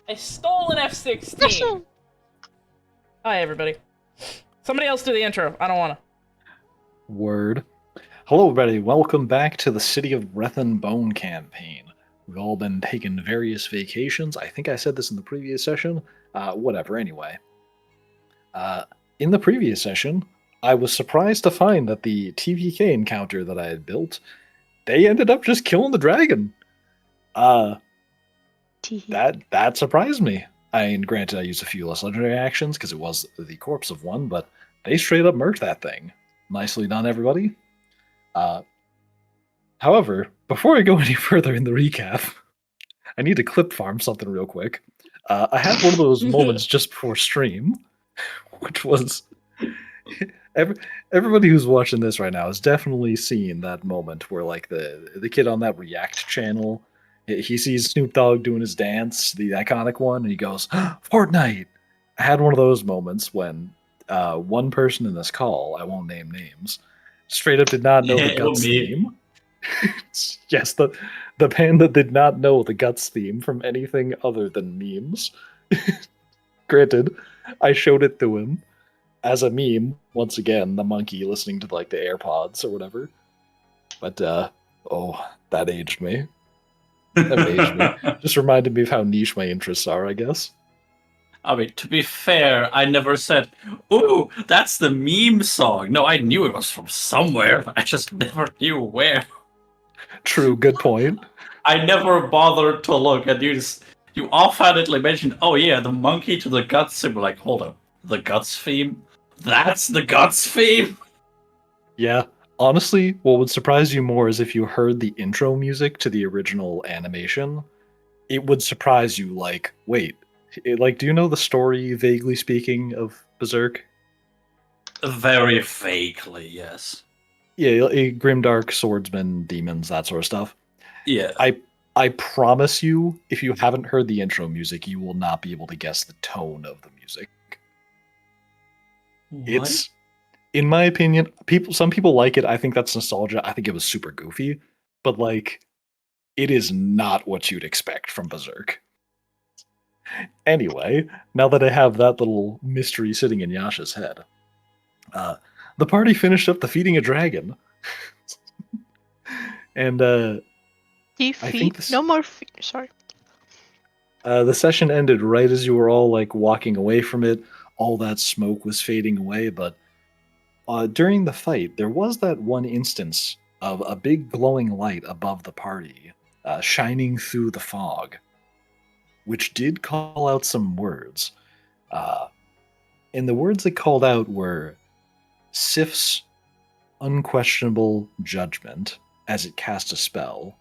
I stole an F-16. Hi, everybody. Somebody else do the intro. I don't want to. Word. Hello, everybody. Welcome back to the City of Breath and Bone campaign. We've all been taking various vacations. I think I said this in the previous session. Whatever, anyway. In the previous session, I was surprised to find that the TPK encounter that I had built, they ended up just killing the dragon. That surprised me. I mean, granted, I used a few less legendary actions because it was the corpse of one, but they straight up murked that thing. Nicely done, everybody. However, before I go any further in the recap, I need to clip farm something real quick. I had one of those moments just before stream, which was everybody who's watching this right now has definitely seen that moment where, like, the kid on that React channel, he sees Snoop Dogg doing his dance, the iconic one, and he goes, "Fortnite." I had one of those moments when one person in this call, I won't name names, straight up did not know the Guts theme. Yes, the band that did not know the Guts theme from anything other than memes. Granted, I showed it to him as a meme, once again, the monkey listening to, like, the AirPods or whatever. But, that aged me. That aged me. Just reminded me of how niche my interests are, I guess. I mean, to be fair, I never said, "Ooh, that's the meme song." No, I knew it was from somewhere, but I just never knew where. True, good point. I never bothered to look, and you offhandedly mentioned, "Oh yeah, the monkey to the guts theme." Like, hold up, the guts theme? That's the guts theme? Yeah. Honestly, what would surprise you more is if you heard the intro music to the original animation. It would surprise you, like, wait, do you know the story, vaguely speaking, of Berserk? Very vaguely, yes. Yeah, grimdark, swordsman, demons, that sort of stuff. Yeah. I promise you, if you haven't heard the intro music, you will not be able to guess the tone of the music. What? It's, in my opinion, some people like it. I think that's nostalgia. I think it was super goofy, but, like, it is not what you'd expect from Berserk. Anyway, now that I have that little mystery sitting in Yasha's head, the party finished up defeating a dragon. And Defeat? No more sorry. The session ended right as you were all, like, walking away from it. All that smoke was fading away, but during the fight, there was that one instance of a big glowing light above the party, shining through the fog, which did call out some words. And the words it called out were Sif's unquestionable judgment as it cast a spell.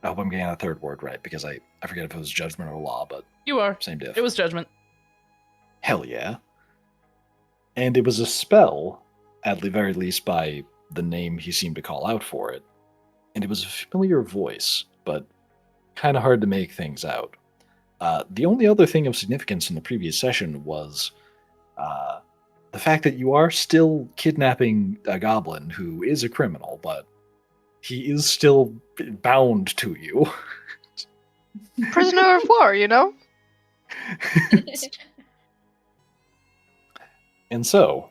I hope I'm getting a third word right, because I forget if it was judgment or law, but You are. same diff. It was judgment. Hell yeah. And it was a spell, at the very least by the name he seemed to call out for it. And it was a familiar voice, but kind of hard to make things out. The only other thing of significance in the previous session was the fact that you are still kidnapping a goblin who is a criminal, but he is still bound to you. Prisoner of war, you know? And so,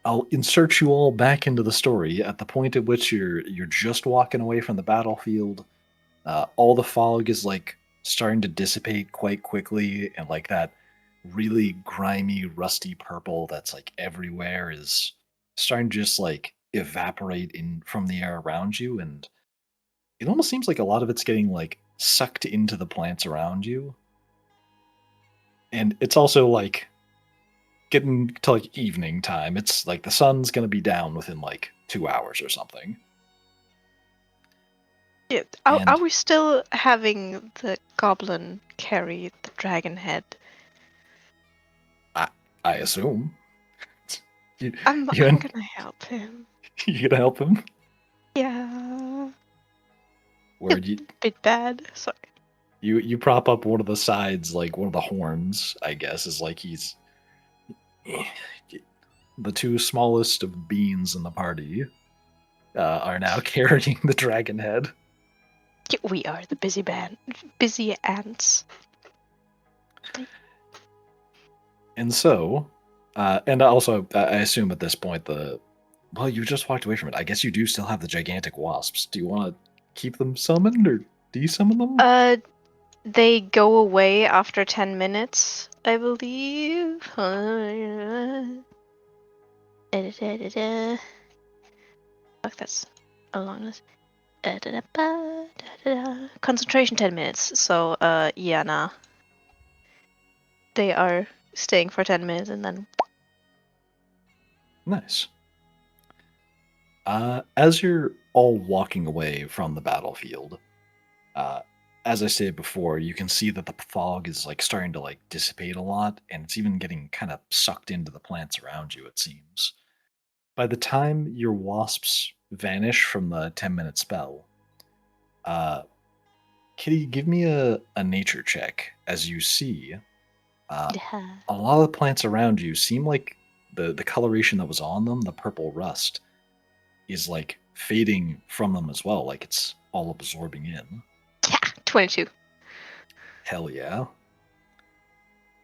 I'll insert you all back into the story at the point at which you're just walking away from the battlefield. All the fog is, like, starting to dissipate quite quickly, and, like, that really grimy, rusty purple that's, like, everywhere is starting to just, like, evaporate in from the air around you, and it almost seems like a lot of it's getting, like, sucked into the plants around you. And it's also, like, getting to, like, evening time. It's like the sun's gonna be down within, like, 2 hours or something. Yeah. Are we still having the goblin carry the dragon head? I assume. I'm gonna help him. You gonna help him? Yeah. Word, you Bit bad. Sorry. you prop up one of the sides, like one of the horns, I guess, is like he's the two smallest of beans in the party are now carrying the dragon head. We are the busy ants. And so, and also, I assume at this point well, you just walked away from it. I guess you do still have the gigantic wasps. Do you want to keep them summoned or desummon them? They go away after 10 minutes, I believe. Fuck, that's a long list. Concentration 10 minutes. So, yeah, nah. They are staying for 10 minutes and then. Nice. As you're all walking away from the battlefield, uh, as I said before, you can see that the fog is like starting to like dissipate a lot, and it's even getting kind of sucked into the plants around you. It seems. By the time your wasps vanish from the 10-minute spell, uh, Kitty, give me a nature check as you see a lot of the plants around you seem like the coloration that was on them, the purple rust, is like fading from them as well, like it's all absorbing in. Yeah, 22. Hell yeah.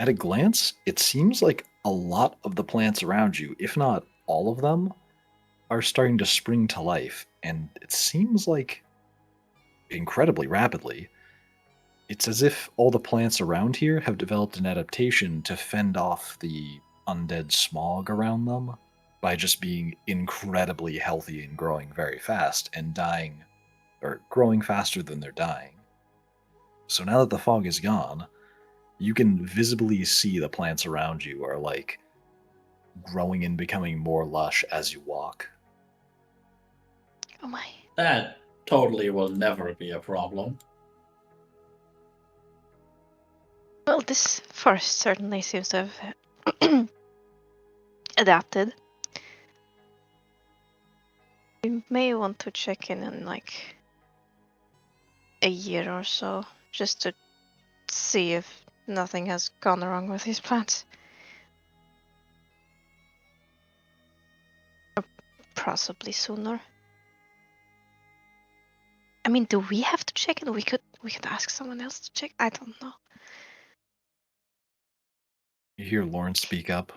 At a glance, it seems like a lot of the plants around you, if not all of them, are starting to spring to life, and it seems like incredibly rapidly. It's as if all the plants around here have developed an adaptation to fend off the undead smog around them by just being incredibly healthy and growing very fast and dying, or growing faster than they're dying. So now that the fog is gone, you can visibly see the plants around you are like growing and becoming more lush as you walk. Oh my. That totally will never be a problem. Well, this forest certainly seems to have adapted. We may want to check in like a year or so, just to see if nothing has gone wrong with these plants. Or possibly sooner. I mean, do we have to check it? We could ask someone else to check. I don't know. You hear Lawrence speak up.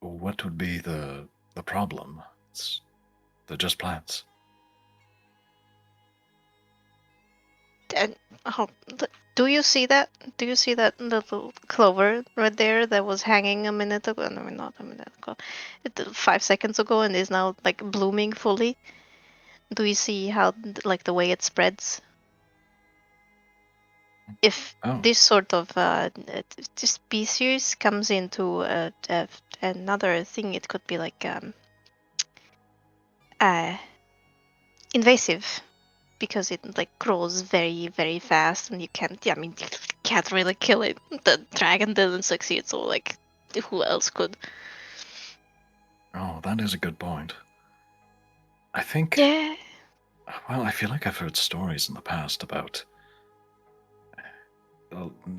What would be the problem? They're just plants. And do you see that? Do you see that little clover right there that was hanging a minute ago? No, not a minute ago. 5 seconds ago, and is now like blooming fully. Do you see how like the way it spreads? If Oh, this sort of species comes into another thing, it could be like invasive, because it like grows very very fast, and you can't. Yeah, I mean, you can't really kill it. The dragon didn't succeed, so like, who else could? oh, that is a good point. I think, Yeah. well, I feel like I've heard stories in the past about,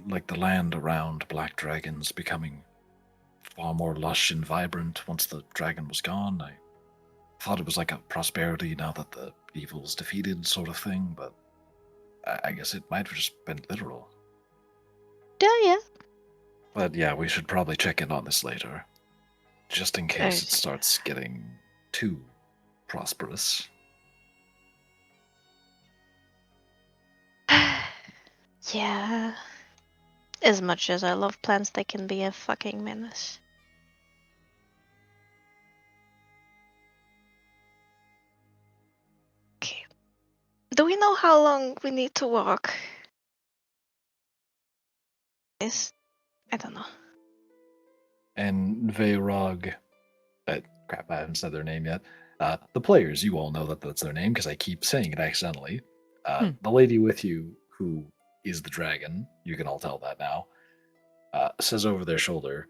like, the land around black dragons becoming far more lush and vibrant once the dragon was gone. I thought it was like a prosperity now that the evil's defeated sort of thing, but I guess it might have just been literal. Yeah. But yeah, we should probably check in on this later, just in case it starts getting too prosperous. Yeah. As much as I love plants, they can be a fucking menace. Okay. Do we know how long we need to walk? I don't know. And Veyrog, crap, I haven't said their name yet. The players, you all know that that's their name because I keep saying it accidentally. The lady with you, who is the dragon, you can all tell that now, says over their shoulder,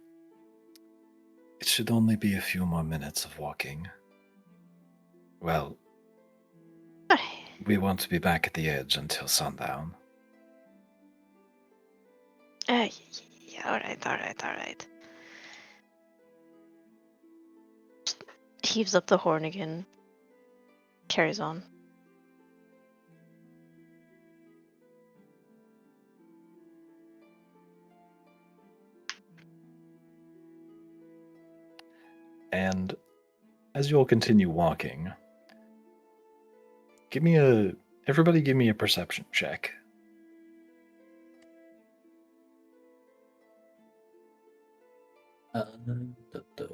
"It should only be a few more minutes of walking. Well, we won't be back at the edge until sundown." Yeah, alright. Heaves up the horn again. Carries on. And as you all continue walking, everybody give me a perception check. Da- da.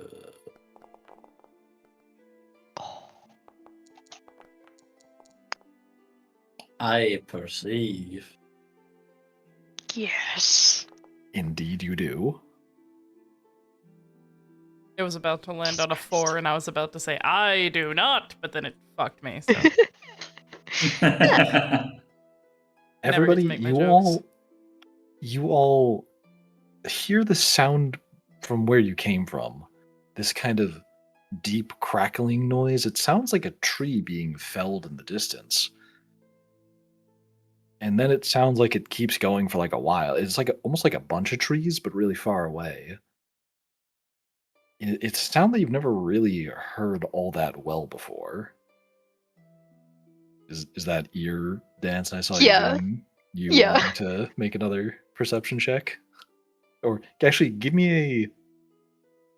I perceive. Yes. Indeed you do. It was about to land on a 4, and I was about to say, I do not, but then it fucked me, so. I never get to Everybody, make my jokes. you all hear the sound from where you came from. This kind of deep crackling noise. It sounds like a tree being felled in the distance. And then it sounds like it keeps going for like a while. It's like almost like a bunch of trees, but really far away. It's a sound that you've never really heard all that well before. Is that ear dance I saw you Yeah. doing? You Yeah. wanting to make another perception check? Or actually, give me a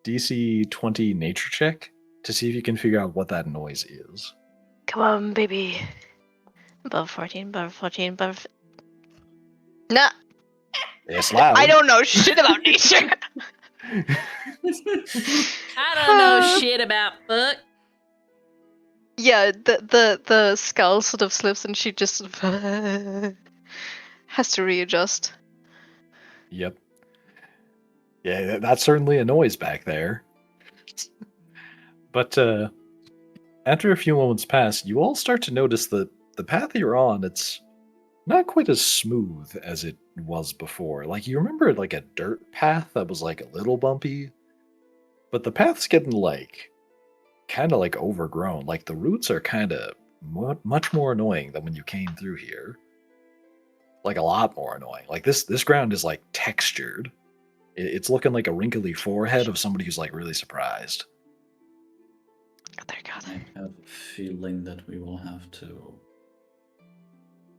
DC 20 nature check to see if you can figure out what that noise is. Come on, baby. Above 14, above 14, above. Nah, It's loud. I don't know shit about nature. I don't know shit about fuck. Yeah, the skull sort of slips and she just has to readjust. Yep. Yeah, that's certainly a noise back there. But after a few moments pass, you all start to notice that the path you're on, it's not quite as smooth as it was before. Like, you remember like a dirt path that was like a little bumpy? But the path's getting like kind of like overgrown. Like the roots are kind of much more annoying than when you came through here. Like a lot more annoying. Like this ground is like textured. It's looking like a wrinkly forehead of somebody who's like really surprised. Oh, there God. I have a feeling that we will have to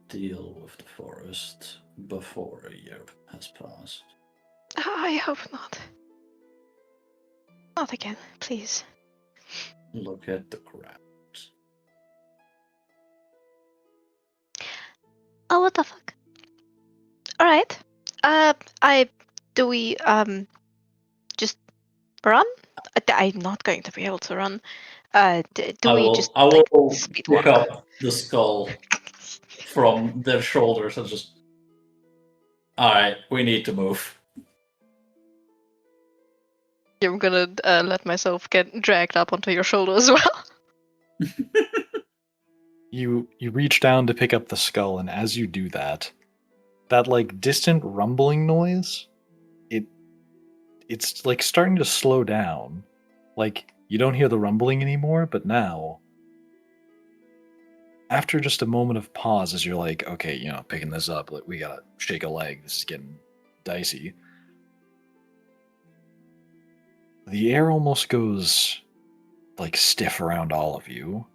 deal with the forest before a year has passed. I hope not. Not again, please. Look at the ground. Oh, what the fuck? Alright. Do we, just run? I'm not going to be able to run. Do we just, I like, will speed pick walk? up the skull from their shoulders and just. Alright, we need to move. I'm gonna let myself get dragged up onto your shoulder as well. You reach down to pick up the skull, and as you do that, that like distant rumbling noise, it's like starting to slow down. Like you don't hear the rumbling anymore, but now after just a moment of pause as you're like, okay, picking this up, like we gotta shake a leg, this is getting dicey. The air almost goes like stiff around all of you.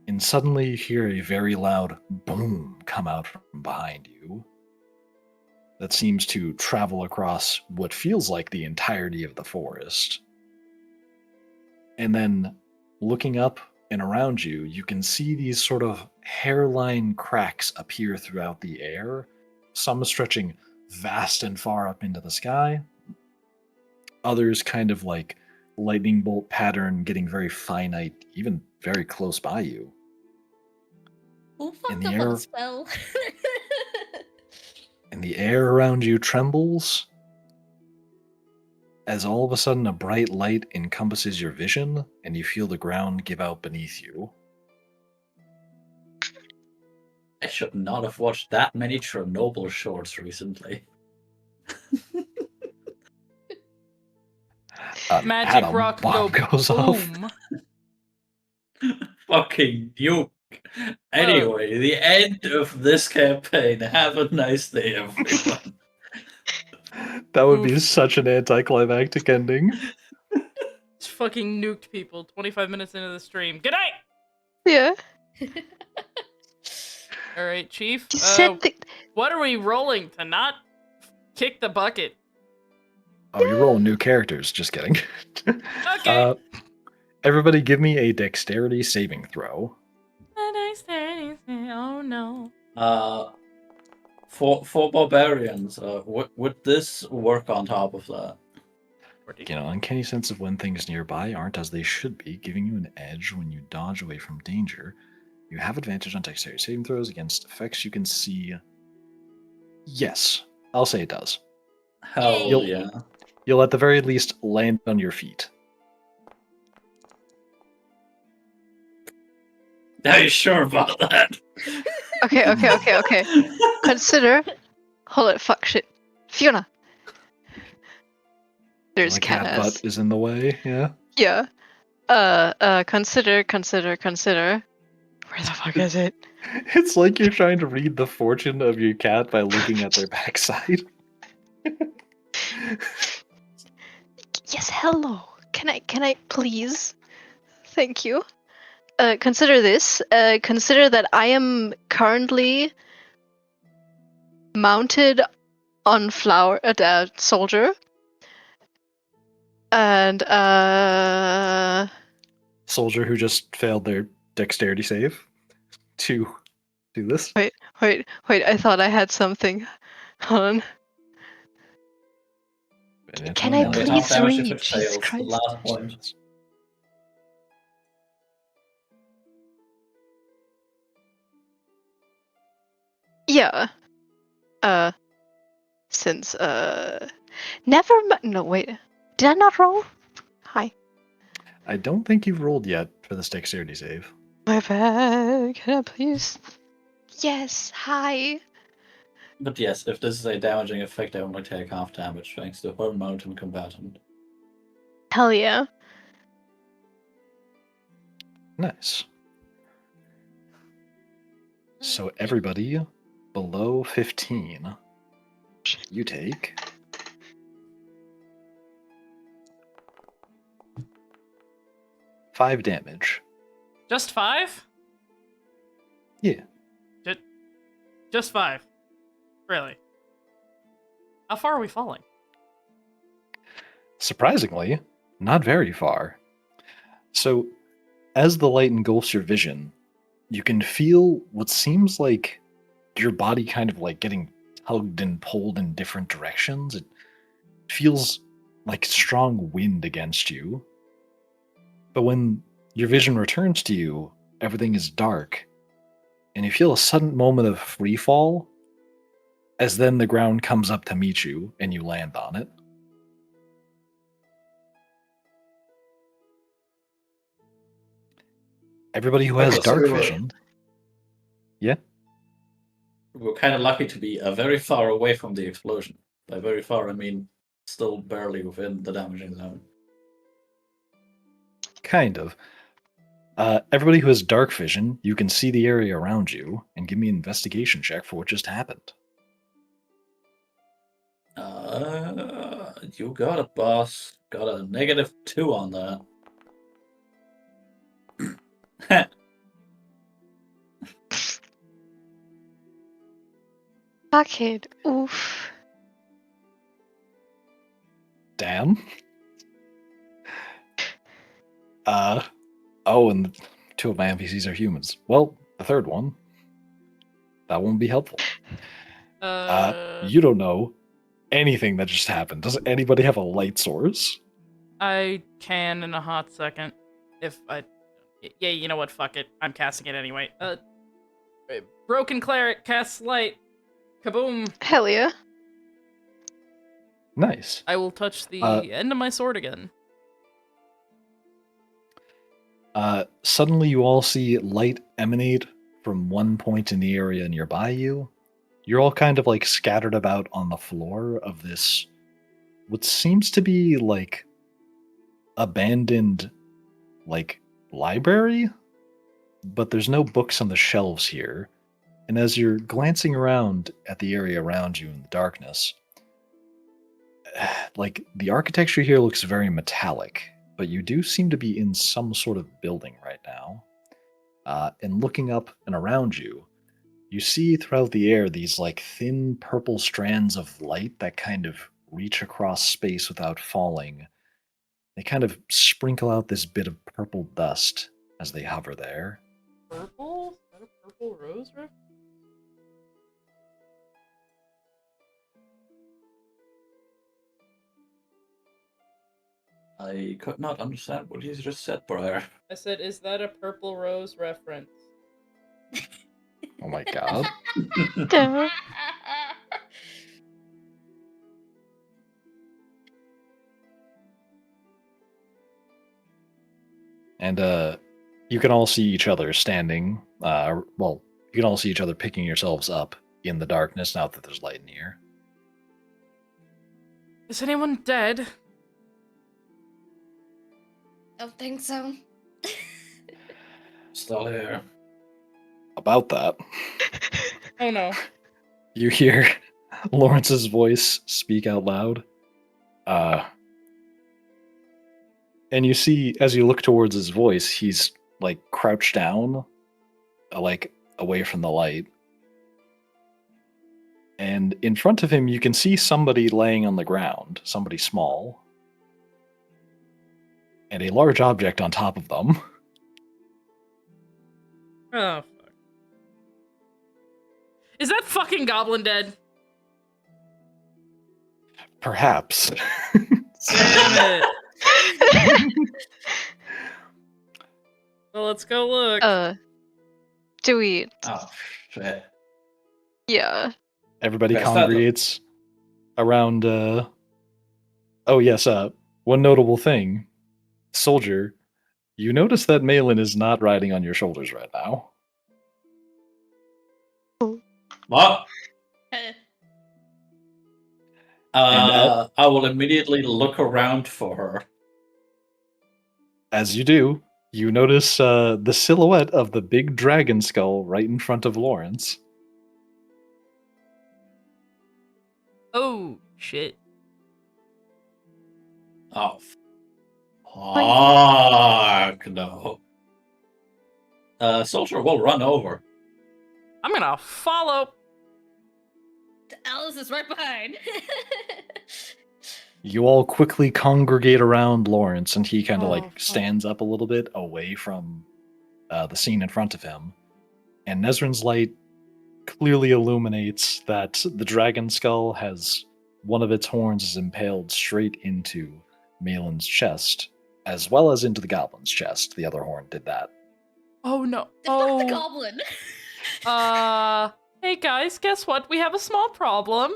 And suddenly you hear a very loud boom come out from behind you that seems to travel across what feels like the entirety of the forest. And then looking up and around you, you can see these sort of hairline cracks appear throughout the air, some stretching vast and far up into the sky, others kind of like lightning bolt pattern getting very finite, even very close by you. Who In fucked the up on air, the spell? and the air around you trembles as all of a sudden a bright light encompasses your vision and you feel the ground give out beneath you. I should not have watched that many Chernobyl shorts recently. An Magic atom rock bomb go goes off. boom. Fucking nuke. Anyway, the end of this campaign. Have a nice day, everyone. That would be Oof. such an anticlimactic ending. Just fucking nuked people 25 minutes into the stream. Good night! Yeah. Alright, Chief. You said the. What are we rolling to not kick the bucket? Oh, you're rolling new characters. Just kidding. Okay. Everybody give me a dexterity saving throw. Oh no. For barbarians, would this work on top of that? You know, uncanny sense of when things nearby aren't as they should be, giving you an edge when you dodge away from danger. You have advantage on dexterity saving throws against effects you can see. Yes, I'll say it does. Hell Yay. yeah. You'll at the very least land on your feet. Are you sure about that? Okay. Consider. Hold it, fuck shit. Fiona. There's My cat cat butt ass. is in the way, yeah. Yeah. Consider. Where the fuck is it? It's like you're trying to read the fortune of your cat by looking at their backside. Yes, hello. Can I please? Thank you. Consider this. Consider that I am currently mounted on soldier. And Soldier who just failed their dexterity save to do this. wait, I thought I had something. Hold on. Can I Only please half damage if read? it Jesus fails. The Christ. last point. Yeah. Since never no wait. Did I not roll? Hi. I don't think you've rolled yet for this dexterity save. My bad. Can I please? Yes, hi. But yes, if this is a damaging effect, I only take half damage thanks to her mountain combatant. Hell yeah. Nice. So everybody below 15, you take 5 damage. Just 5? Yeah. Just 5. Really? How far are we falling? Surprisingly, not very far. So, as the light engulfs your vision, you can feel what seems like your body kind of like getting tugged and pulled in different directions. It feels like strong wind against you. But when your vision returns to you, everything is dark, and you feel a sudden moment of free fall as then the ground comes up to meet you and you land on it. Everybody who has Okay, so dark we were- vision. Yeah. We're kind of lucky to be very far away from the explosion. By very far, I mean still barely within the damaging zone. Kind of. Everybody who has dark vision, you can see the area around you, and give me an investigation check for what just happened. You got it, boss. Got a -2 on that. Fuckhead. Oof. Damn. Oh, and 2 of my NPCs are humans. Well, the third one, that won't be helpful. You don't know anything that just happened. Does anybody have a light source? I can in a hot second. If I... Yeah, you know what? Fuck it. I'm casting it anyway. Broken Cleric casts light. Kaboom. Hell yeah. Nice. I will touch the end of my sword again. Suddenly you all see light emanate from one point in the area nearby you. You're all kind of like scattered about on the floor of this, what seems to be like abandoned, like library, but there's no books on the shelves here. And as you're glancing around at the area around you in the darkness, like the architecture here looks very metallic, but you do seem to be in some sort of building right now. And looking up and around you, you see throughout the air these like thin purple strands of light that kind of reach across space without falling. They kind of sprinkle out this bit of purple dust as they hover there. Purple? Is that a purple rose reference? I could not understand what you just said, brother. I said, is that a purple rose reference? Oh my god. Duh. And you can all see each other standing. Well, you can all see each other picking yourselves up in the darkness now that there's light in here. Is anyone dead? Don't think so. Still here. About that, Oh no. you hear Lawrence's voice speak out loud. And you see, as you look towards his voice, he's like crouched down, like away from the light. And in front of him, you can see somebody laying on the ground, somebody small, and a large object on top of them. Oh, fuck. Is that fucking goblin dead? Perhaps. Damn it. Well, let's go look. Do we? Oh, shit. Yeah. Everybody Best congregates around. Oh yes. One notable thing, soldier. You notice that Malin is not riding on your shoulders right now. What? Uh, I will immediately look around for her. As you do, you notice the silhouette of the big dragon skull right in front of Lawrence. Oh, shit. Oh, fuck no. Soldier will run over. I'm gonna follow. Alice is right behind. You all quickly congregate around Lawrence, and he kind of Oh, like fuck. stands up a little bit away from the scene in front of him. And Nezrin's light clearly illuminates that the dragon skull has one of its horns is impaled straight into Malin's chest, as well as into the goblin's chest. The other horn did that. Oh no. Fuck the goblin. Hey guys, guess what? We have a small problem.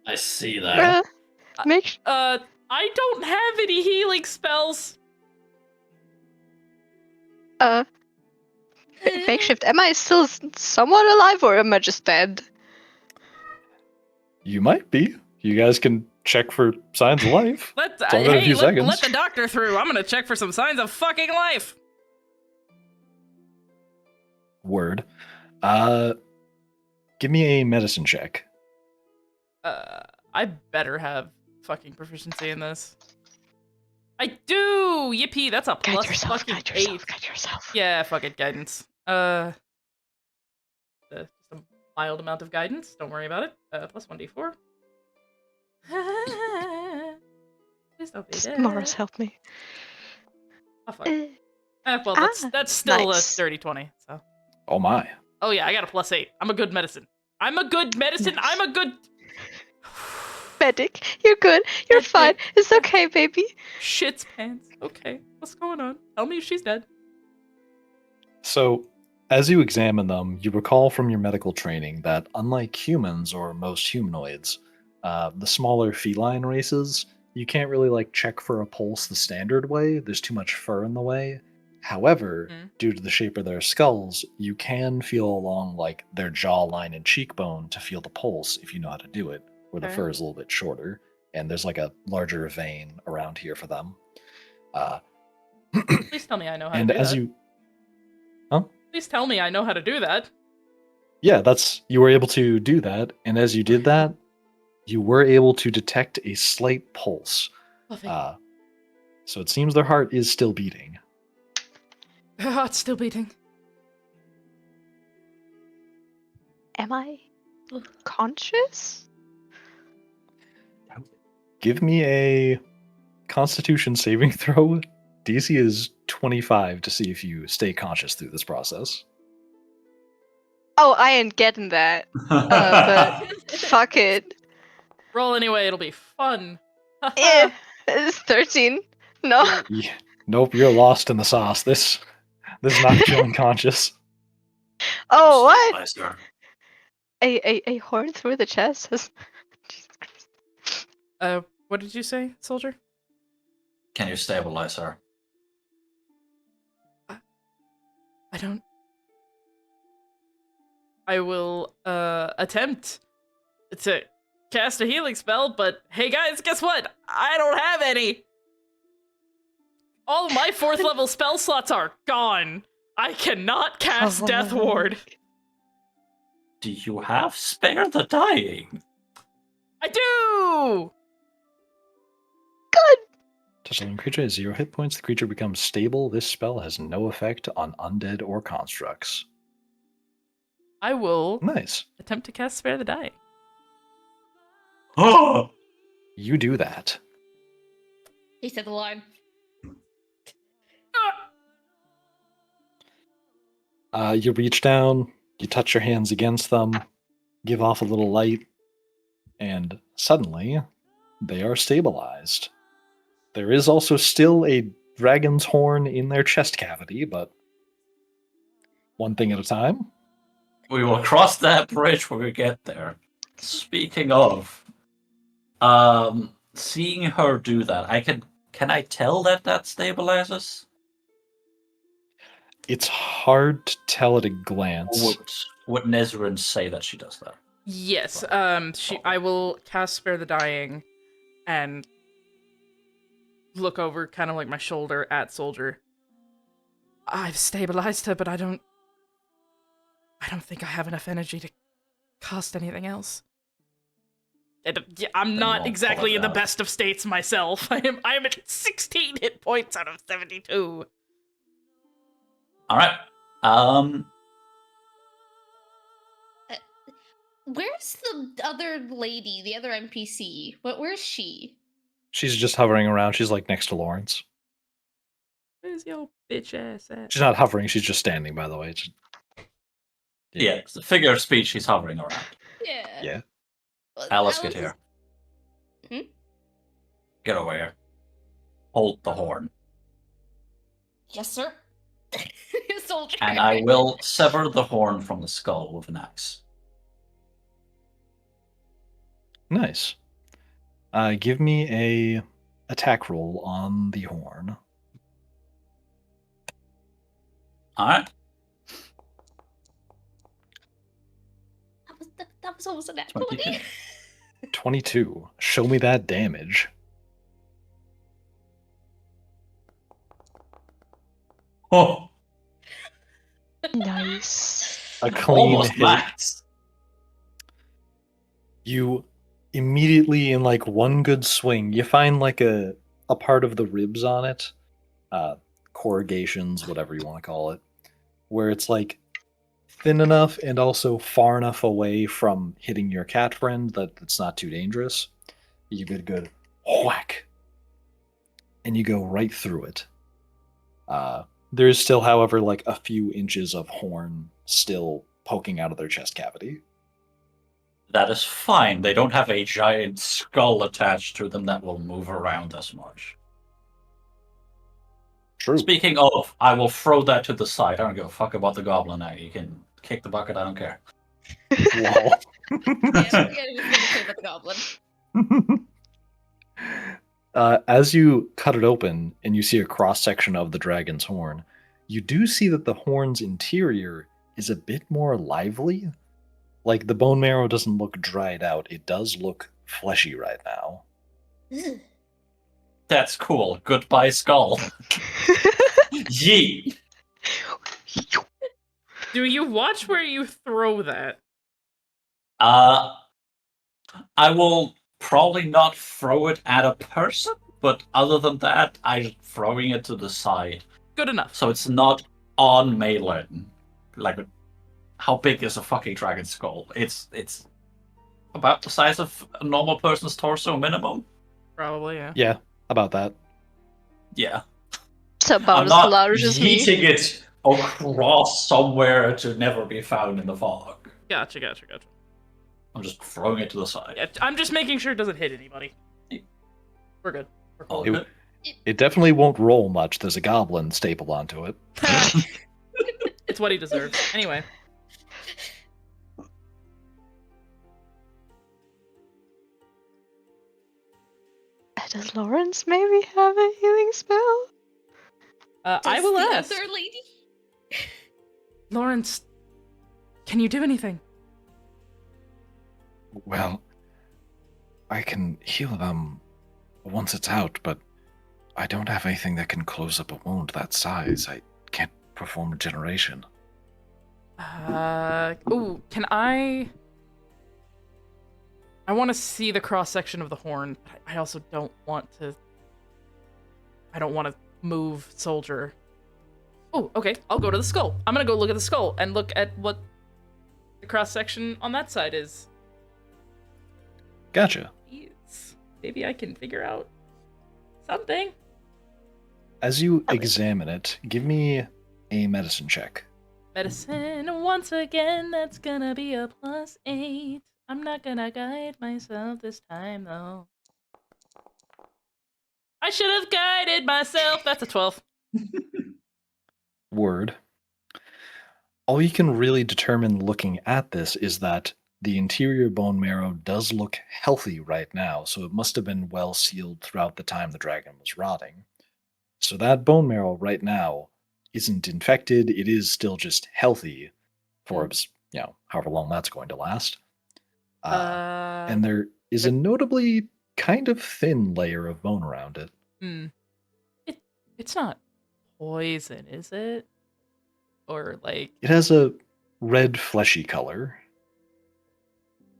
I see that. Bruh. Make I don't have any healing spells. makeshift. Am I still somewhat alive, or am I just dead? You might be. You guys can check for signs of life. Let's It's only been a hey, few let seconds. the doctor through. I'm gonna check for some signs of fucking life. Word. Give me a medicine check. I better have fucking proficiency in this. I do. Yippee! That's a Guide plus yourself. fucking Guide 8. yourself. Guide yourself. Yeah, fuck it, guidance. Just a mild amount of guidance. Don't worry about it. Plus 1d4. Please don't be dead. Morris, help me. Oh, fuck. Well, that's still nice. a dirty 20. So. Oh my. Oh yeah, I got a plus 8. I'm a good medicine. I'm a good medicine. Nice. I'm a good Medic, you're good. You're Medic. fine. It's okay, baby. shit's pants. Okay, what's going on? Tell me if she's dead. So, as you examine them, you recall from your medical training that unlike humans or most humanoids, the smaller feline races, you can't really like check for a pulse the standard way. There's too much fur in the way. However, due to the shape of their skulls, you can feel along like their jawline and cheekbone to feel the pulse if you know how to do it, where the Okay. fur is a little bit shorter, and there's like a larger vein around here for them. Please tell me I know how And to do as that. you Please tell me I know how to do that. Yeah, you were able to do that, and as you did that, you were able to detect a slight pulse. Lovely. So it seems their heart is still beating. It's still beating. Am I conscious? Give me a Constitution saving throw. DC is 25 to see if you stay conscious through this process. Oh, I ain't getting that. But fuck it. Roll anyway, it'll be fun. Yeah, it's 13. No. Yeah. Nope, you're lost in the sauce. This knocked you unconscious. Oh, what? Stabilize her. A horn through the chest? Jesus Christ. What did you say, soldier? Can you stabilize her? I don't. I will attempt to cast a healing spell, but hey guys, guess what? I don't have any. All of my 4th level spell slots are gone. I cannot cast Death Ward. Do you have Spare the Dying? I do. Touching creature has 0 hit points. The creature becomes stable. This spell has no effect on undead or constructs. I will Nice. attempt to cast Spare the Dying. Oh! You do that. He said the line. You reach down, you touch your hands against them, give off a little light, and suddenly they are stabilized. There is also still a dragon's horn in their chest cavity, but one thing at a time. We will cross that bridge when we get there. Speaking of, seeing her do that, can I tell that stabilizes? It's hard to tell at a glance. Or would Nezrin say that she does that? Yes. I will cast Spare the Dying, and look over, kind of like my shoulder at soldier. I've stabilized her, but I don't think I have enough energy to cast anything else. I'm not exactly in the best of states myself. I am at 16 hit points out of 72. All right. Where's the other lady, the other NPC? Where's she? She's just hovering around. She's like next to Lawrence. Where's your bitch ass at? She's not hovering. She's just standing, by the way. Yeah, it's a figure of speech. She's hovering around. Yeah. Yeah. Well, Alice, get here. Hmm? Get over here. Hold the horn. Yes, sir. Soldier. And I will sever the horn from the skull with an axe. Nice. Give me a attack roll on the horn. Alright. That was almost a nat 22. 20. 22. Show me that damage. Oh, Nice. A clean almost hit. max. You immediately, in like one good swing, you find like a part of the ribs on it, corrugations, whatever you want to call it, where it's like thin enough and also far enough away from hitting your cat friend that it's not too dangerous. You get a good whack, and you go right through it. There is still, however, like a few inches of horn still poking out of their chest cavity. That is fine. They don't have a giant skull attached to them that will move around as much. True. Speaking of, I will throw that to the side. I don't give a fuck about the goblin now. You can kick the bucket, I don't care. Lol. Yeah, he was gonna say about the goblin. As you cut it open and you see a cross section of the dragon's horn, you do see that the horn's interior is a bit more lively. Like the bone marrow doesn't look dried out, it does look fleshy right now. That's cool. Goodbye, skull. Yee! Do you watch where you throw that? I will probably not throw it at a person, but other than that, I'm throwing it to the side. Good enough. So it's not on Malin. Like, how big is a fucking dragon skull? It's about the size of a normal person's torso minimum. Probably, yeah. Yeah, about that. Yeah. It's about I'm as not large as me. yeeting it across somewhere to never be found in the fog. Gotcha. I'm just throwing it to the side. Yeah, I'm just making sure it doesn't hit anybody. We're good. We're All cool. good. It definitely won't roll much. There's a goblin stapled onto it. It's what he deserves. Anyway. Does Lawrence maybe have a healing spell? I Does will the ask. other lady? Lawrence, can you do anything? Well, I can heal them once it's out, but I don't have anything that can close up a wound that size. I can't perform regeneration. Ooh, can I want to see the cross section of the horn. But I also don't want to. I don't want to move soldier. Oh, okay. I'll go to the skull. I'm gonna go look at the skull and look at what the cross section on that side is. Gotcha. Maybe I can figure out something. As you examine it, give me a medicine check. Medicine once again. That's gonna be a +8. I'm not gonna guide myself this time though. I should have guided myself. That's a 12. Word. All you can really determine looking at this is that the interior bone marrow does look healthy right now, so it must have been well sealed throughout the time the dragon was rotting. So that bone marrow right now isn't infected, it is still just healthy for however long that's going to last. And there is a notably kind of thin layer of bone around it. It's not poison, is it? Or like It has a red fleshy color.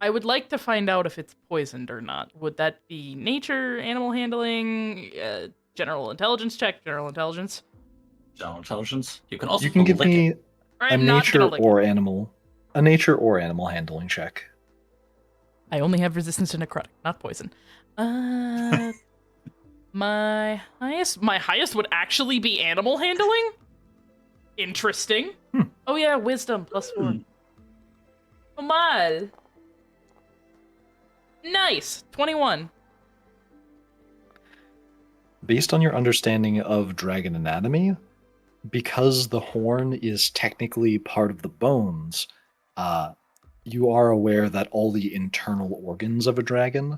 I would like to find out if it's poisoned or not. Would that be nature, animal handling, general intelligence check, general intelligence? General intelligence. You can also You can give lick me it. Or a I'm not nature gonna lick or it. animal handling check. I only have resistance to necrotic, not poison. My highest would actually be animal handling? Interesting. Oh yeah, wisdom +4. Oh my. Nice. 21. Based on your understanding of dragon anatomy, because the horn is technically part of the bones, you are aware that all the internal organs of a dragon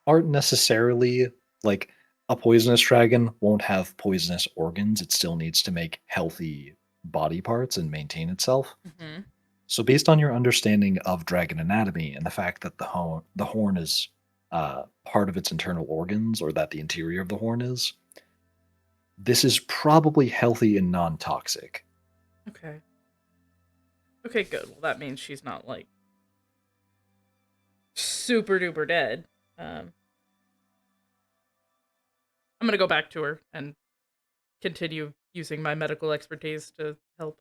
aren't necessarily like a poisonous dragon won't have poisonous organs. It still needs to make healthy body parts and maintain itself. Mm-hmm. So, based on your understanding of dragon anatomy and the fact that the horn is part of its internal organs, or that the interior of the horn is, this is probably healthy and non-toxic. Okay. Okay, good. Well, that means she's not like super duper dead. I'm gonna go back to her and continue using my medical expertise to help.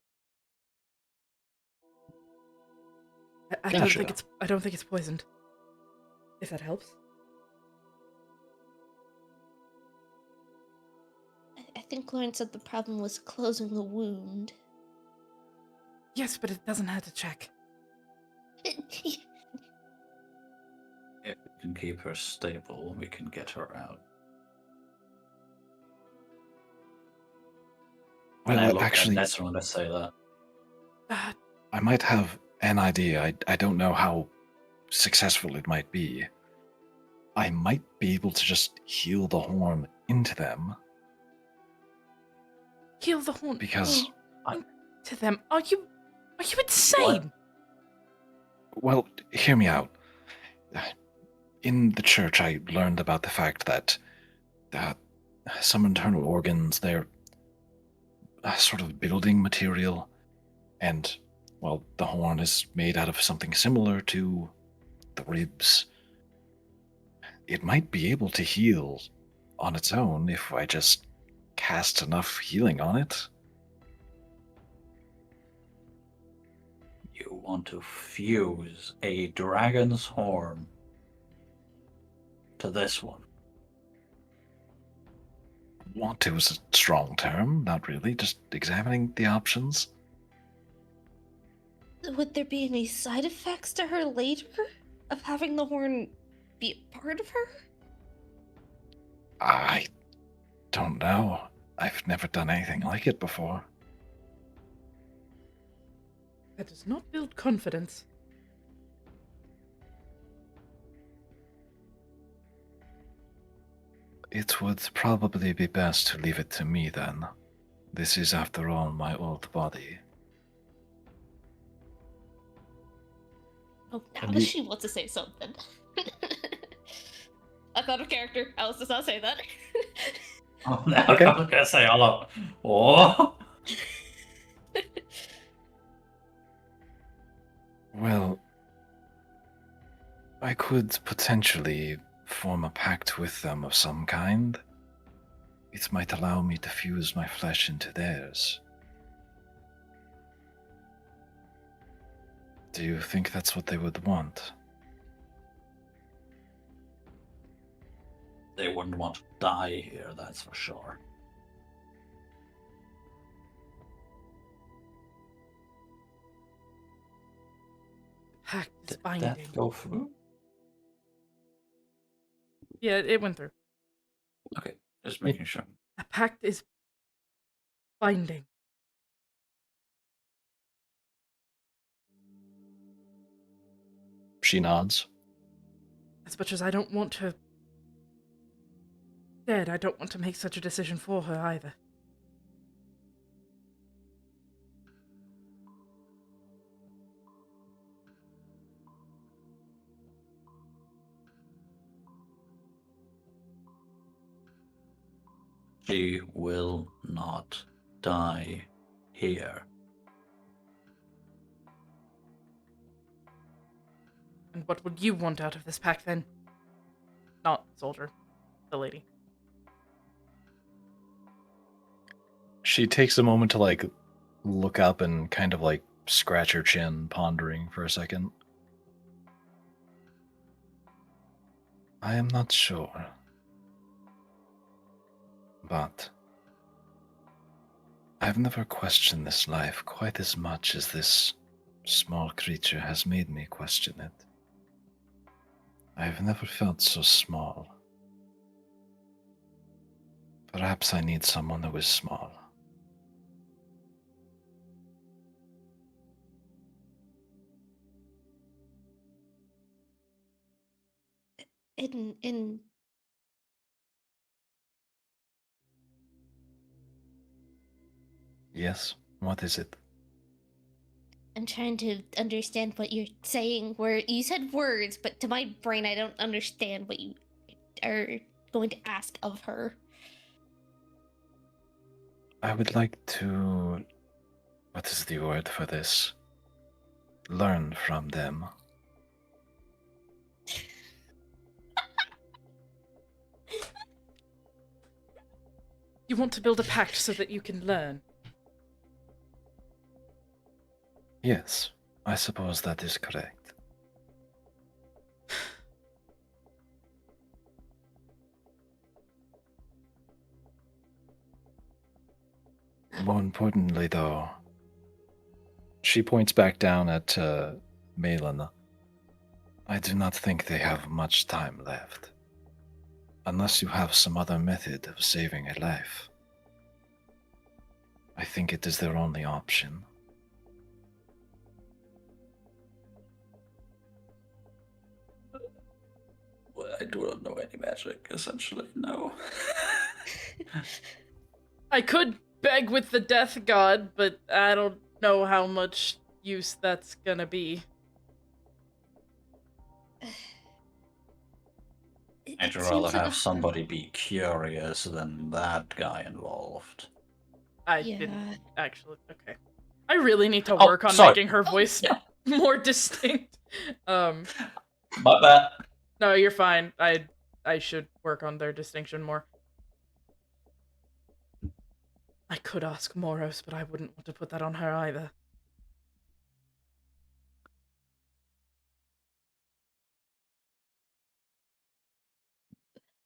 I don't Gotcha. think it's poisoned. If that helps. I think Lauren said the problem was closing the wound. Yes, but it doesn't have to check. If we can keep her stable, we can get her out. Well, And I look actually, at Nestor when I say that. I might have an idea. I don't know how successful it might be. I might be able to just heal the horn into them. Heal the horn. Because, To them. Are you insane? well, hear me out. In the church, I learned about the fact that some internal organs, they're a sort of building material, and, well, the horn is made out of something similar to the ribs. It might be able to heal on its own if I just cast enough healing on it. You want to fuse a dragon's horn to this one. Want to is a strong term. Not really. Just examining the options. Would there be any side effects to her later of having the horn be a part of her? I don't know. I've never done anything like it before. That does not build confidence. It would probably be best to leave it to me then. This is, after all, my old body. Oh, And Alice, you- she wants to say something. That's out of character. Alice does not say that. Oh, no, Okay. I was gonna say hello. Oh. Well, I could potentially form a pact with them of some kind. It might allow me to fuse my flesh into theirs. Do you think that's what they would want? They wouldn't want to die here, that's for sure. Pact is Did binding. that go through? Yeah, it went through. Okay, just making sure. A pact is binding. She nods. As much as I don't want her dead, I don't want to make such a decision for her either. She will not die here. And what would you want out of this pact then? Not soldier, the lady. She takes a moment to look up and kind of scratch her chin, pondering for a second. I am not sure. But I've never questioned this life quite as much as this small creature has made me question it. I've never felt so small. Perhaps I need someone who is small. in Yes? What is it? I'm trying to understand what you're saying. Where you said words, but to my brain, I don't understand what you are going to ask of her. I would like to. What is the word for this? Learn from them. You want to build a pact so that you can learn. Yes, I suppose that is correct. More importantly, though, she points back down at Malin. I do not think they have much time left. Unless you have some other method of saving a life. I think it is their only option. Well, I do not know any magic, essentially, no. I could beg with the death god, but I don't know how much use that's gonna be. I'd rather have somebody be curious than that guy involved. I Yeah. didn't actually. Okay. I really need to Oh, work on sorry. making her voice Yeah. more distinct. My bad. No, you're fine. I should work on their distinction more. I could ask Moros, but I wouldn't want to put that on her either.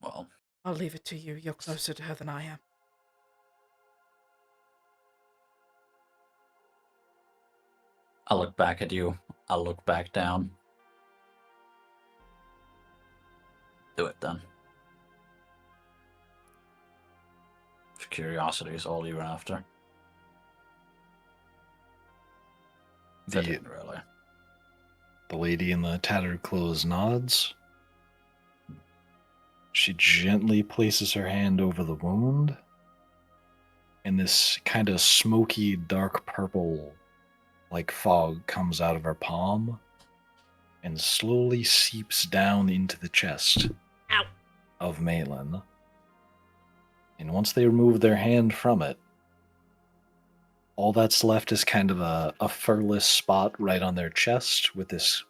Well, I'll leave it to you. You're closer to her than I am. I look back at you. I look back down. Do it then. If curiosity is all you're after. Fit in, really. The lady in the tattered clothes nods. She gently places her hand over the wound, and this kind of smoky, dark purple, like fog, comes out of her palm and slowly seeps down into the chest of Malin. And once they remove their hand from it, all that's left is kind of a furless spot right on their chest with this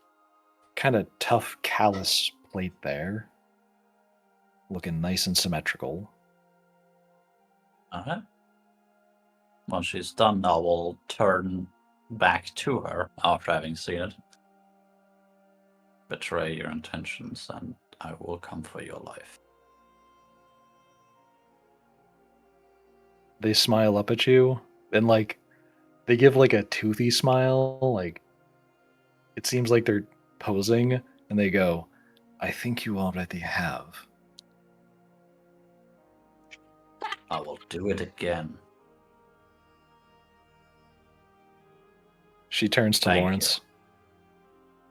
kind of tough callus plate there, looking nice and symmetrical. Alright. Once she's done, I will turn back to her after having seen it. Betray your intentions, and I will come for your life. They smile up at you, and like they give like a toothy smile, like it seems like they're posing, and they go, "I think you already have." I will do it again. She turns to Thank Lawrence.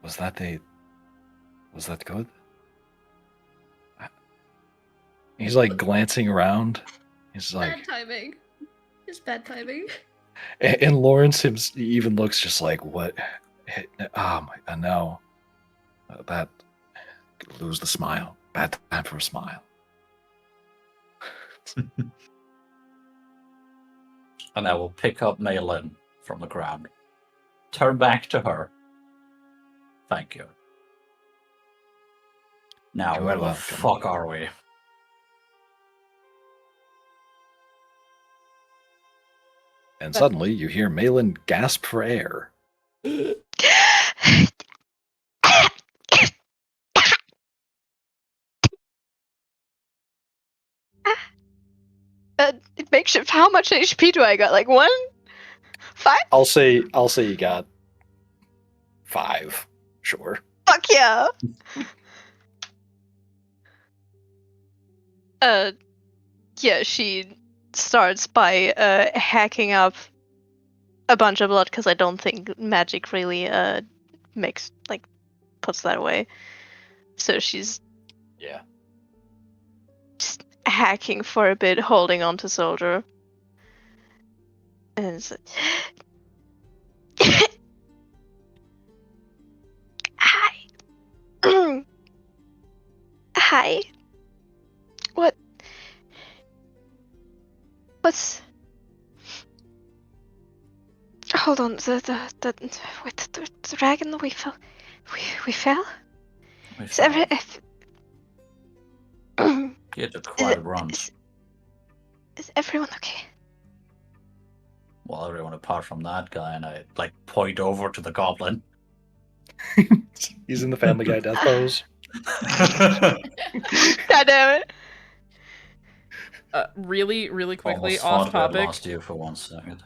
Was that good? He's like glancing around. He's like, Bad timing. Just bad timing. and Lawrence even looks just like, what? Oh my, no. That, lose the smile. Bad time for a smile. And I will pick up Malin from the ground. Turn back to her. Thank you. Now, You're where the welcome. fuck are we? And suddenly you hear Malin gasp for air. Makeshift, how much HP do I got? Like 1? 5? I'll say you got 5. Sure. Fuck yeah! Yeah, she starts by hacking up a bunch of blood because I don't think magic really makes puts that away. So she's Yeah. just hacking for a bit, holding on to Soldier. And it's like, hi. Hi. What's... Hold on, with the dragon we fell... We fell? We Is every... Get a quite a brunch. Is everyone okay? Well, everyone apart from that guy, and I point over to the goblin. He's in the Family Guy death pose. God damn it. Really quickly, Almost off thought I had topic. lost you for 1 second.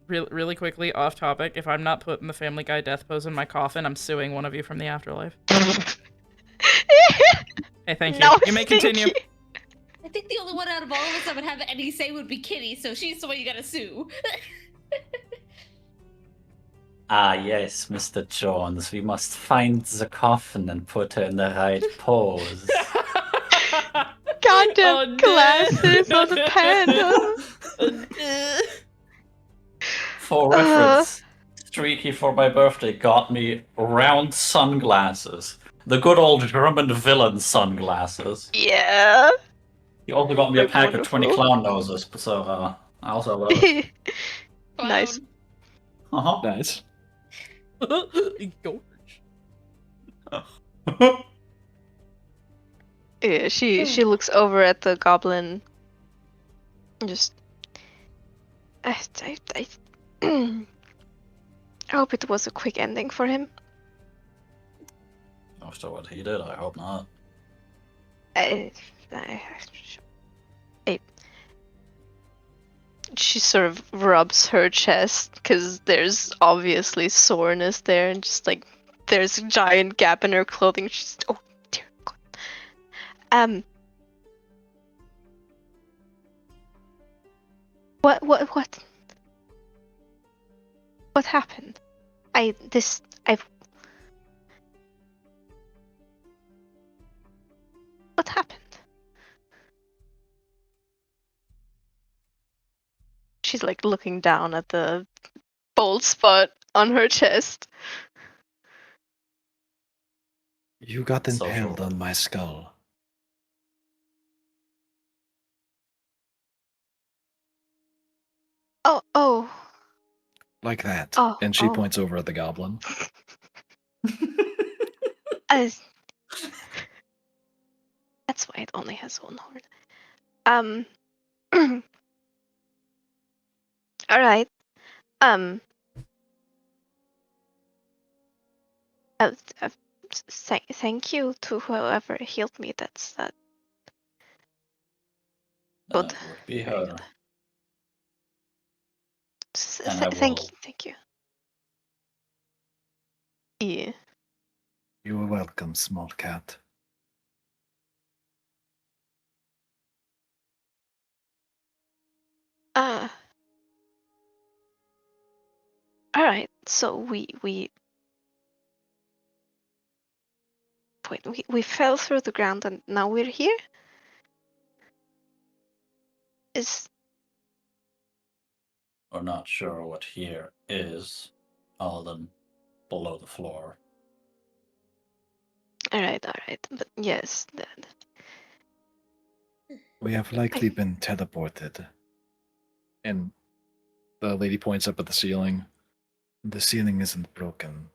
Really quickly, off topic. If I'm not putting the Family Guy death pose in my coffin, I'm suing one of you from the afterlife. Hey, thank you. No, You may continue. thank you. I think the only one out of all of us that would have any say would be Kitty, so she's the one you gotta sue. Ah, yes, Mr. Jones. We must find the coffin and put her in the right pose. Goddamn glasses on the pen. For reference, Streaky for my birthday got me round sunglasses. The good old German villain sunglasses. Yeah. He also got me a Like pack of 20 wonderful. clown noses, so I also love it. Nice. Uh-huh. Nice. George. Yeah, she looks over at the goblin. And just... I hope it was a quick ending for him. After what he did, I hope not. she sort of rubs her chest because there's obviously soreness there, and just like there's a giant gap in her clothing. She's oh dear God. What happened? What happened? She's like looking down at the bald spot on her chest. You got impaled Social. on my skull. Oh. Like that. Oh, And she oh. points over at the goblin. Uh, that's why it only has one horn. All right. Uh, uh, thank you to whoever healed me. That's good. That would be Very her. good. And I will. Thank you. Yeah. You are welcome, small cat. All right. So we fell through the ground and now we're here. Is We're not sure what here is, other than below the floor. all right. But yes, We have likely been teleported. And the lady points up at the ceiling. The ceiling isn't broken,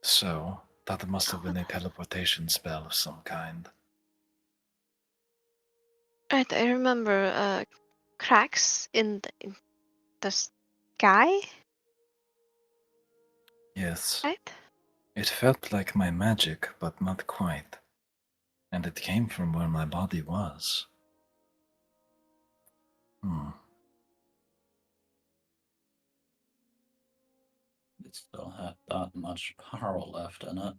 so that must have been a teleportation spell of some kind. right. I remember cracks in the sky. Yes, Right. it felt like my magic, but not quite. And it came from where my body was. It still had that much power left in it.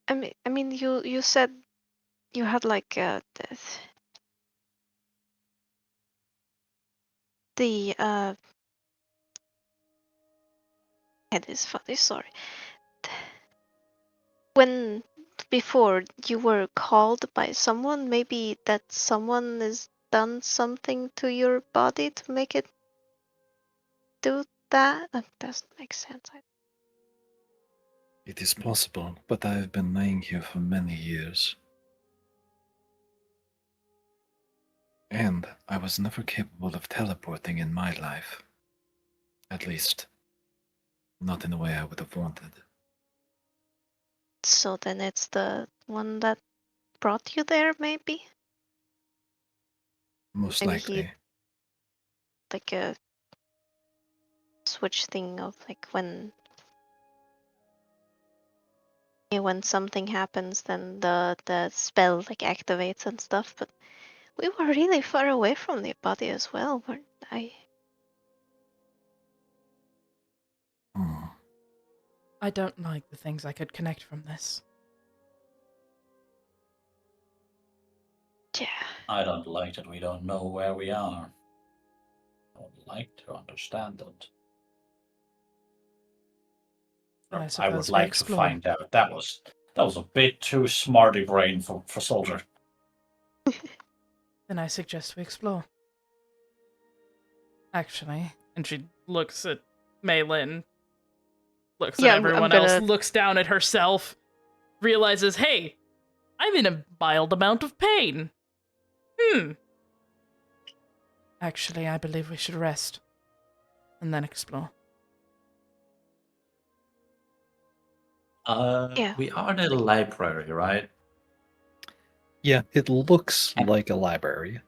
I mean, you said you had like the it is funny. Sorry. When before you were called by someone, maybe that someone has done something to your body to make it do that. That doesn't make sense. It is possible, but I have been lying here for many years. And I was never capable of teleporting in my life. At least, not in the way I would have wanted. So then it's the one that brought you there, maybe? Most Maybe likely. he like a switch thing of like when something happens, then the spell like activates and stuff. But we were really far away from the body as well, weren't I? I don't like the things I could connect from this. Yeah. I don't like that we don't know where we are. I would like to understand it. And I I would suppose we like to explore. find out. That was a bit too smarty brain for Soldier. Then I suggest we explore. Actually, and she looks at Maylin, looks Yeah, at I'm everyone else, gonna. looks down at herself, realizes, hey, I'm in a mild amount of pain. Actually, I believe we should rest. And then explore. Yeah. We are in a library, right? Yeah, it looks like a library.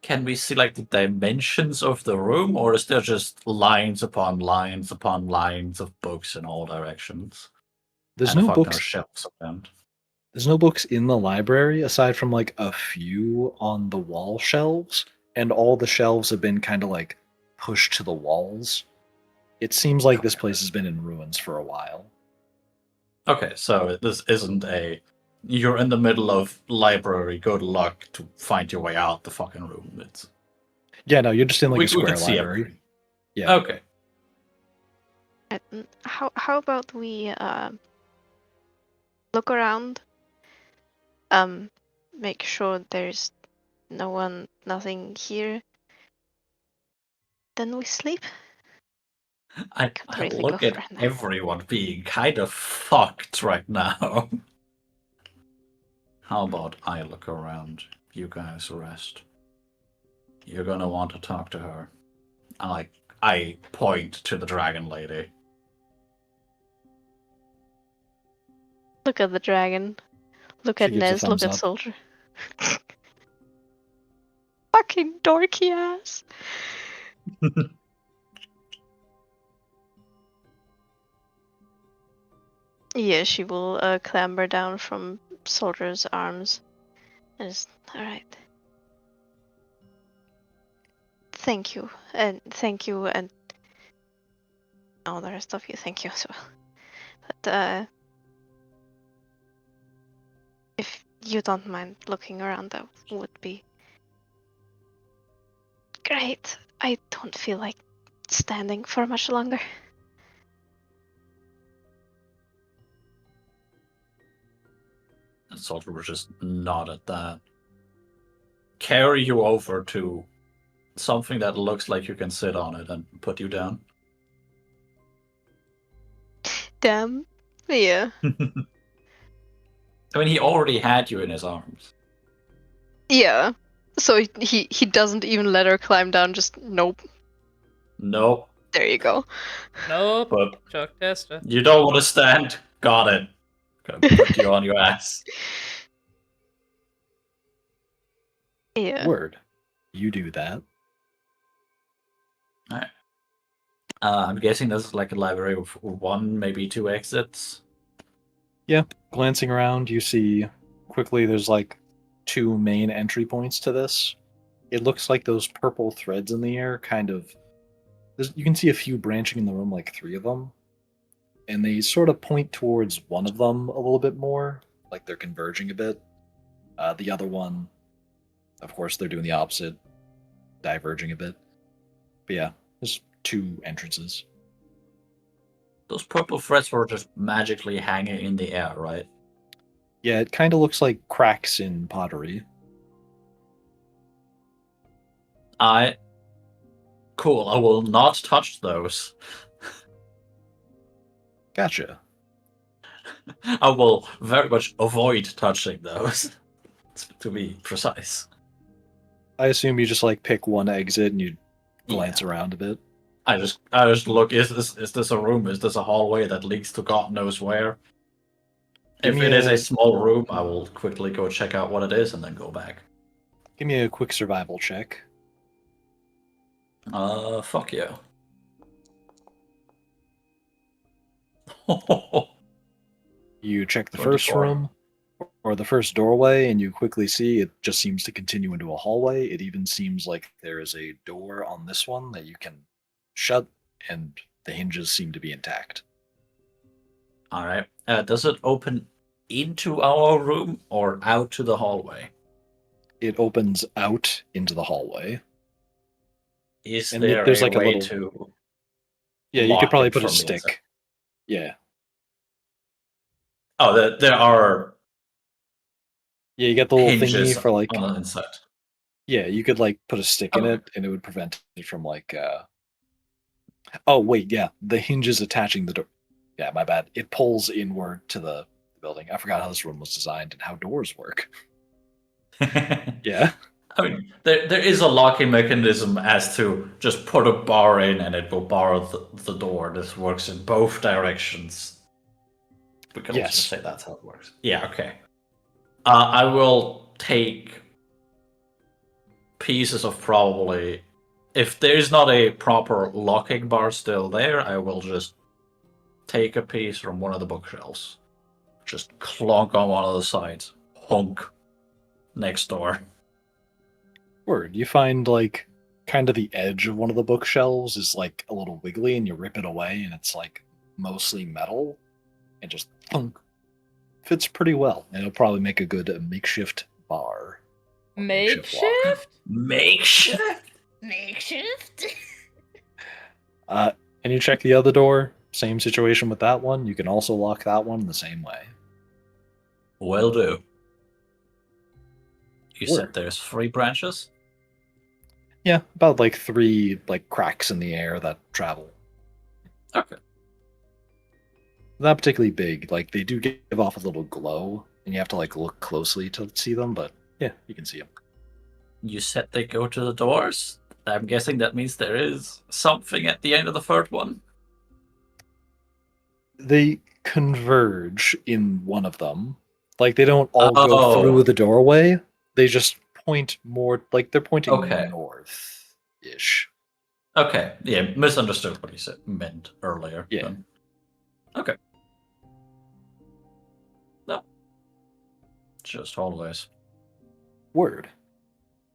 Can we see like the dimensions of the room, or is there just lines upon lines upon lines of books in all directions? There's And no fucking books. shelves of them. There's no books in the library aside from like a few on the wall shelves, and all the shelves have been kind of like pushed to the walls. It seems like this place has been in ruins for a while. Okay, so this isn't a. You're in the middle of library. Good luck to find your way out the fucking room. It's Yeah, no, you're just in like we a square can see library. everything. Yeah. Okay. How about we look around, make sure there's nothing here. Then we sleep. I Can't really look go for at a nap. everyone being kind of fucked right now. How about I look around? You guys rest. You're gonna want to talk to her. I point to the dragon lady. Look at the dragon. Look She at gives a Nez. Look thumbs at up. Soldier. Fucking dorky ass. Yeah, she will clamber down from Soldier's arms. And just, alright. Thank you, and all the rest of you, thank you as well. But if you don't mind looking around, that would be great. I don't feel like standing for much longer. And Soldier will just nod at that. Carry you over to something that looks like you can sit on it and put you down. Damn. Yeah. I mean, he already had you in his arms. Yeah. So he doesn't even let her climb down, just nope. Nope. There you go. Nope. But Chuck Testa. you don't want to stand. Got it. Gonna put you on your ass. Yeah. Word. You do that. Alright. I'm guessing this is like a library with one, maybe two exits. Yeah. Glancing around, you see quickly there's like two main entry points to this. It looks like those purple threads in the air kind of. You can see a few branching in the room, like three of them. And they sort of point towards one of them a little bit more, like they're converging a bit. The other one, of course, they're doing the opposite, diverging a bit. But yeah, there's two entrances. Those purple threads were just magically hanging in the air, right? Yeah, it kind of looks like cracks in pottery. Cool, I will not touch those. Gotcha. I will very much avoid touching those, to be precise. I assume you just like pick one exit and you glance Yeah. around a bit. I just look. Is this a room? Is this a hallway that leads to God knows where? Give If me it is a- a small room, I will quickly go check out what it is and then go back. Give me a quick survival check. Fuck yeah. You check the 24. first room or the first doorway, and you quickly see it just seems to continue into a hallway. It even seems like there is a door on this one that you can shut, and the hinges seem to be intact. All right. Does it open into our room or out to the hallway? It opens out into the hallway. Is And there there's a like a way little- to Yeah, you lock could probably it put a from the inside? stick. Yeah. Oh, there are Yeah, you get the little hinges thingy for like. on the inside. Yeah, you could like put a stick in Okay. it, and it would prevent it from like. Oh wait, yeah, the hinges attaching the door. Yeah, my bad. It pulls inward to the building. I forgot how this room was designed and how doors work. Yeah. I mean, there is a locking mechanism as to just put a bar in and it will bar the door. This works in both directions. We can also Yes. say that's how it works. Yeah, okay. I will take pieces of probably. If there's not a proper locking bar still there, I will just take a piece from one of the bookshelves. just clonk on one of the sides. Hunk. Next door. Word. You find like kind of the edge of one of the bookshelves is like a little wiggly, and you rip it away, and it's like mostly metal, and just thunk. Fits pretty well, and it'll probably make a good makeshift bar. Or locker. Makeshift? Makeshift? Makeshift? And you check the other door. Same situation with that one. You can also lock that one the same way. Will do. You Word. said there's 3 branches? Yeah, about like 3 like cracks in the air that travel. Okay. Not particularly big. Like they do give off a little glow, and you have to like look closely to see them. But yeah, you can see them. You said they go to the doors? I'm guessing that means there is something at the end of the third one. They converge in one of them. Like they don't all go Oh. through the doorway. They just point more. Like they're pointing Okay. north-ish. Okay, yeah, misunderstood what he said meant earlier. Yeah. Then. Okay. No. Just always. Word.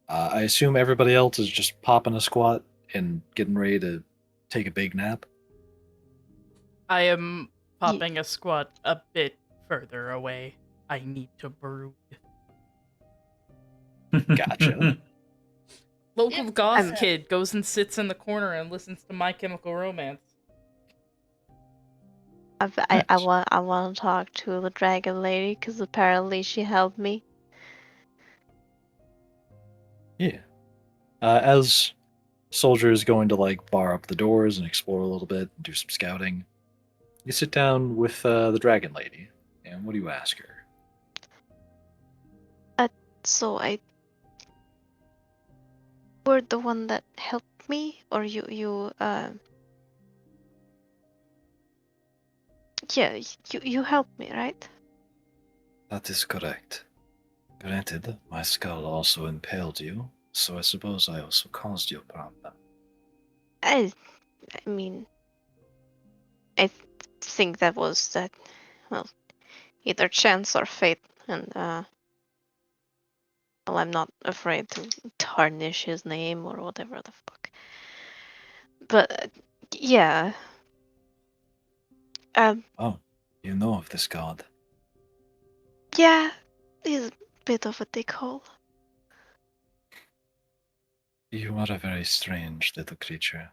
I assume everybody else is just popping a squat and getting ready to take a big nap. I am popping a squat a bit further away. I need to brood. Gotcha. Local Yep. goth I'm- kid goes and sits in the corner and listens to My Chemical Romance. I Nice. want to talk to the dragon lady because apparently she helped me. Yeah. As Soldier is going to like bar up the doors and explore a little bit, and do some scouting, you sit down with the dragon lady, and what do you ask her? So I were the one that helped me, or you yeah, you helped me, right? That is correct. Granted, my skull also impaled you, so I suppose I also caused you a problem. I mean, think that was that, well, either chance or fate, and well, I'm not afraid to tarnish his name or whatever the fuck. But yeah, Oh, you know of this god. yeah, he's a bit of a dickhole. You are a very strange little creature.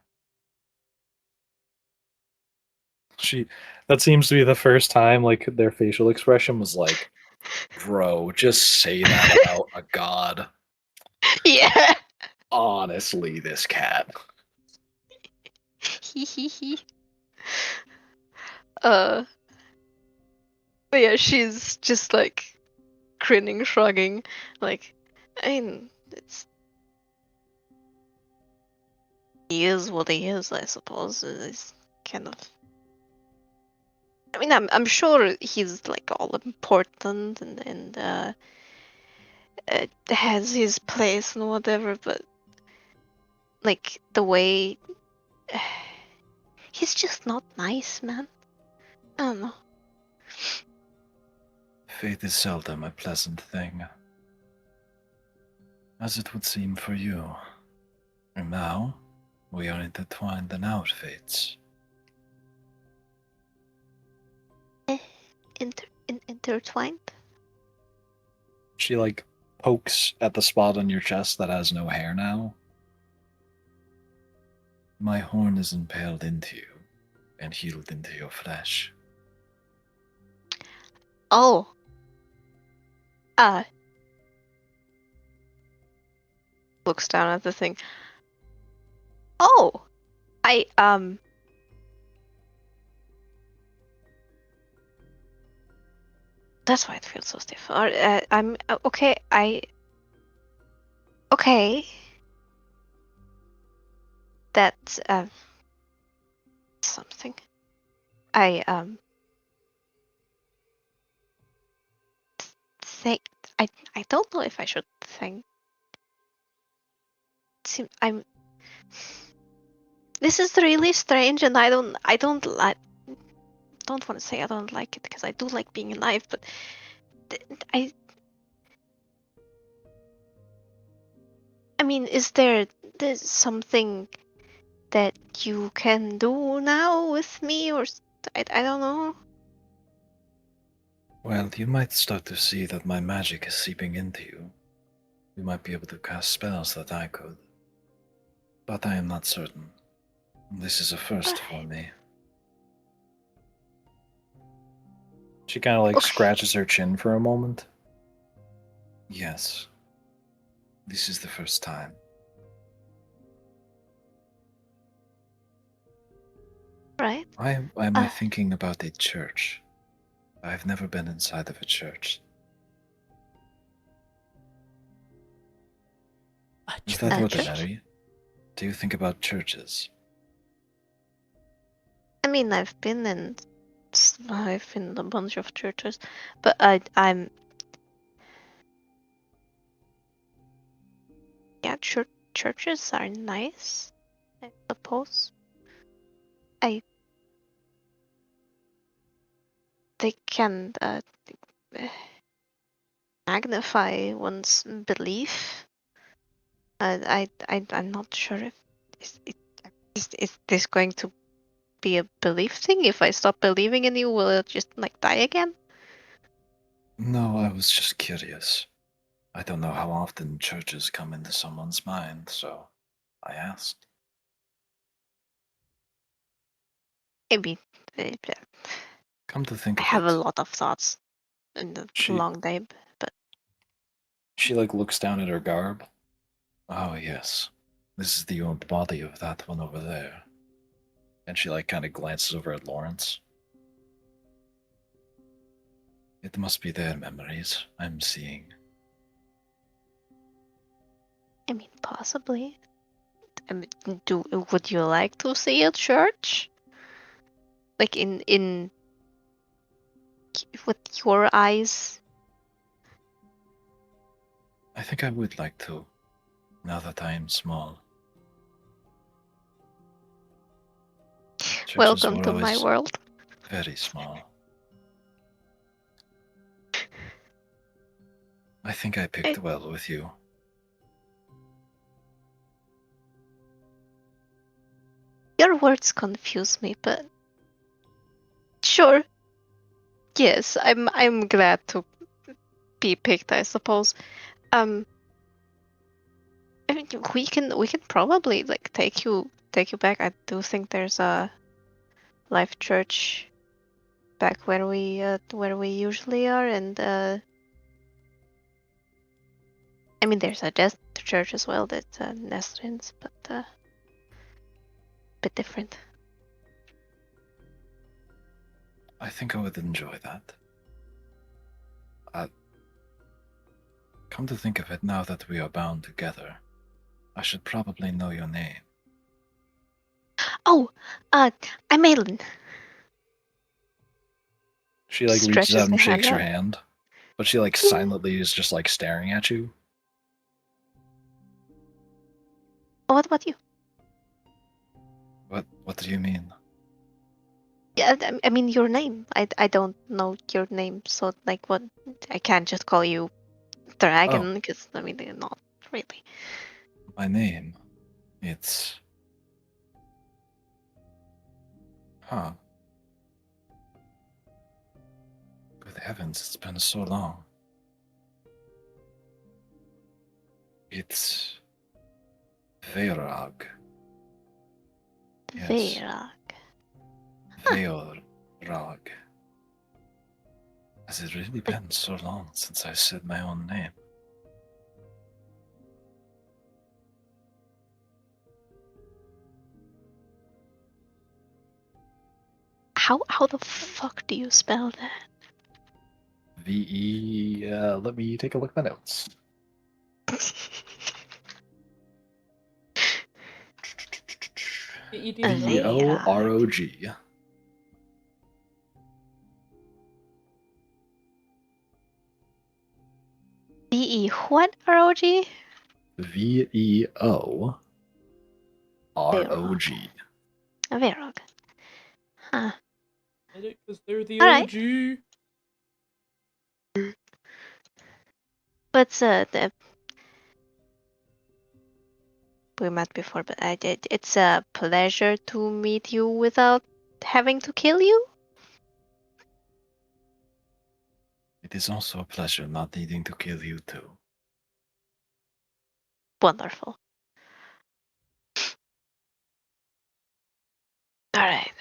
That seems to be the first time like their facial expression was like, bro, just say that about a god. Yeah. Honestly, this cat. Hee. But yeah, she's just like grinning, shrugging, like, I mean, he is what he is, I suppose. It's kind of. I mean, I'm sure he's like all important and has his place and whatever, but like the way he's just not nice, man. I don't know. Fate is seldom a pleasant thing, as it would seem for you. And now, we are intertwined in our fates. Intertwined. She like pokes at the spot on your chest that has no hair now. My horn is impaled into you and healed into your flesh. Oh. Looks down at the thing. Oh, that's why it feels so stiff. I'm okay. Okay. That's something. I think I don't know if I should thank. I'm. This is really strange, and I don't like. don't want to say I don't like it because I do like being alive, but I mean, is there's something that you can do now with me, or I don't know. Well, you might start to see that my magic is seeping into you. You might be able to cast spells that I could. But I am not certain. This is a first for me. She kind of like Okay. scratches her chin for a moment. Yes. This is the first time. Right. Why am I thinking about a church? I've never been inside of a church. Is that ordinary? Do you think about churches? I mean, I've been in a bunch of churches, but I'm yeah, churches are nice, I suppose. They can magnify one's belief. I'm not sure if is this going to be a belief thing? If I stop believing in you, will it just like die again? No, I was just curious. I don't know how often churches come into someone's mind, so I asked. Maybe. Come to think I of have a it, lot of thoughts in the she long day, but she like looks down at her garb. Oh yes, this is the old body of that one over there. And she like kind of glances over at Lawrence. It must be their memories I'm seeing. I mean, possibly. I mean, would you like to see a church? Like in with your eyes? I think I would like to, now that I am small. Churches Welcome were to my always world. very small. I think I picked well with you. Your words confuse me, but sure. Yes, I'm glad to be picked, I suppose. I mean, we can probably like take you back. I do think there's a life church back where we usually are, and I mean there's a death church as well that's Nesrins, but bit different. I think I would enjoy that. Come to think of it, now that we are bound together, I should probably know your name. Oh, I'm Aelin. She like reaches Stretches out the and shakes hand your out. hand, but she like silently is just like staring at you. Oh, what about you? What do you mean? Yeah, I mean your name. I don't know your name, so like what? I can't just call you Dragon because I mean they're not really. My name. It's Huh. Good heavens, it's been so long. It's Veyrag. Yes. Vera. Veyrag. Has it really been so long since I said my own name? How the fuck do you spell that? VE. Let me take a look at the notes. VEOROG. VE what ROG? VEOROG. Verog. Huh. Get it? Because they're the All right. OG. But we met before, but it's a pleasure to meet you without having to kill you. It is also a pleasure not needing to kill you too. Wonderful. All right.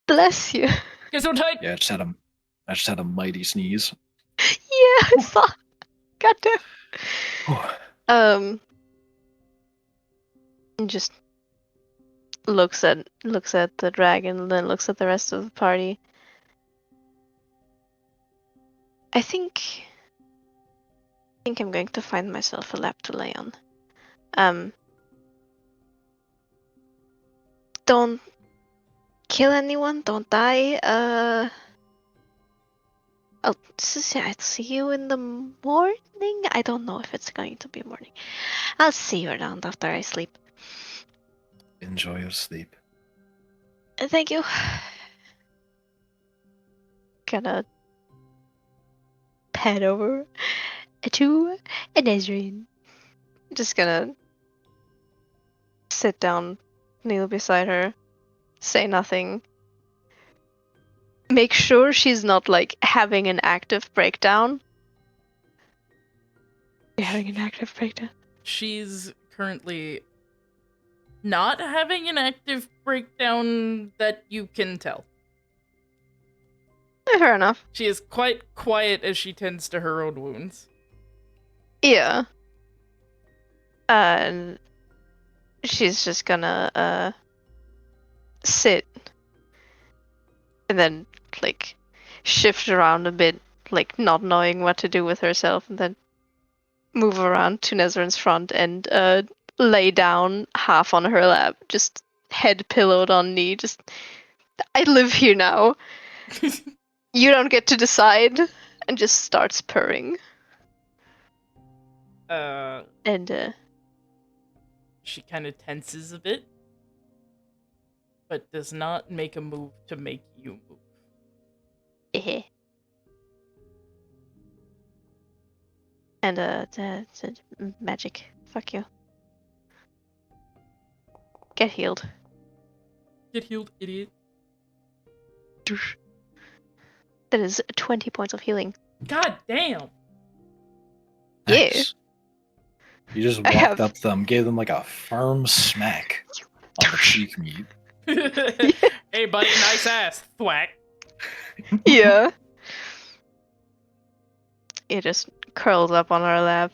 Bless you. Guess what tight? Yeah, I just had a mighty sneeze. Yeah, I saw. Goddamn. And just looks at the dragon, then looks at the rest of the party. I think I'm going to find myself a lap to lay on. Don't kill anyone, don't die. I'll see you in the morning. I don't know if it's going to be morning. I'll see you around after I sleep. Enjoy your sleep. Thank you. Gonna head over to Nezrin. Just gonna sit down, kneel beside her, say nothing. Make sure she's not like having an active breakdown. You're having an active breakdown. She's currently not having an active breakdown that you can tell. Fair enough. She is quite quiet as she tends to her own wounds. Yeah. And she's just gonna sit and then like shift around a bit, like not knowing what to do with herself, and then move around to Nezrin's front and lay down half on her lap, just head pillowed on knee. Just, I live here now. You don't get to decide, and just starts purring. And She kind of tenses a bit, but does not make a move to make you move. eh. And magic. Fuck you. Get healed. Get healed, idiot. That is 20 points of healing. God damn. Yeah. Nice. You just I walked have- up to them, gave them like a firm smack on the cheek meat. Hey, buddy, nice ass. Thwack. Yeah. It just curls up on her lap,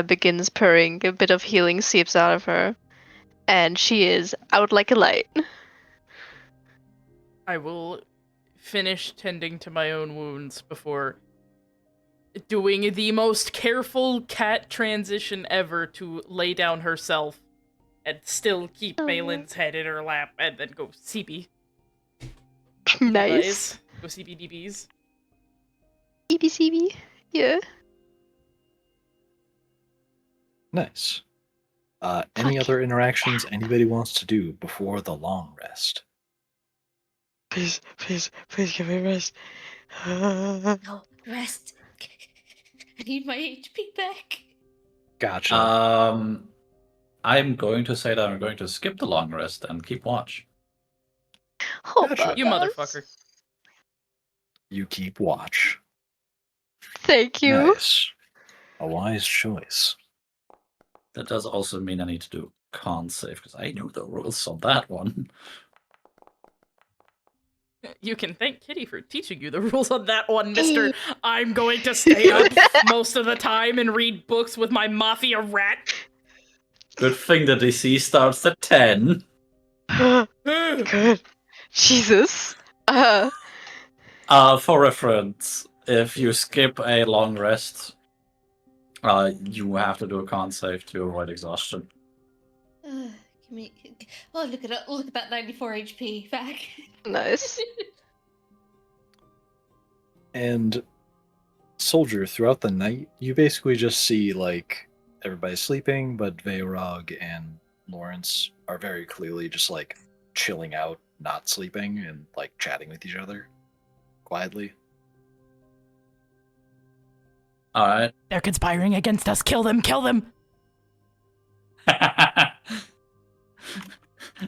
begins purring, a bit of healing seeps out of her, and she is out like a light. I will finish tending to my own wounds before doing the most careful cat transition ever to lay down herself and still keep Malin's head in her lap and then go CB. Nice. Go CBDBs. EBCB. Yeah. Nice. Any other interactions anybody wants to do before the long rest? Please give me rest. No, rest. I need my HP back. Gotcha. I'm going to say that I'm going to skip the long rest and keep watch. Hold Gotcha. on, You guys. motherfucker. You keep watch. Thank you. Nice. A wise choice. That does also mean I need to do con save because I knew the rules on that one. You can thank Kitty for teaching you the rules on that one, mister. I'm going to stay up most of the time and read books with my mafia rat. Good thing the DC starts at 10. Good. Jesus. For reference, if you skip a long rest, you have to do a con save to avoid exhaustion. Oh, look at that 94 HP back. Nice. And Soldier, throughout the night, you basically just see like everybody's sleeping, but Veyrog and Lawrence are very clearly just like chilling out, not sleeping, and like chatting with each other quietly. All right. They're conspiring against us. Kill them! Kill them!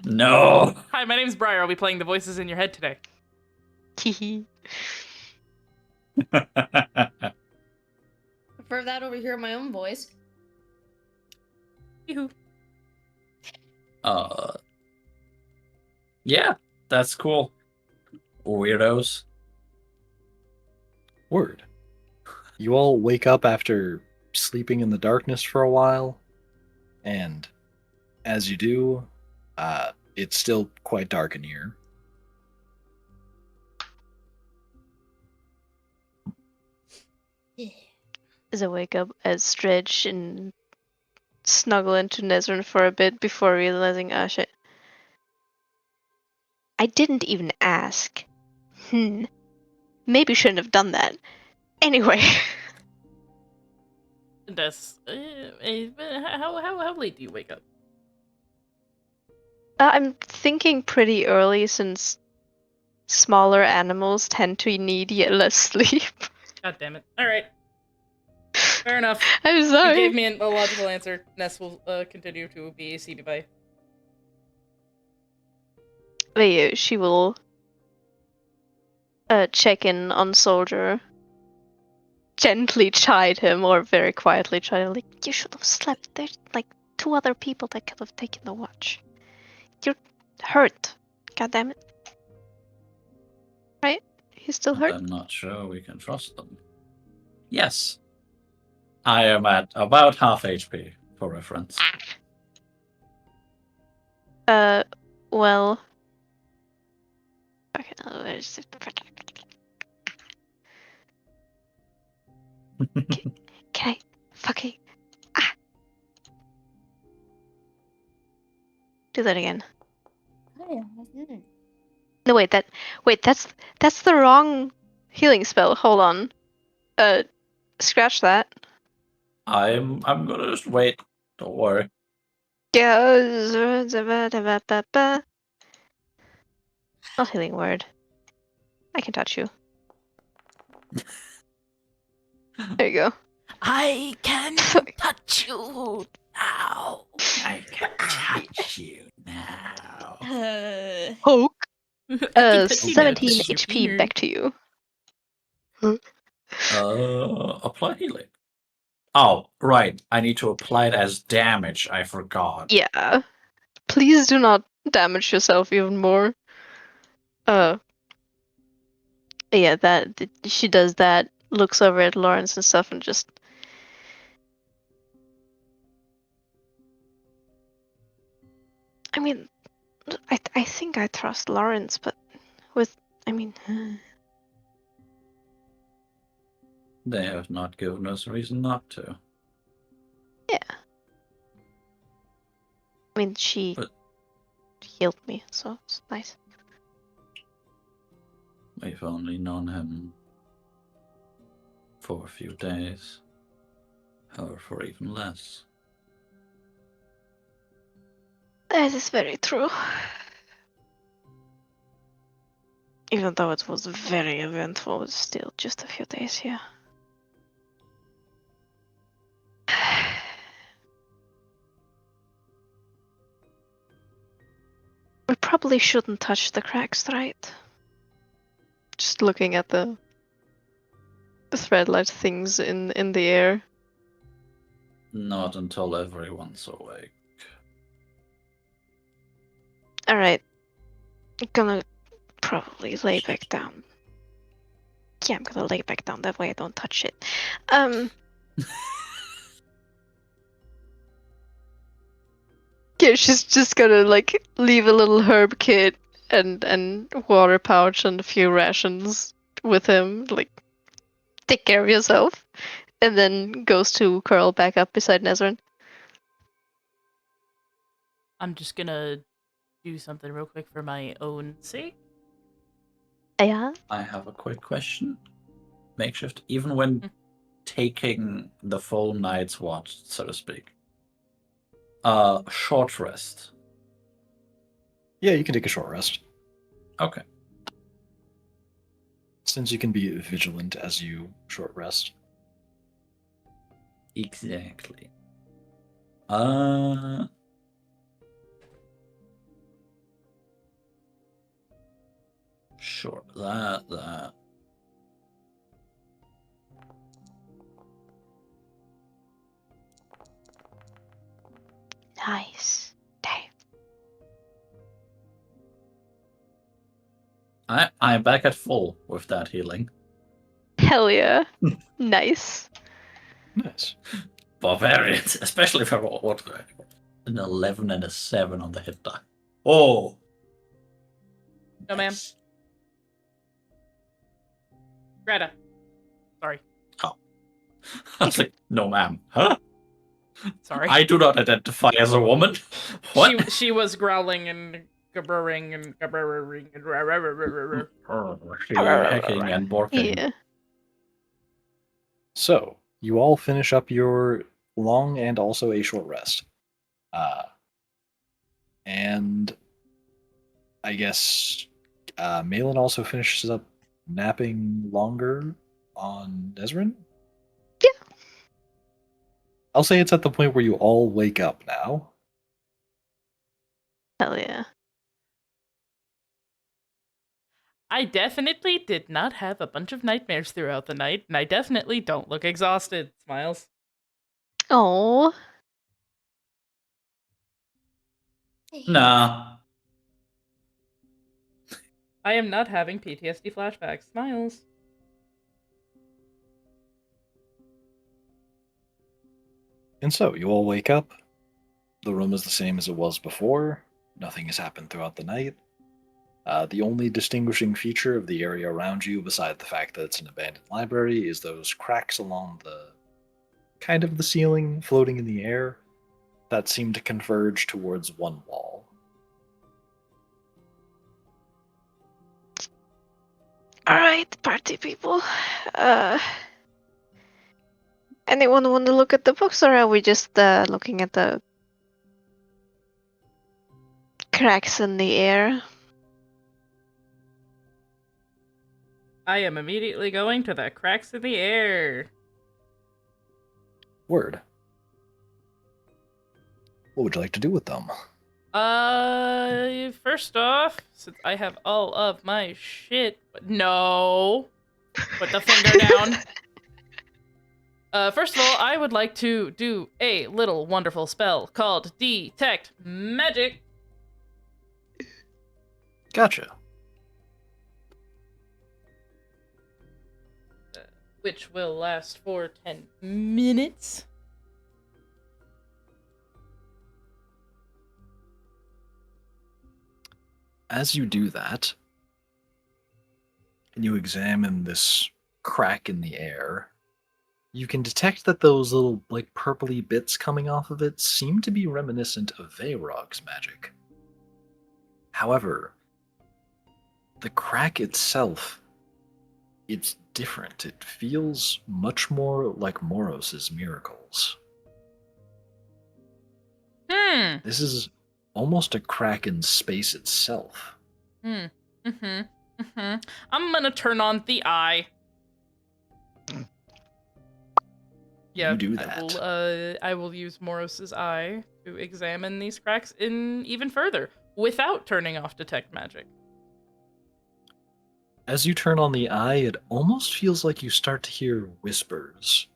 No. Hi, my name's Briar. I'll be playing the voices in your head today. Hehe. Prefer that over here in my own voice. Yoo-hoo. Yeah, that's cool. Weirdos. Word. You all wake up after sleeping in the darkness for a while, and as you do, it's still quite dark in here. As I wake up, I stretch and snuggle into Nezrin for a bit before realizing, oh shit. I didn't even ask. Maybe shouldn't have done that. Anyway. That's how late do you wake up? I'm thinking pretty early since smaller animals tend to need yet less sleep. God damn it! All right, fair enough. I'm You sorry. gave me a logical answer. Ness will continue to be a CB by. She will check in on Soldier, gently chide him, or very quietly chide him, like, you should have slept. There's like 2 other people that could have taken the watch. You're hurt. God damn it. Right? He's still hurt? I'm not sure we can trust them. Yes. I am at about half HP, for reference. Well. Okay, where's it? Can I fucking do that again? No, wait, that's the wrong healing spell. Hold on. Scratch that. I'm gonna just wait. Don't worry. Not healing word. I can touch you. There you go. I can touch you now. I can touch you now. Poke. I can touch you now, 17 touch your HP finger. back to you. Apply healing. Oh, right. I need to apply it as damage. I forgot. Yeah. Please do not damage yourself even more. Yeah, she does that, looks over at Lawrence and stuff, and just. I mean, I think I trust Lawrence, but I mean. They have not given us a reason not to. Yeah. I mean, she But- healed me, so it's nice. We've only known him for a few days, or for even less. That is very true. Even though it was very eventful, it's still just a few days here. We probably shouldn't touch the cracks, right? Just looking at the thread-like things in the air. Not until everyone's awake. Alright. I'm gonna probably lay back down. Yeah, I'm gonna lay back down, that way I don't touch it. Yeah, she's just gonna like leave a little herb kit and water pouch and a few rations with him, like take care of yourself. And then goes to curl back up beside Nezrin. I'm just gonna do something real quick for my own sake. Yeah? I have a quick question. Makeshift, even when taking the full night's watch, so to speak. Short rest. Yeah, you can take a short rest. Okay. Since you can be vigilant as you short rest. Exactly. Sure. That. Nice. Damn. I'm back at full with that healing. Hell yeah. Nice. Nice. Barbarians, especially for what an 11 and a 7 on the hit die. Oh. No, ma'am. Nice. Greta. Sorry. Oh. I was like, no, ma'am. Huh? Sorry. I do not identify as a woman. What? She was growling and gibbering and She hacking and barking. Yeah. So, you all finish up your long and also a short rest. And I guess Malin also finishes up napping longer on Ezrin? Yeah. I'll say it's at the point where you all wake up now. Hell yeah. I definitely did not have a bunch of nightmares throughout the night, and I definitely don't look exhausted. Smiles. Oh. Nah. I am not having PTSD flashbacks. Smiles. And so, you all wake up. The room is the same as it was before. Nothing has happened throughout the night. The only distinguishing feature of the area around you, beside the fact that it's an abandoned library, is those cracks along the kind of the ceiling floating in the air that seem to converge towards one wall. Alright, party people. Anyone want to look at the books, or are we just looking at the cracks in the air? I am immediately going to the cracks in the air. Word. What would you like to do with them? First off, since I have all of my shit, no, put the finger down. First of all, I would like to do a little wonderful spell called Detect Magic. Gotcha. Which will last for 10 minutes. As you do that, and you examine this crack in the air, you can detect that those little, like, purpley bits coming off of it seem to be reminiscent of Veyrog's magic. However, the crack itself, it's different. It feels much more like Moros's miracles. This is almost a crack in space itself. I'm gonna turn on the eye. Yeah, You do that. I will use Moros's eye to examine these cracks in even further without turning off detect magic. As you turn on the eye, it almost feels like you start to hear whispers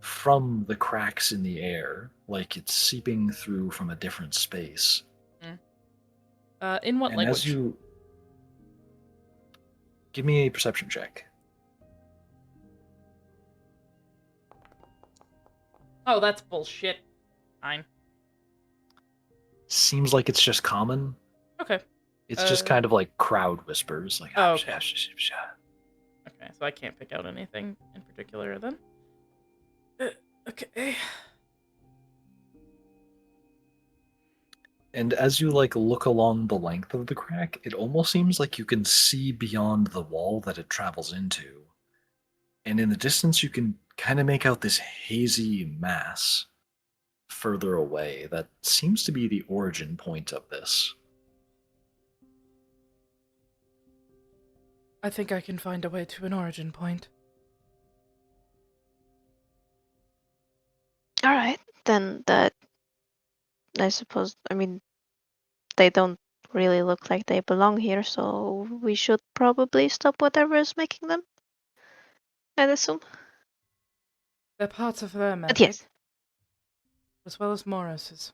from the cracks in the air, like it's seeping through from a different space. In what And language? as you give me a perception check. Oh, that's bullshit. Fine. Seems like it's just common. Okay. It's just kind of like crowd whispers, like Oh, okay. Okay, so I can't pick out anything in particular then. Okay. And as you like look along the length of the crack, it almost seems like you can see beyond the wall that it travels into. And in the distance, you can kind of make out this hazy mass further away that seems to be the origin point of this. I think I can find a way to an origin point. All right, then that I suppose. I mean, they don't really look like they belong here, so we should probably stop whatever is making them. I'd assume. They're parts of their But magic, yes. as well as Morris's.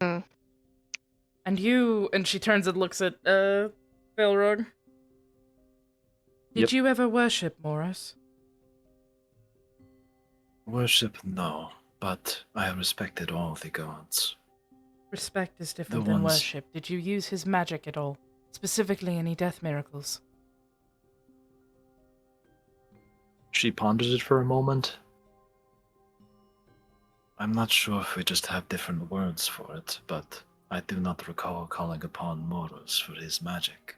Hmm. And you, and she turns and looks at, Belrog. Did Yep. you ever worship Morris? Worship, no, but I have respected all the gods. Respect is different The than ones- worship. Did you use his magic at all? Specifically, any death miracles? She ponders it for a moment. I'm not sure if we just have different words for it, but I do not recall calling upon Moros for his magic.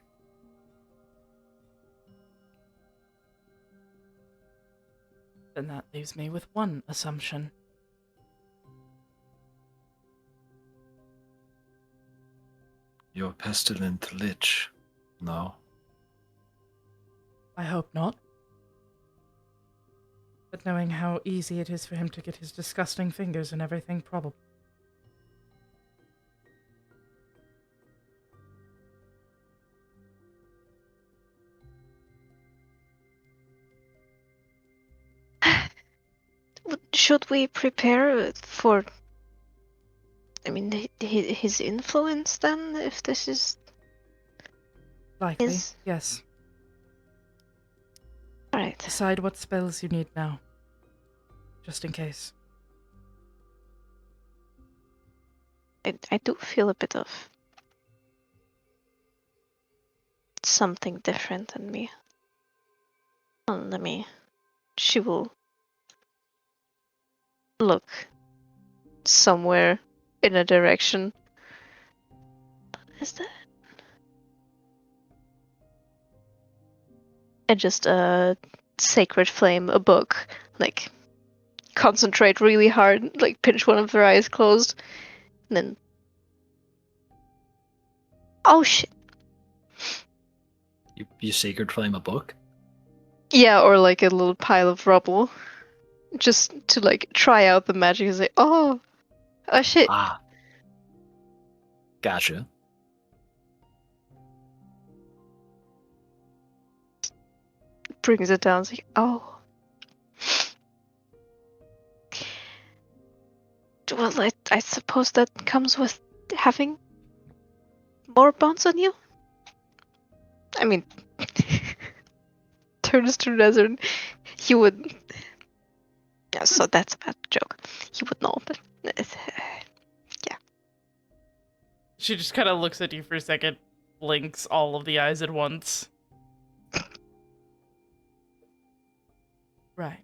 Then that leaves me with one assumption. Your pestilent lich, no? I hope not. But knowing how easy it is for him to get his disgusting fingers and everything, probably. Should we prepare for? I mean, his influence then, if this is Likely, his. yes. All right. Decide what spells you need now. Just in case. I do feel a bit of something different in me. Let me. She will look somewhere in a direction. What is that? And just sacred flame, a book. Like concentrate really hard, like pinch one of their eyes closed, and then. Oh shit! You sacred flame a book? Yeah, or like a little pile of rubble, just to like try out the magic and say, oh shit. Ah. Gotcha. Brings it down. It's like, oh. Well, I suppose that comes with having more bones on you. I mean, turns to Desert. You would. Yeah, so that's a bad joke. You would know, but yeah. She just kind of looks at you for a second, blinks all of the eyes at once. Right.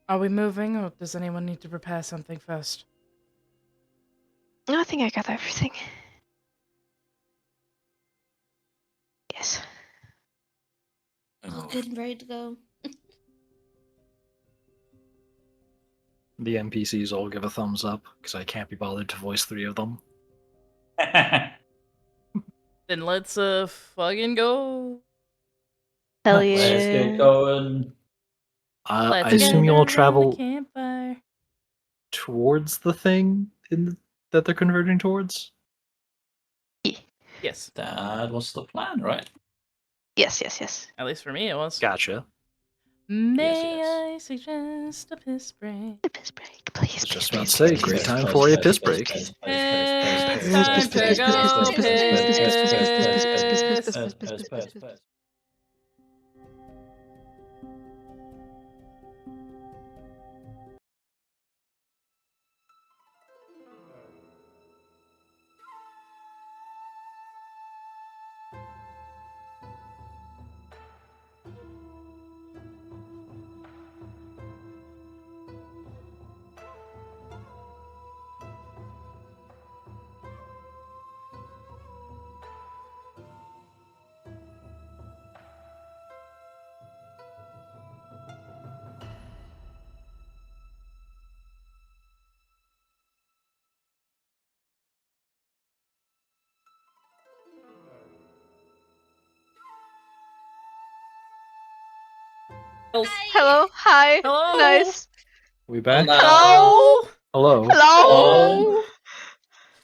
Are we moving, or does anyone need to prepare something first? No, I think I got everything. Yes. All Oh. good and ready to go. The NPCs all give a thumbs up, because I can't be bothered to voice 3 of them. Then let's fucking go. Hell Nice. Let's yeah. get going. Let's I get assume you all around the travel campfire. towards the thing that they're converting towards? Yes, That was the plan, right? Yes. at least for me it was. Gotcha. May yes. I suggest a piss break? Piss break, please. I was just please, about to please, say, please, great please, time please, for a please, piss please, break. please, It's please, time to go piss. Hello. Hi. Hello. Nice. We back? Hello. Hello. Hello.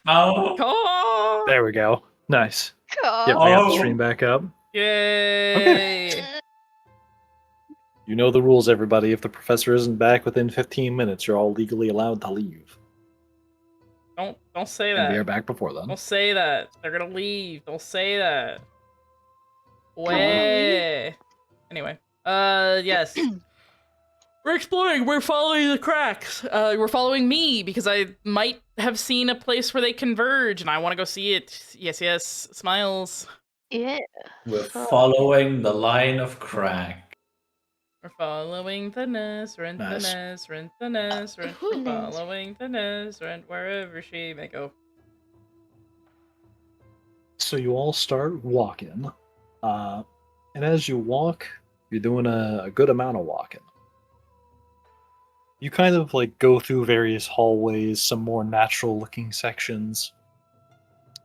Oh. Hello. There we go. Nice. God. Yep, I got the Oh. stream back up. Yay. You know the rules, everybody. If the professor isn't back within 15 minutes, you're all legally allowed to leave. Don't say And we are that. back before then. Don't say that. They're gonna leave. Don't say that. Come on, Way. Anyway. Yes. We're exploring. We're following the cracks. We're following me because I might have seen a place where they converge, and I want to go see it. Yes, yes. Smiles. Yeah. We're following the line of crack. We're following the Nesrent, the Nice. Nesrent, the Nesrent. Who We're knows? following the Nesrent wherever she may go. So you all start walking. And as you walk, you're doing a good amount of walking. You kind of like go through various hallways, some more natural looking sections.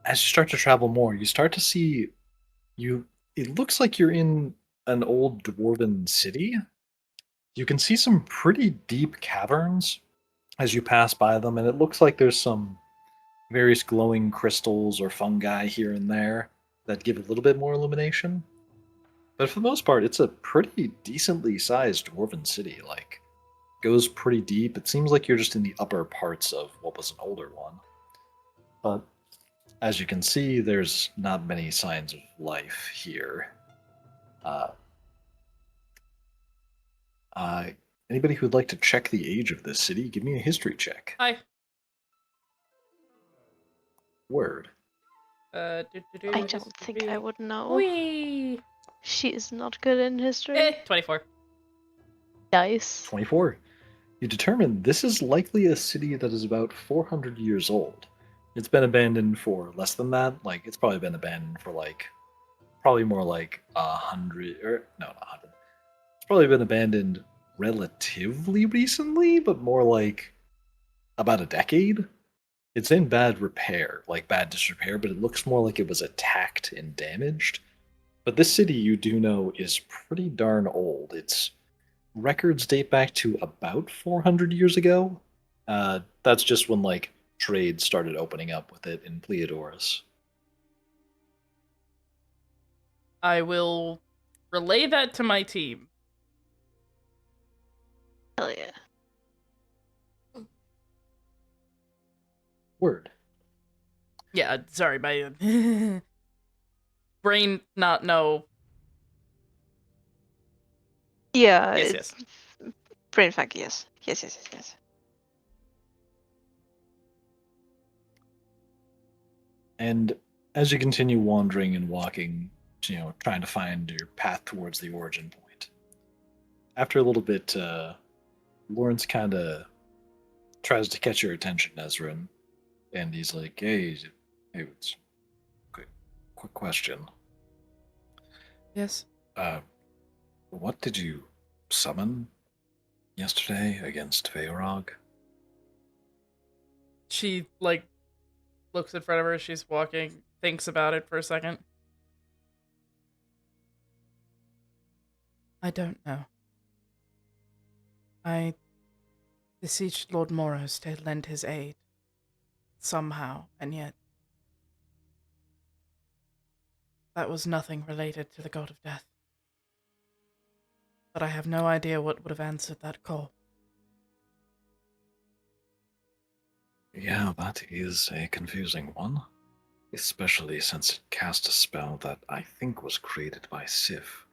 As you start to travel more, you start to see it looks like you're in an old dwarven city. You can see some pretty deep caverns as you pass by them, and it looks like there's some various glowing crystals or fungi here and there that give a little bit more illumination. But for the most part, it's a pretty decently sized dwarven city. Like, goes pretty deep. It seems like you're just in the upper parts of what was an older one. But as you can see, there's not many signs of life here. Uh, Anybody who'd like to check the age of this city, give me a history check. Hi. Word. I don't think I would know. Wee. She is not good in history. 24. Nice. 24. You determine this is likely a city that is about 400 years old. It's been abandoned for less than that. Like, it's probably been abandoned for probably more like 100, or no, not 100. It's probably been abandoned relatively recently, but more like about a decade. It's in bad repair, like bad disrepair, but it looks more like it was attacked and damaged. But this city, you do know, is pretty darn old. Its records date back to about 400 years ago. That's just when like trade started opening up with it in Pleiadorus. I will relay that to my team. Hell yeah. Word. Yeah, sorry, my brain not know. Yeah. Yes, it's yes. brain fuck. Yes. Yes. And as you continue wandering and walking, trying to find your path towards the origin point, after a little bit, Lawrence kind of tries to catch your attention, Ezrin, and he's like, "Hey, it's quick question. Yes. What did you summon yesterday against Feorog?" She, like, looks in front of her as she's walking, thinks about it for a second. I don't know. I beseeched Lord Moros to lend his aid. Somehow, and yet that was nothing related to the god of death. But I have no idea what would have answered that call. Yeah, that is a confusing one. Especially since it cast a spell that I think was created by Sif.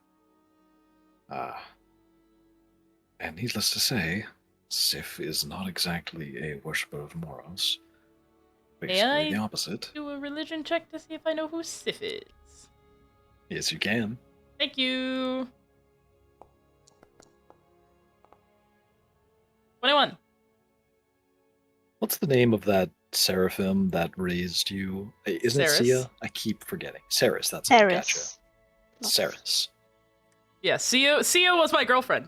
And needless to say, Sif is not exactly a worshipper of Moros. Basically the opposite. Do a religion check to see if I know who Sif is. Yes, you can. Thank you. 21. What's the name of that seraphim that raised you? Isn't it Saris. Sia? I keep forgetting. Saris, that's it. Gotcha. Eris. Saris. Yeah, Sia was my girlfriend,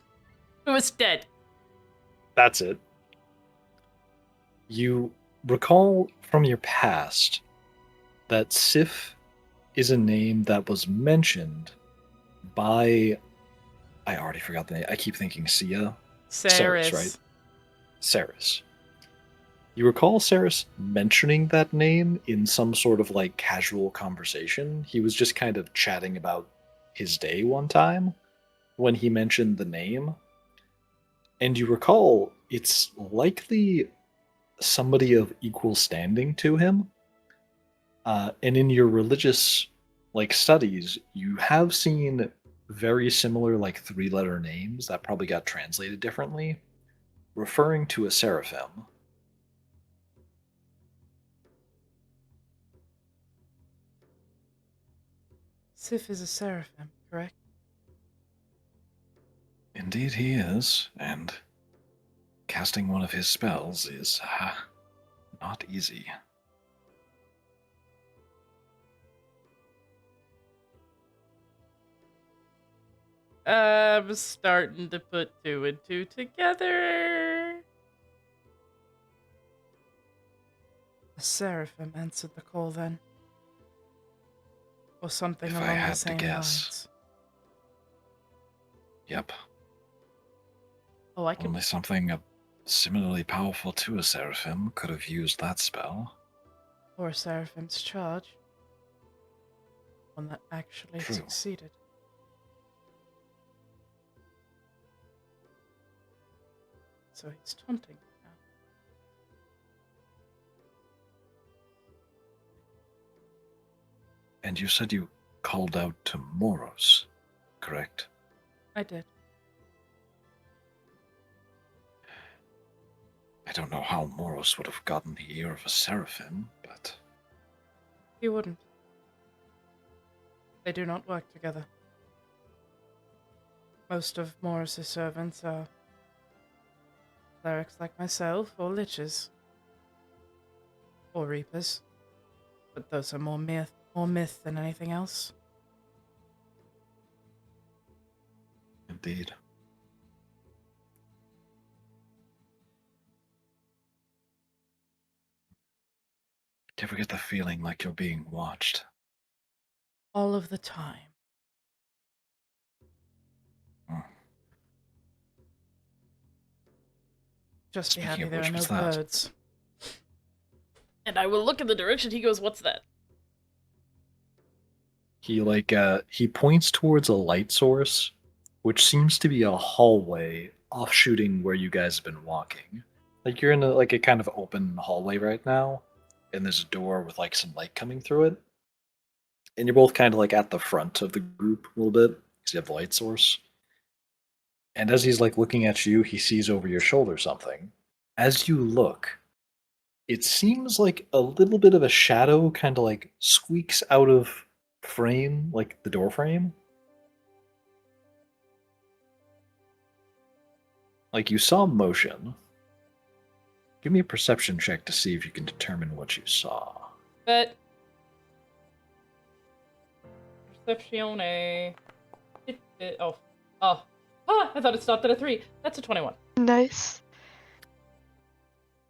who is dead. That's it. You recall from your past that Sif is a name that was mentioned by, I already forgot the name. I keep thinking Sia. Saris. Right? Saris. You recall Saris mentioning that name in some sort of like casual conversation? He was just kind of chatting about his day one time when he mentioned the name. And you recall it's likely somebody of equal standing to him. And in your religious like studies, you have seen very similar like three-letter names that probably got translated differently, referring to a seraphim. Sif is a seraphim, correct? Indeed, he is, and casting one of his spells is not easy. I'm starting to put two and two together. A seraphim answered the call then. Or something If I along the had to same guess. lines. Yep, Oh, I could. only something similarly powerful to a seraphim could have used that spell. Or a seraphim's charge. One that actually True. succeeded. So he's taunting now. And you said you called out to Moros, correct? I did. I don't know how Moros would have gotten the ear of a seraphim, but He wouldn't. They do not work together. Most of Morris's servants are clerics like myself, or liches. Or reapers. But those are more myth than anything else. indeed. Do you ever get the feeling like you're being watched? All of the time. Hmm. Just be Speaking happy of there are which, no what's that? birds. And I will look in the direction he goes, what's that? He points towards a light source, which seems to be a hallway offshooting where you guys have been walking. Like you're in a kind of open hallway right now, and there's a door with like some light coming through it. And you're both kind of like at the front of the group a little bit because you have the light source. And as he's like looking at you, he sees over your shoulder something. As you look, it seems like a little bit of a shadow kind of like squeaks out of frame, like the door frame. Like you saw motion. Give me a perception check to see if you can determine what you saw. But Perceptione. I thought it stopped at a 3. That's a 21. Nice.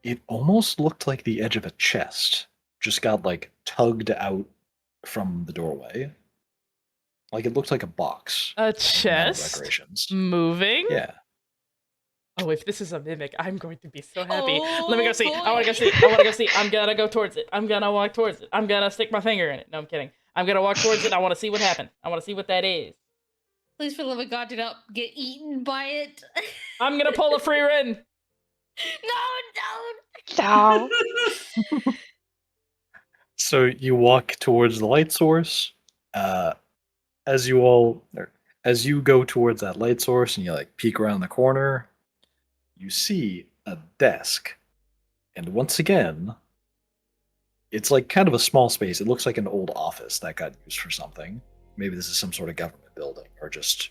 It almost looked like the edge of a chest just got like tugged out from the doorway. Like it looked like a box. A Metal chest? decorations. Moving? Yeah. Oh, if this is a mimic, I'm going to be so happy. Let me Oh, go see. I boy. want to go see. I want to go see. I'm gonna go towards it. I'm gonna walk towards it. I'm gonna stick my finger in it. No, I'm kidding. I'm gonna walk towards it. I want to see what happened. I want to see what that is. Please, for the love of God, do not get eaten by it. I'm gonna pull a free Rin. No, don't. Ciao. So you walk towards the light source. As you go towards that light source and you like peek around the corner, you see a desk. And once again, it's like kind of a small space. It looks like an old office that got used for something. Maybe this is some sort of government building or just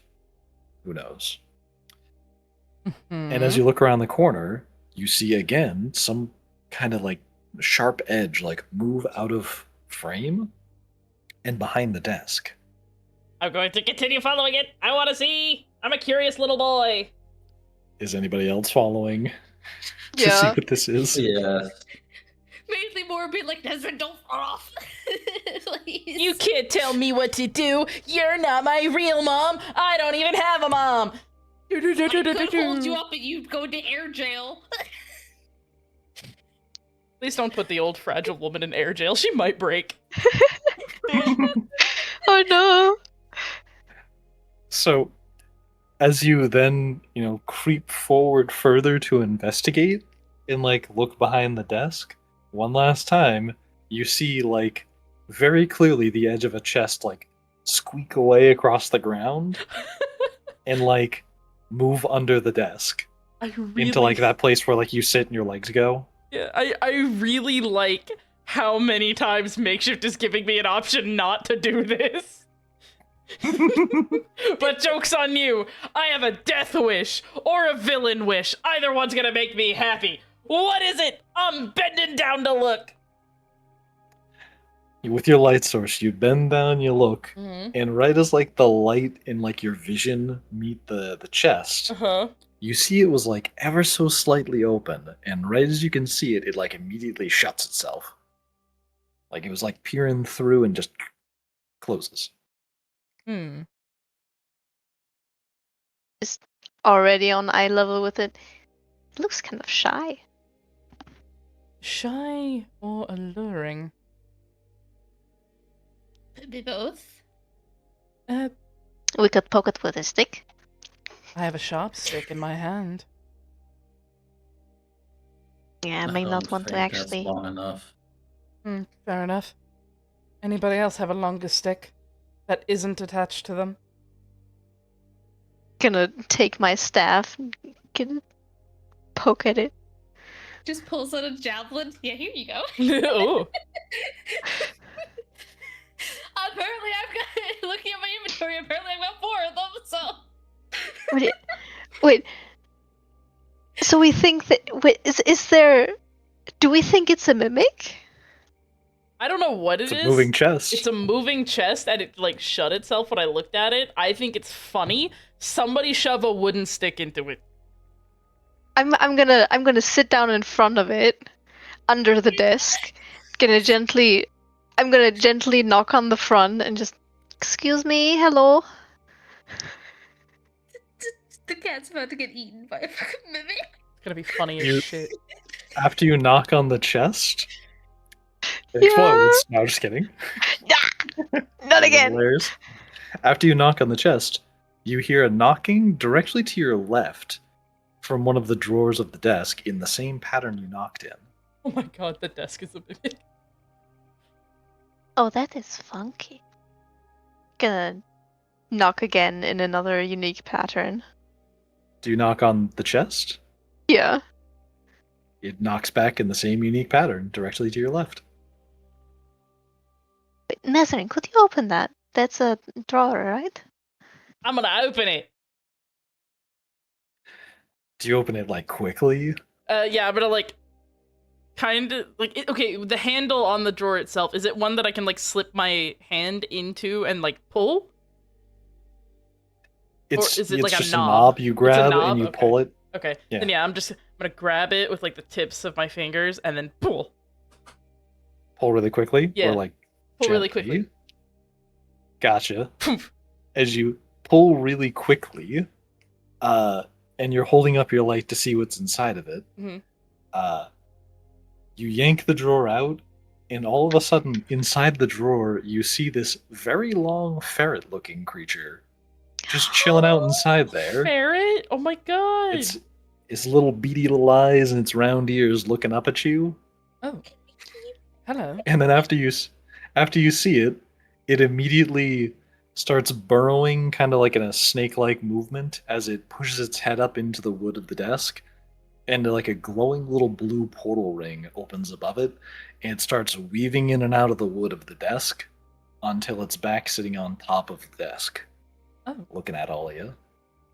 who knows. And as you look around the corner, you see again some kind of like sharp edge like move out of frame and behind the desk. I'm going to continue following it. I want to see. I'm a curious little boy. Is anybody else following to see Yeah. what this is? Yeah. Mainly more a bit like Desmond, don't fall off. Please. You can't tell me what to do. You're not my real mom. I don't even have a mom. I could hold you up and you'd go to air jail. Please don't put the old fragile woman in air jail. She might break. Oh no! So, as you then, creep forward further to investigate and, look behind the desk, one last time, you see, very clearly the edge of a chest, squeak away across the ground and, move under the desk I really into, that place where, you sit and your legs go. Yeah, I really like how many times Makeshift is giving me an option not to do this. But joke's on you. I have a death wish or a villain wish. Either one's gonna make me happy. What is it? I'm bending down to look. With your light source, you bend down, you look, Mm-hmm. and right as, the light and, your vision meet the chest, Uh-huh. you see it was ever so slightly open, and right as you can see it, it immediately shuts itself. It was peering through and just closes. Hmm. Already on eye level with it. It looks kind of shy. Shy or alluring? Could be both. We could poke it with a stick. I have a sharp stick in my hand. Yeah, I I may not don't want to think that's actually. long enough. Fair enough. Anybody else have a longer stick that isn't attached to them? Gonna take my staff and gonna poke at it. Just pulls out a javelin. Yeah, here you go. Oh. Apparently, I've got looking at my inventory. Apparently, I've got 4 of them. So. Wait. So we think that. Wait, is there. Do we think it's a mimic? I don't know what It's it a is. moving chest. It's a moving chest and it shut itself when I looked at it. I think it's funny. Somebody shove a wooden stick into it. I'm gonna sit down in front of it, under the desk. I'm gonna gently knock on the front and just. Excuse me, hello. The cat's about to get eaten by a fucking mimic. It's gonna be funny as You- shit. After you knock on the chest, it Yeah. explodes. No, just kidding. Not again. Hilarious. After you knock on the chest, you hear a knocking directly to your left from one of the drawers of the desk in the same pattern you knocked in. Oh my god, the desk is a mimic. Oh, that is funky. Gonna knock again in another unique pattern. Do you knock on the chest? Yeah. It knocks back in the same unique pattern directly to your left. Wait, Mazarin, could you open that? That's a drawer, right? I'm gonna open it. Do you open it quickly? Yeah, I'm gonna kind of okay. The handle on the drawer itself, is it one that I can slip my hand into and pull? It's is it it's a just knob? a knob you grab knob? and you Okay. pull it. Okay, Yeah. then yeah, I'm gonna grab it with the tips of my fingers and then pull Pull really quickly. Yeah. Or Pull really gently? quickly. Gotcha. Poof. As you pull really quickly, and you're holding up your light to see what's inside of it, Mhm. you yank the drawer out, and all of a sudden, inside the drawer, you see this very long ferret-looking creature just chilling out inside there. Ferret? Oh my god! Its little beady little eyes and its round ears looking up at you. Oh, hello. And then after you see it, it immediately starts burrowing, kind of in a snake-like movement, as it pushes its head up into the wood of the desk, and a glowing little blue portal ring opens above it, and it starts weaving in and out of the wood of the desk until it's back sitting on top of the desk, Oh, looking at all of you.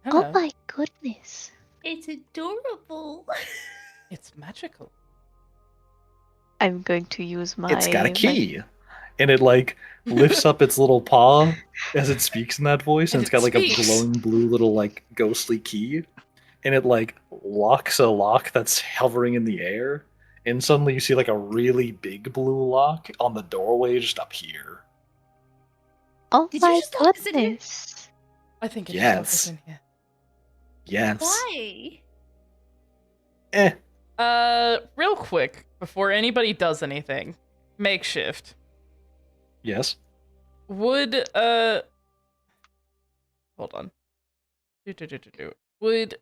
hello. Oh my goodness. It's adorable. It's magical. I'm going to use my. It's got a key, and it lifts up its little paw as it speaks in that voice, and And it's got it a speaks. glowing blue little ghostly key, and it locks a lock that's hovering in the air, and suddenly you see like a really big blue lock on the doorway just up here. Oh Did you my just lock us in here? goodness. I think it's Yes. yes. in here. Yes. Why? Real quick, before anybody does anything, makeshift. Yes. Would hold on. Would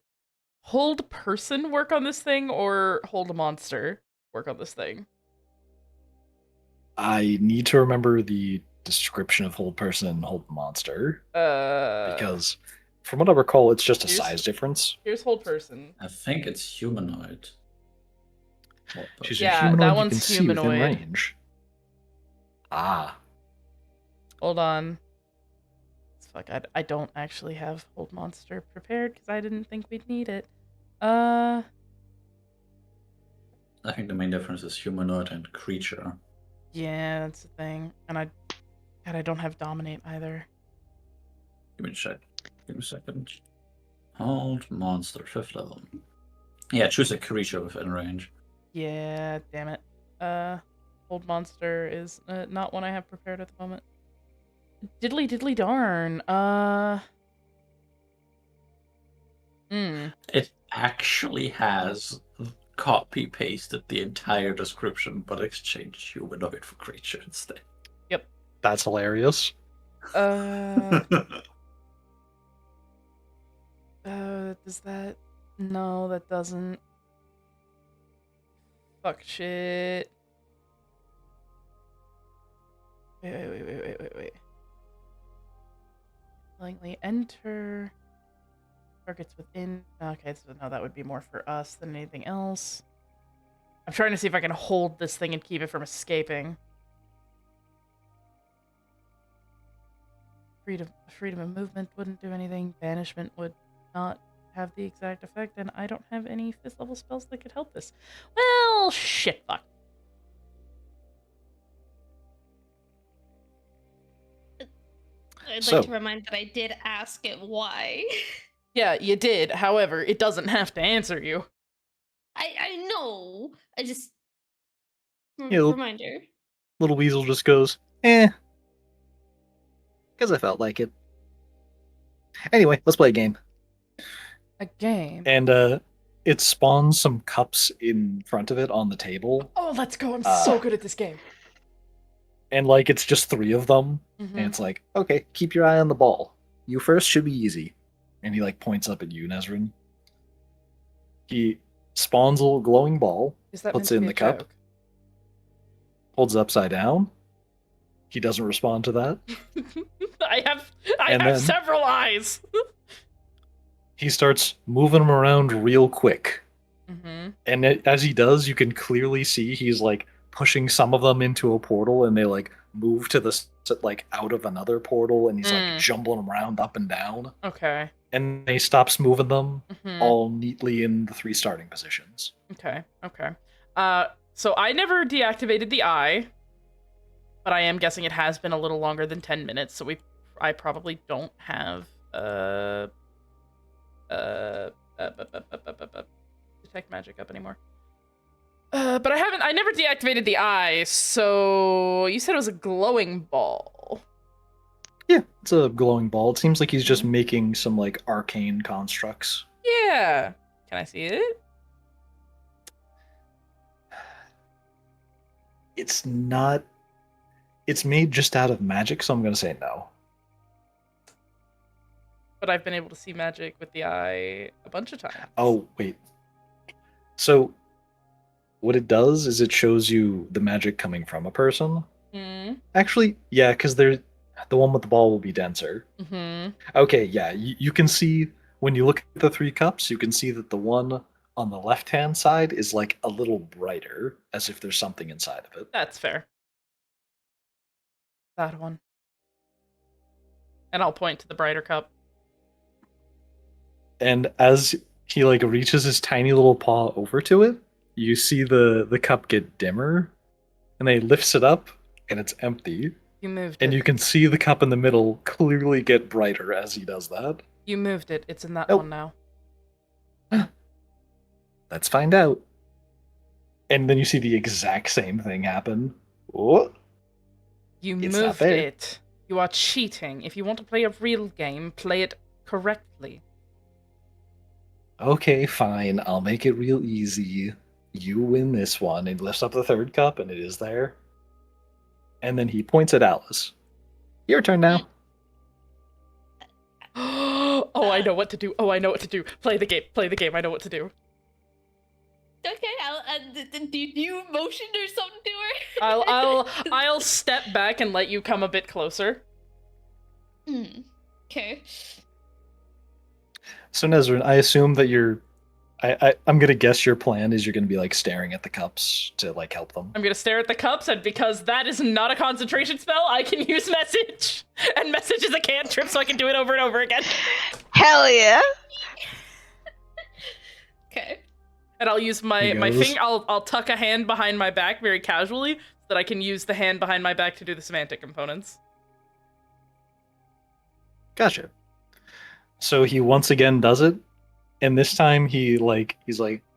hold person work on this thing or hold a monster work on this thing? I need to remember the description of hold person and hold monster because, from what I recall, it's just a Here's- size difference. Here's hold person. I think it's humanoid. She's Yeah, a humanoid that you one's can see within humanoid. range. Ah, Hold on. Fuck, I don't actually have hold monster prepared because I didn't think we'd need it. I think the main difference is humanoid and creature. Yeah, that's the thing. And I don't have dominate either. Give me a sec. Give me a second. Hold monster, 5th level. Yeah, choose a creature within range. Yeah, damn it. Hold monster is not one I have prepared at the moment. Diddly diddly darn. It actually has copy pasted the entire description, but exchanged humanoid for creature instead. that's hilarious. Does that? No, that doesn't. Fuck shit. Wait. Willingly enter. Targets within. Okay, so no, that would be more for us than anything else. I'm trying to see if I can hold this thing and keep it from escaping. Freedom of movement wouldn't do anything. Banishment would not have the exact effect, and I don't have any 5th level spells that could help this. Well, shit, fuck. I'd So- like to remind that I did ask it why. Yeah, you did. However, it doesn't have to answer you. I know. I just Yeah, reminder. Little Weasel just goes, because I felt like it. Anyway, let's play a game. A game. And it spawns some cups in front of it on the table. Oh, let's go. I'm so good at this game. And like it's just 3 of them. Mhm. And it's like, okay, keep your eye on the ball. You first should be easy. And he like points up at you, Nezrin. He spawns a little glowing ball, Is that puts meant to it in be the a cup, joke? holds it upside down. He doesn't respond to that. I have And then- several eyes. He starts moving them around real quick. Mm-hmm. And as he does, you can clearly see he's like pushing some of them into a portal, and they like move to the like out of another portal, and he's like jumbling them around up and down. Okay. And he stops moving them Mm-hmm. all neatly in the 3 starting positions. Okay. So I never deactivated the eye, but I am guessing it has been a little longer than 10 minutes, so I probably don't have detect magic up anymore. But I never deactivated the eye, so you said it was a glowing ball. Yeah, it's a glowing ball. It seems like he's just making some like arcane constructs. Yeah. Can I see it? It's not. It's made just out of magic, so I'm gonna say no. But I've been able to see magic with the eye a bunch of times. Oh, wait. So, what it does is it shows you the magic coming from a person. Mm-hmm. Actually, yeah, because the one with the ball will be denser. Mm-hmm. Okay, yeah, you can see when you look at the 3 cups, you can see that the one on the left-hand side is like a little brighter, as if there's something inside of it. That's fair. That one. And I'll point to the brighter cup. And as he like reaches his tiny little paw over to it, you see the cup get dimmer, and then he lifts it up, and it's empty. You moved And it. you can see the cup in the middle clearly get brighter as he does that. You moved it. It's in that Nope. one now. Let's find out. And then you see the exact same thing happen. Oh, You It's not moved there. it. You are cheating. If you want to play a real game, play it correctly. okay, fine. I'll make it real easy. You win this one. And lifts up the third cup, and it is there. And then he points at Alice. Your turn now. Oh, I know what to do. Oh, I know what to do. Play the game. Play the game. I know what to do. Okay, do you motion or something to her? I'll step back and let you come a bit closer. Okay. So Nezrin, I assume that I'm gonna guess your plan is you're gonna be like staring at the cups to like help them. I'm gonna stare at the cups, and because that is not a concentration spell, I can use message. And message is a cantrip, so I can do it over and over again. Hell yeah! Okay. And I'll use my He goes. finger. I'll tuck a hand behind my back very casually, so that I can use the hand behind my back to do the semantic components. Gotcha. So he once again does it, and this time he's like,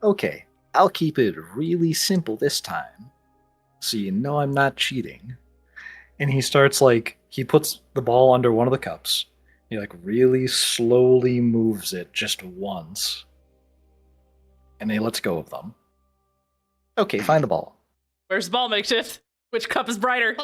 okay, I'll keep it really simple this time, so you know I'm not cheating. And he starts he puts the ball under one of the cups. He really slowly moves it just once, and he lets go of them. Okay, find the ball. Where's the ball, makeshift? Which cup is brighter?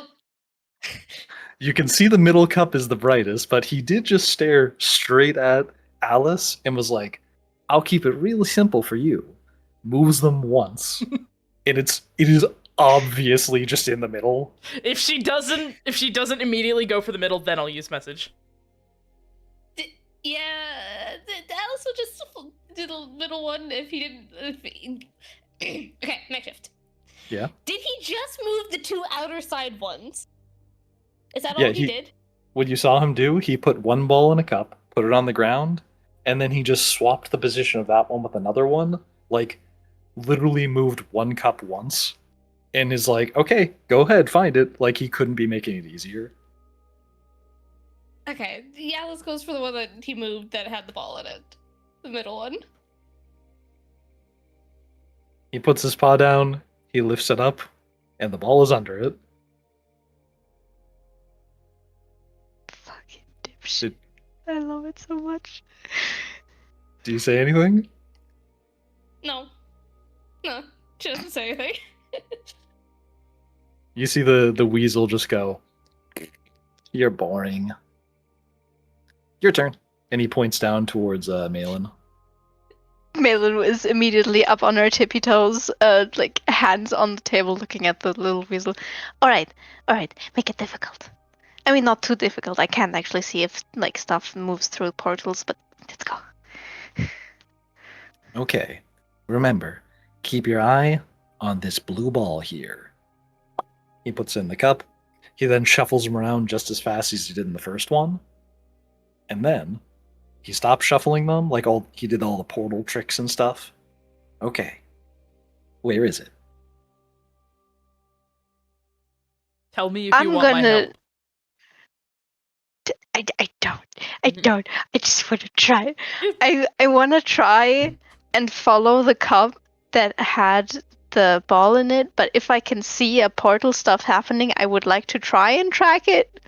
You can see the middle cup is the brightest, but he did just stare straight at Alice and was like, I'll keep it really simple for you. Moves them once. And it is obviously just in the middle. If she doesn't immediately go for the middle, then I'll use message. Yeah, Alice will just do the middle one if he didn't. Okay, next shift. Yeah. Did he just move the two outer side ones? Is that Yeah, all he did? What you saw him do, he put one ball in a cup, put it on the ground, and then he just swapped the position of that one with another one. Literally moved one cup once. And is like, okay, go ahead, find it. He couldn't be making it easier. Okay, yeah, Alice goes for the one that he moved that had the ball in it. The middle one. He puts his paw down, he lifts it up, and the ball is under it. Fucking dipshit. I love it so much. Do you say anything? No. No, she doesn't say anything. You see the weasel just go, you're boring. Your turn. And he points down towards Malin. Malin was immediately up on her tippy toes, hands on the table looking at the little weasel. Alright, make it difficult. I mean, not too difficult. I can't actually see if, stuff moves through portals, but let's go. Okay. Remember, keep your eye on this blue ball here. He puts it in the cup. He then shuffles them around just as fast as he did in the first one. And then he stops shuffling them, he did all the portal tricks and stuff. Okay. Where is it? Tell me if you want my help. I don't. I just want to try. I want to try and follow the cup that had the ball in it, but if I can see a portal stuff happening, I would like to try and track it.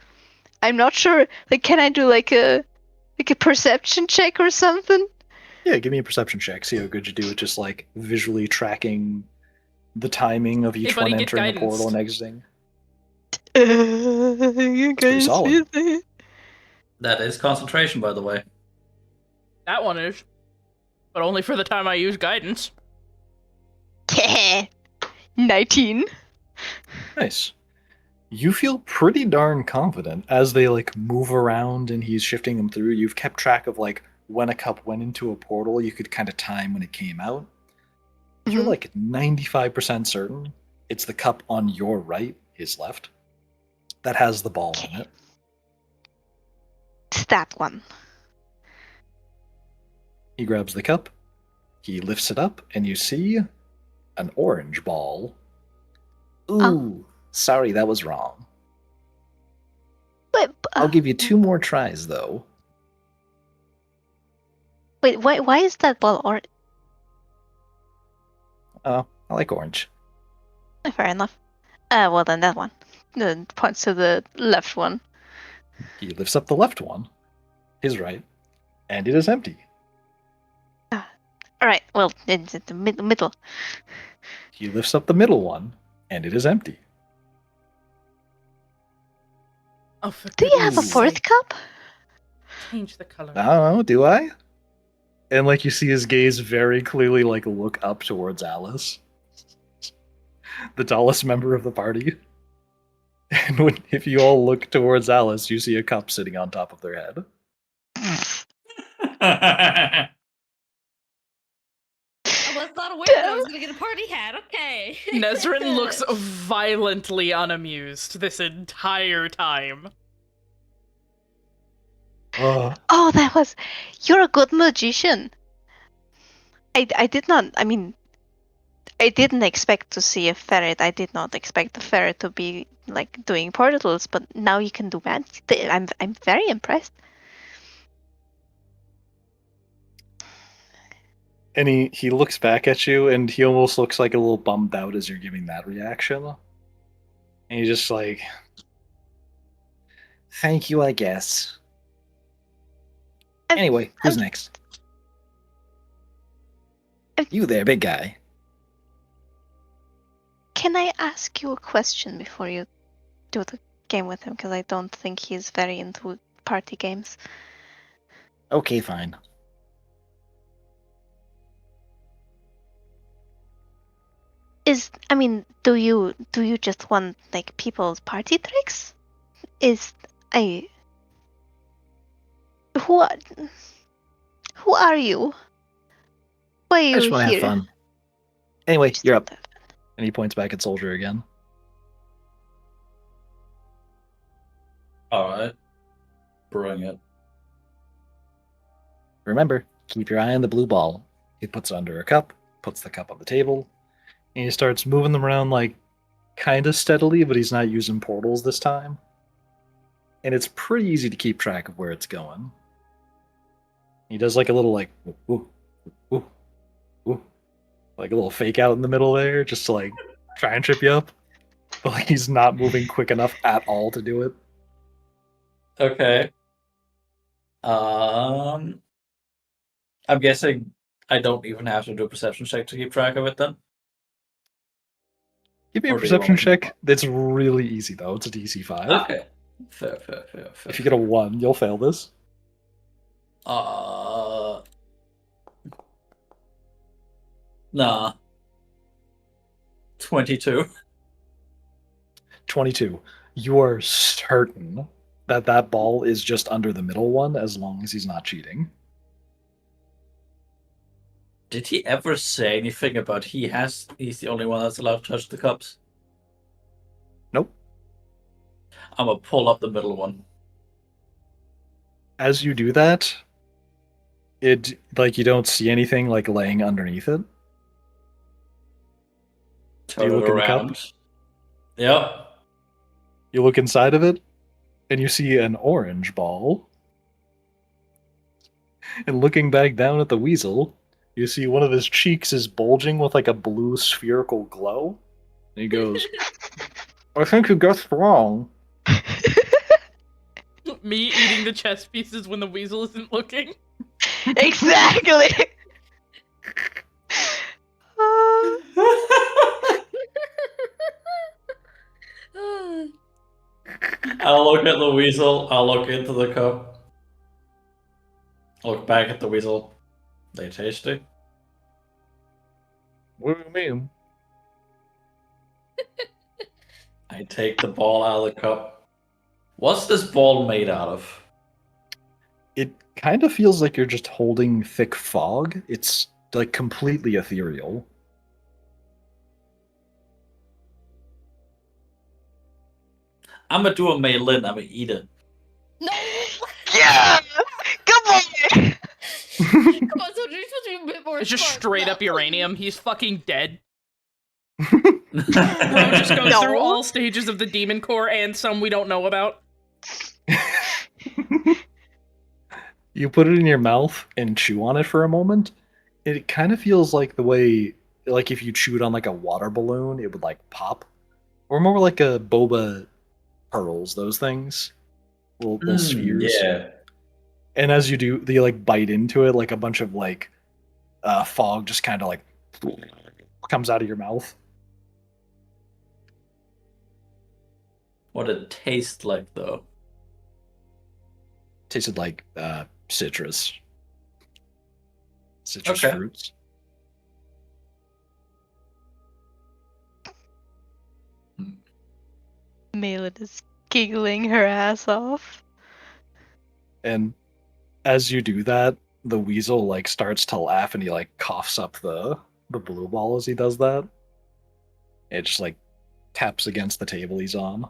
I'm not sure. Can I do a perception check or something? Yeah, give me a perception check. See how good you do at just visually tracking the timing of each buddy, one get entering the guidance. portal and exiting. You pretty guys solid. see That is concentration, by the way. That one is. But only for the time I use guidance. that? 19. Nice. You feel pretty darn confident as they move around and he's shifting them through. You've kept track of when a cup went into a portal. You could kind of time when it came out. You're 95% certain it's the cup on your right, his left, that has the ball in it. It's that one. He grabs the cup, he lifts it up, and you see an orange ball. Ooh, sorry, that was wrong. Wait, I'll give you 2 more tries, though. Wait, why is that ball orange? Oh, I like orange. Fair enough. Well then that one. Points to the left one. He lifts up the left one, his right, and it is empty. All right. Well, it's in the middle. He lifts up the middle one, and it is empty. Oh, for Do you have a goodness fourth sake, cup? change the color. I don't know, do I? And like you see his gaze very clearly like look up towards Alice, the tallest member of the party. And if you all look towards Alice, you see a cup sitting on top of their head. I was not aware that I was gonna get a party hat. Okay. Nezrin looks violently unamused this entire time. Oh, Oh, that was. You're a good magician. I did not. I mean, I didn't expect to see a ferret. I did not expect the ferret to be like doing portals, but now you can do magic. I'm very impressed. and he looks back at you, and he almost looks like a little bummed out as you're giving that reaction. And he's just like, "Thank you, I guess." I'm- Anyway, who's I'm- next? I'm- You there, big guy. Can I ask you a question before you do the game with him? Because I don't think he's very into party games. Okay, fine. Do you just want like people's party tricks? Is I who are, who are you? Why are I you just want to have here? fun. Anyway, Just you're want up. to have fun. And he points back at Soldier again. Alright. Bring it. Remember, keep your eye on the blue ball. He puts it under a cup, puts the cup on the table, and he starts moving them around like kind of steadily, but he's not using portals this time. And it's pretty easy to keep track of where it's going. He does like a little like ooh, ooh, ooh, like a little fake out in the middle there, just to like try and trip you up. But like he's not moving quick enough at all to do it. Okay. I'm guessing I don't even have to do a perception check to keep track of it then. Give me a Or do you want perception me to- check. That's really easy though. It's a DC 5. Okay. Fair. If you get a 1, you'll fail this. Nah. 22. 22. You are certain that that ball is just under the middle one as long as he's not cheating. Did he ever say anything about he's the only one that's allowed to touch the cups? Nope. I'm gonna pull up the middle one. As you do that, it like you don't see anything like laying underneath it. Turn you it look in the cup? around. Yep. You look inside of it, and you see an orange ball. And looking back down at the weasel, you see one of his cheeks is bulging with like a blue spherical glow. And he goes, I think you guessed wrong. Me eating the chess pieces when the weasel isn't looking. Exactly. I'll look at the weasel. I'll look into the cup. Look back at the weasel. They tasty. What do you mean? I take the ball out of the cup. What's this ball made out of? It kind of feels like you're just holding thick fog. It's like completely ethereal. I'm gonna do a Maylin. I'm gonna eat it. No. Yeah. Good boy. Come on, Soldier, you're supposed to be a bit more. It's just smart. straight No, up uranium. He's fucking dead. Bro, Bro just goes No. through all stages of the demon core and some we don't know about. You put it in your mouth and chew on it for a moment. It kind of feels like the way like if you chewed on like a water balloon, it would like pop, or more like a boba pearls. Those things, little spheres. Yeah. And as you do, you like bite into it, like a bunch of like fog just kind of like comes out of your mouth. What it tastes like, though. Tasted like citrus Okay. fruits. Malin is giggling her ass off. And as you do that, the weasel like starts to laugh and he like coughs up the blue ball as he does that. It just like taps against the table he's on.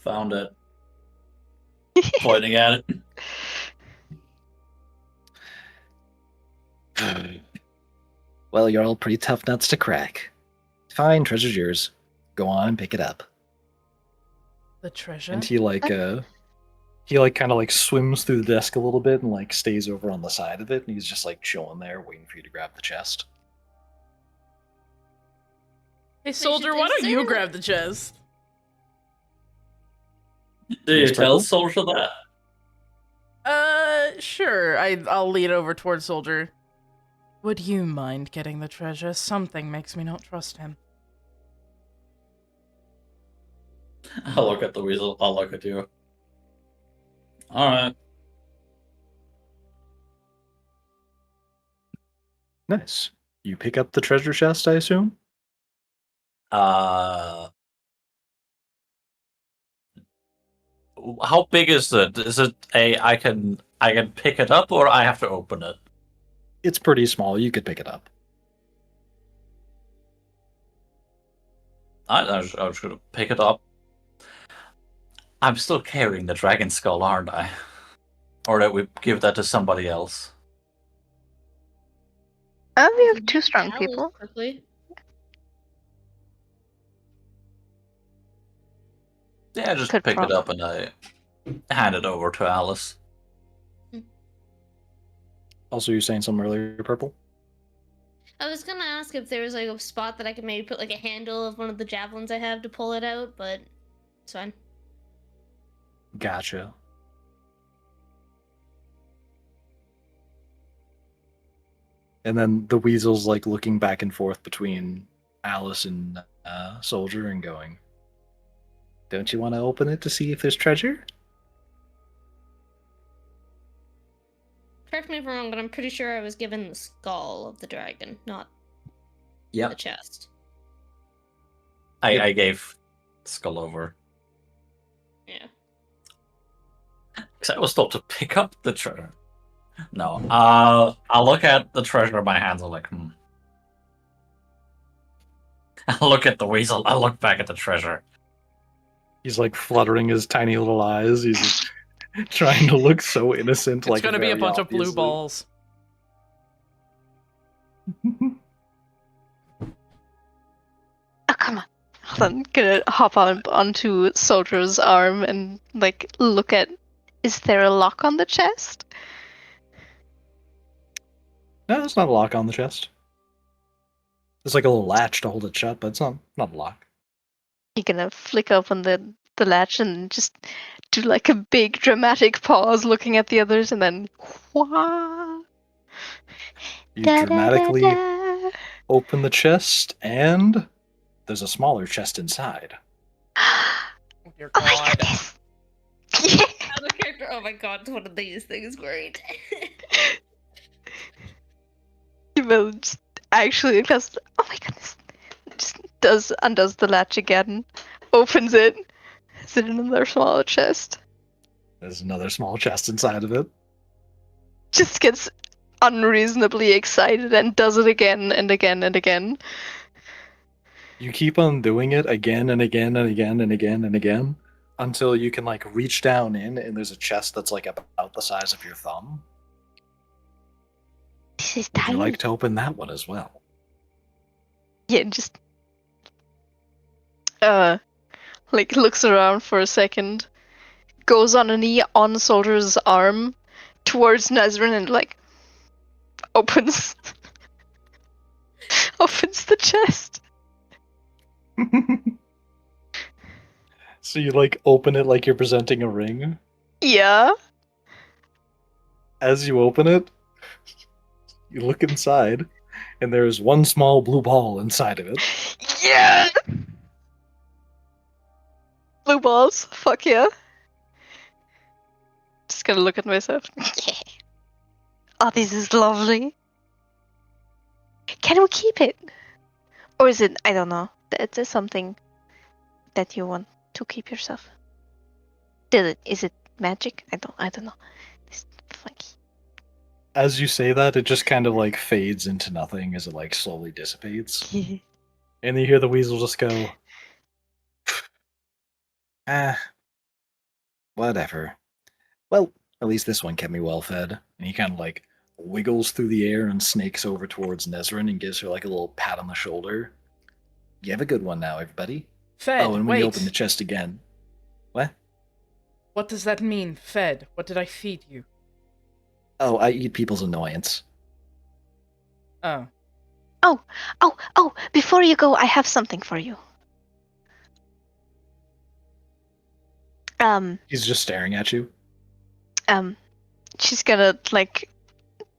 Found it. Pointing at it. Well, you're all pretty tough nuts to crack. Fine, treasure's yours. Go on and pick it up. The treasure? And he kind of like swims through the desk a little bit and like stays over on the side of it, and he's just like chilling there waiting for you to grab the chest. Hey, soldier, why don't you consider- grab the chest? Do you Yes, tell Purple? Soldier that? Sure. I'll lead over towards soldier. Would you mind getting the treasure? Something makes me not trust him. I'll look at the weasel. I'll look at you. Alright. Nice. You pick up the treasure chest, I assume? How big is it? Is it I can pick it up, or I have to open it? It's pretty small. You could pick it up. I was gonna pick it up. I'm still carrying the dragon skull, aren't I? Or that we give that to somebody else? Oh, we have two strong Alice, people. quickly. Yeah, just Could pick prob- it up and I hand it over to Alice. Also, you were saying something earlier, Purple? I was gonna ask if there was like a spot that I could maybe put like a handle of one of the javelins I have to pull it out, but it's fine. Gotcha. And then the weasel's like looking back and forth between Alice and Soldier and going, "Don't you want to open it to see if there's treasure?" Correct me if I'm wrong, but I'm pretty sure I was given the skull of the dragon, not Yeah. the chest. I gave skull over. Yeah. Because I was told to pick up the treasure. No. I'll look at the treasure in my hands. I'm like, I'll look at the weasel. I'll look back at the treasure. He's like fluttering his tiny little eyes. He's trying to look so innocent. It's like gonna be a very bunch of blue obviously. balls. Oh, come on. I'm gonna hop onto Soldier's arm and like look at. Is there a lock on the chest? No, there's not a lock on the chest. There's like a little latch to hold it shut, but it's not a lock. You're gonna flick open the latch and just do like a big dramatic pause, looking at the others, and then wah, You da, da, da, dramatically da. open the chest, and there's a smaller chest inside. Oh, dear Oh my God. goodness! Yeah. Other character, oh my god, one of these things great. You will just actually just, oh my goodness, just undoes the latch again, opens it. Is it another smaller chest? There's another small chest inside of it. Just gets unreasonably excited and does it again and again and again. You keep on doing it again and again and again and again and again until you can like reach down in and there's a chest that's like about the size of your thumb. This is Would tiny. you like to open that one as well? Yeah, just like looks around for a second, goes on a knee on Soldier's arm, towards Nazrin, and like opens. You dramatically open the chest, and there's a smaller chest inside of it. Just gets unreasonably excited and does it again and again and again. You keep on doing it again and again and again and again until you can like reach down in and there's a chest that's like about the size of your thumb. Would you like to open that one as well? Yeah, just I'll opens the chest. So you like open it like you're presenting a ring. Yeah. As you open it, you look inside, and there is one small blue ball inside of it. Yeah. Blue balls. Fuck yeah. Just gonna look at myself. Yeah. Oh, this is lovely. Can we keep it? Or is it, I don't know. Is there something that you want to keep yourself? Is it magic? I don't know. It's funky. As you say that, it just kind of like fades into nothing as it like slowly dissipates. And you hear the weasel just go, ah, whatever. Well, at least this one kept me well fed. And he kind of like wiggles through the air and snakes over towards Nezrin and gives her like a little pat on the shoulder. You have a good one now, everybody. Fed. Oh, and when wait. you open the chest again. What? What does that mean, fed? What did I feed you? Oh, I eat people's annoyance. Oh. Oh, before you go, I have something for you. He's just staring at you. She's gonna, like,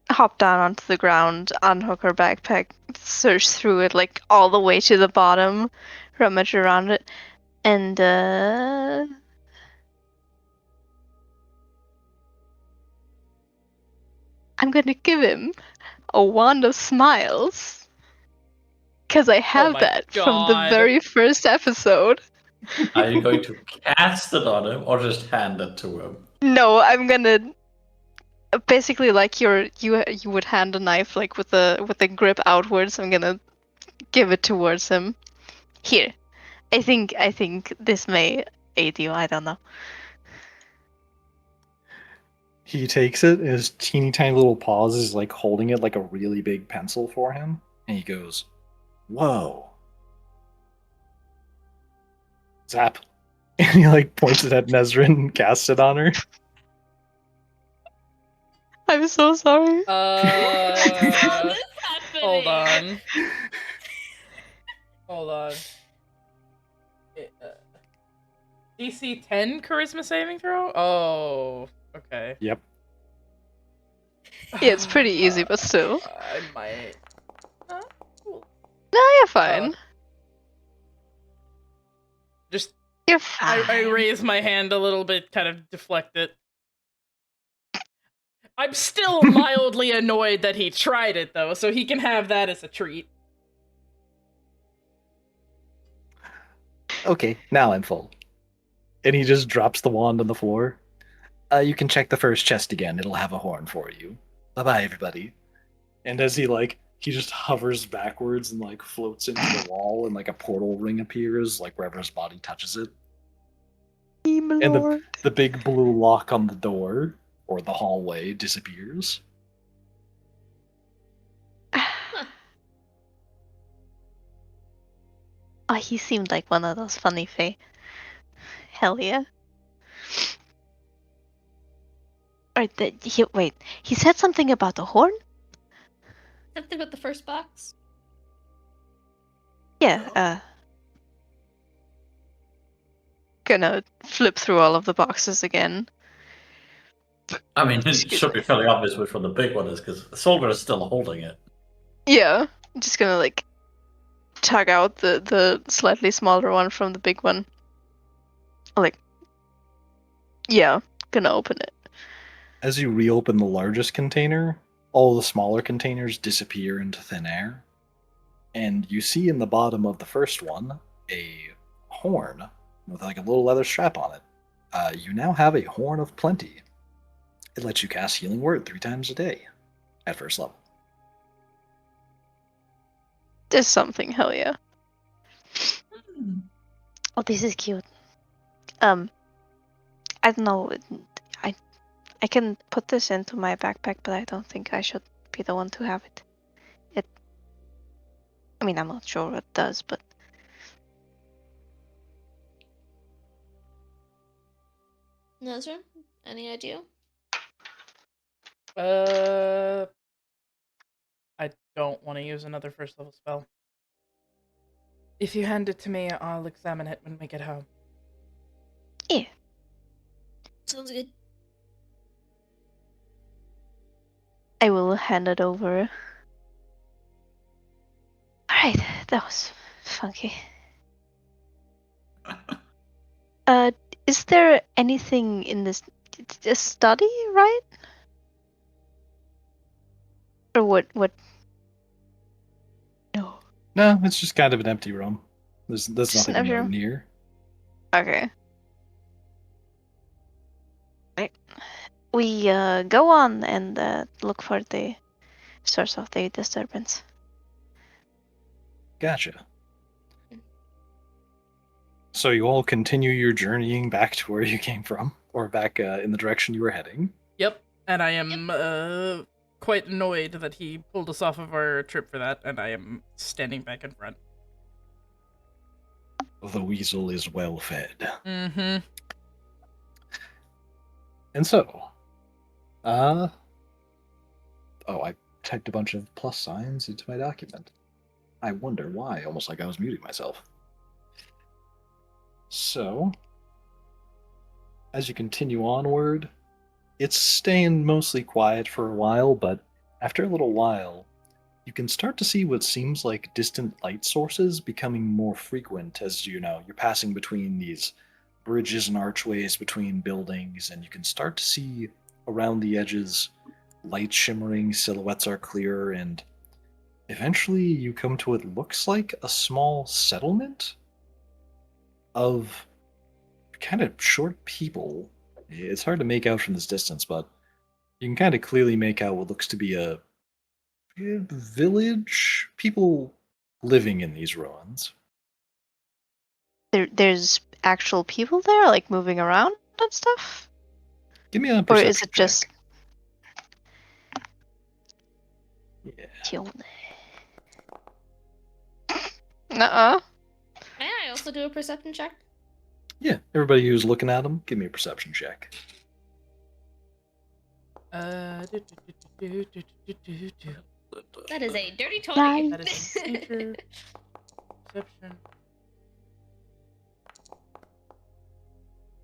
hop down onto the ground, unhook her backpack, search through it, like, all the way to the bottom, rummage around it, and, I'm gonna give him a wand of smiles. Because I have my that from the God. very first episode. Are you going to cast it on him or just hand it to him? No, I'm gonna basically like you would hand a knife like with the grip outwards. I'm gonna give it towards him. Here, I think this may aid you. I don't know. He takes it, and his teeny tiny little paws is like holding it like a really big pencil for him. And he goes, whoa. Zap. And he like points it at Nezrin and casts it on her. I'm so sorry. How this Hold happening? on. Hold on. DC 10 charisma saving throw? Oh, okay. Yep. Yeah, it's pretty easy, but still. I might. No, you're fine. Just You're fine. I raise my hand a little bit, kind of deflect it. I'm still mildly annoyed that he tried it though, so he can have that as a treat. Okay, now I'm full. And he just drops the wand on the floor. You can check the first chest again. It'll have a horn for you. Bye-bye, everybody. And as he just hovers backwards and like floats into the wall, and like a portal ring appears, like wherever his body touches it. And the big blue lock on the door or the hallway disappears. Oh, he seemed like one of those funny fae. Hell yeah. Wait, he said something about the horn? Something about the first box. Yeah, gonna flip through all of the boxes again. I mean, it Excuse should me. be fairly obvious which one the big one is, because the soldier is still holding it. Yeah, just gonna like tug out the slightly smaller one from the big one. Like, yeah, gonna open it. As you reopen the largest container, all the smaller containers disappear into thin air. And you see in the bottom of the first one a horn with like a little leather strap on it. You now have a Horn of Plenty. It lets you cast Healing Word 3 times a day at first level. There's something, hell yeah. Oh, this is cute. I don't know. I can put this into my backpack, but I don't think I should be the one to have it. I mean, I'm not sure what it does, but Nazra, any idea? I don't want to use another first level spell. If you hand it to me, I'll examine it when we get home. Yeah. Sounds good. I will hand it over. Alright, that was funky. Is there anything in this a study, right? Or what? No. No, it's just kind of an empty room. There's Just an nothing empty room? near. Okay. Right. We go on and look for the source of the disturbance. Gotcha. So you all continue your journeying back to where you came from, or back in the direction you were heading. Yep, and I am quite annoyed that he pulled us off of our trip for that, and I am standing back in front. The weasel is well fed. Mm-hmm. And so, I typed a bunch of plus signs into my document. I wonder why, almost like I was muting myself. So, as you continue onward, it's staying mostly quiet for a while, but after a little while, you can start to see what seems like distant light sources becoming more frequent as you're passing between these bridges and archways between buildings, and you can start to see around the edges light shimmering, silhouettes are clearer, and eventually you come to what looks like a small settlement of kind of short people. It's hard to make out from this distance, but you can kind of clearly make out what looks to be a village, people living in these ruins. There's actual people there, like moving around and stuff? Give me a Or perception is it just check. Yeah. chill? Nuh-uh. May I also do a perception check? Yeah, everybody who's looking at them, give me a perception check. Do, do, do, do, do, do. That is a dirty 20. Nice. That is nature, perception.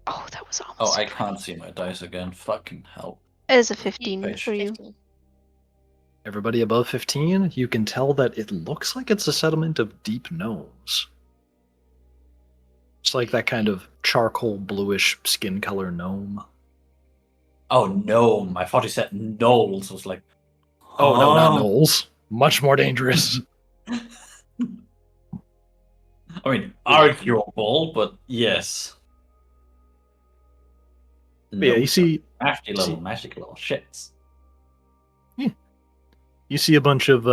Oh, that was almost. Oh, I a 20. can't see my dice again. Fucking hell. It is a 15 Fish. for you. 15. Everybody above 15, you can tell that it looks like it's a settlement of deep gnomes. It's like that kind of charcoal bluish skin color gnome. Oh, gnome. I thought he said gnolls. I was like, Oh no, not huh? gnolls. Much more dangerous. I mean, arguable, but yes. But yeah, you Gnomes see, are magic little shits. you see a bunch of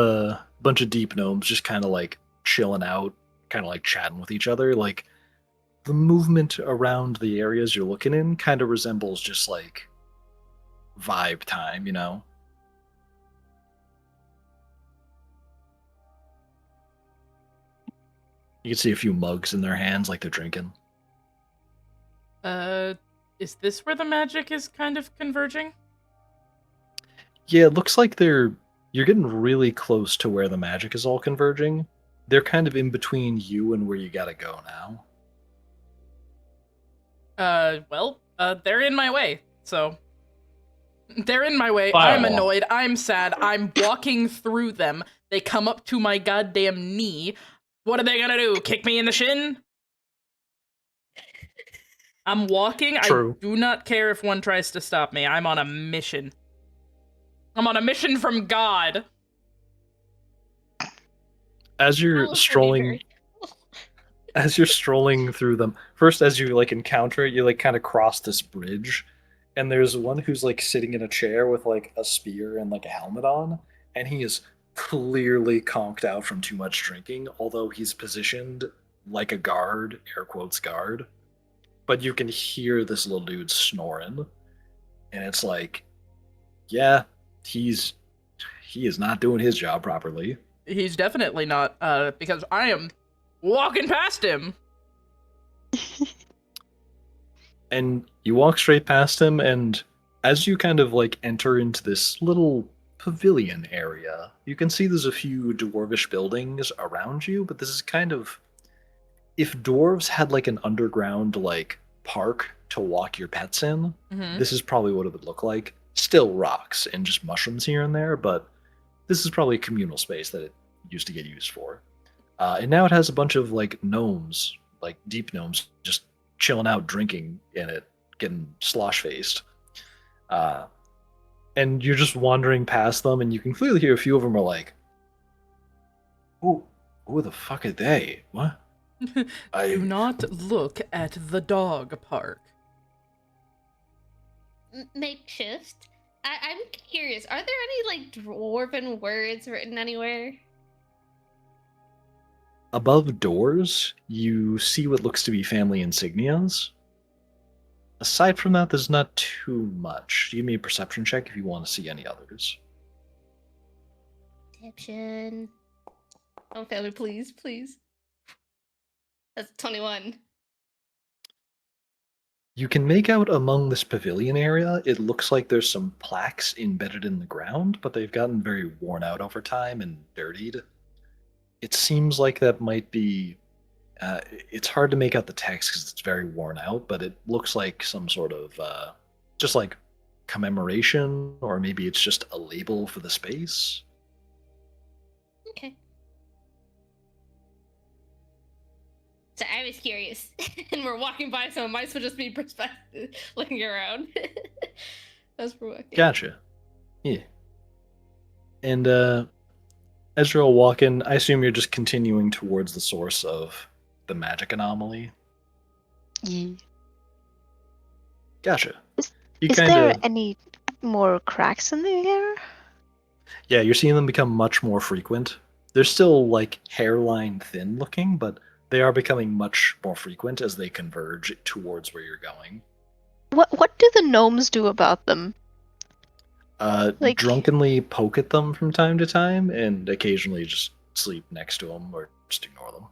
deep gnomes just kind of like chilling out, kind of like chatting with each other. Like the movement around the areas you're looking in kind of resembles just like vibe time, you know. You can see a few mugs in their hands, like they're drinking. Is this where the magic is kind of converging? Yeah, it looks like you're getting really close to where the magic is all converging. They're kind of in between you and where you gotta go now. They're in my way, so. They're in my way. Fireball. I'm annoyed. I'm sad. I'm walking through them. They come up to my goddamn knee. What are they gonna do? Kick me in the shin? I'm walking. True. I do not care if one tries to stop me. I'm on a mission. I'm on a mission from God. As you're Alice will be strolling, very- as you're strolling through them, first as you like encounter it, you like kind of cross this bridge, and there's one who's like sitting in a chair with like a spear and like a helmet on, and he is clearly conked out from too much drinking, although he's positioned like a guard, air quotes guard. But you can hear this little dude snoring, and it's like, yeah, he is not doing his job properly. He's definitely not, because I am walking past him. And you walk straight past him, and as you kind of like enter into this little pavilion area, you can see there's a few dwarvish buildings around you, but this is kind of if dwarves had like an underground like park to walk your pets in, Mm-hmm. this is probably what it would look like. Still rocks and just mushrooms here and there, but this is probably a communal space that it used to get used for. And now it has a bunch of like gnomes, like deep gnomes, just chilling out, drinking in it, getting slosh faced. Uh, and you're just wandering past them, and you can clearly hear a few of them are like, who the fuck are they? What? Do not look at the dog park. Makeshift. I'm curious. Are there any like dwarven words written anywhere? Above doors, you see what looks to be family insignias. Aside from that, there's not too much. Give me a perception check if you want to see any others. Perception. Don't fail me, please, please. That's 21. You can make out among this pavilion area, it looks like there's some plaques embedded in the ground, but they've gotten very worn out over time and dirtied. It seems like that might be. It's hard to make out the text because it's very worn out, but it looks like some sort of just like commemoration, or maybe it's just a label for the space. Okay. So I was curious, and we're walking by, so it might as well just be perspective, looking around. As we're walking. Gotcha. Yeah. And as you're all walking, I assume you're just continuing towards the source of the magic anomaly. Yeah. Gotcha. Is, You is kind there of, any more cracks in the air? yeah, you're seeing them become much more frequent. They're still like hairline thin looking, but they are becoming much more frequent as they converge towards where you're going. What do the gnomes do about them? Like, Drunkenly poke at them from time to time, and occasionally just sleep next to them or just ignore them.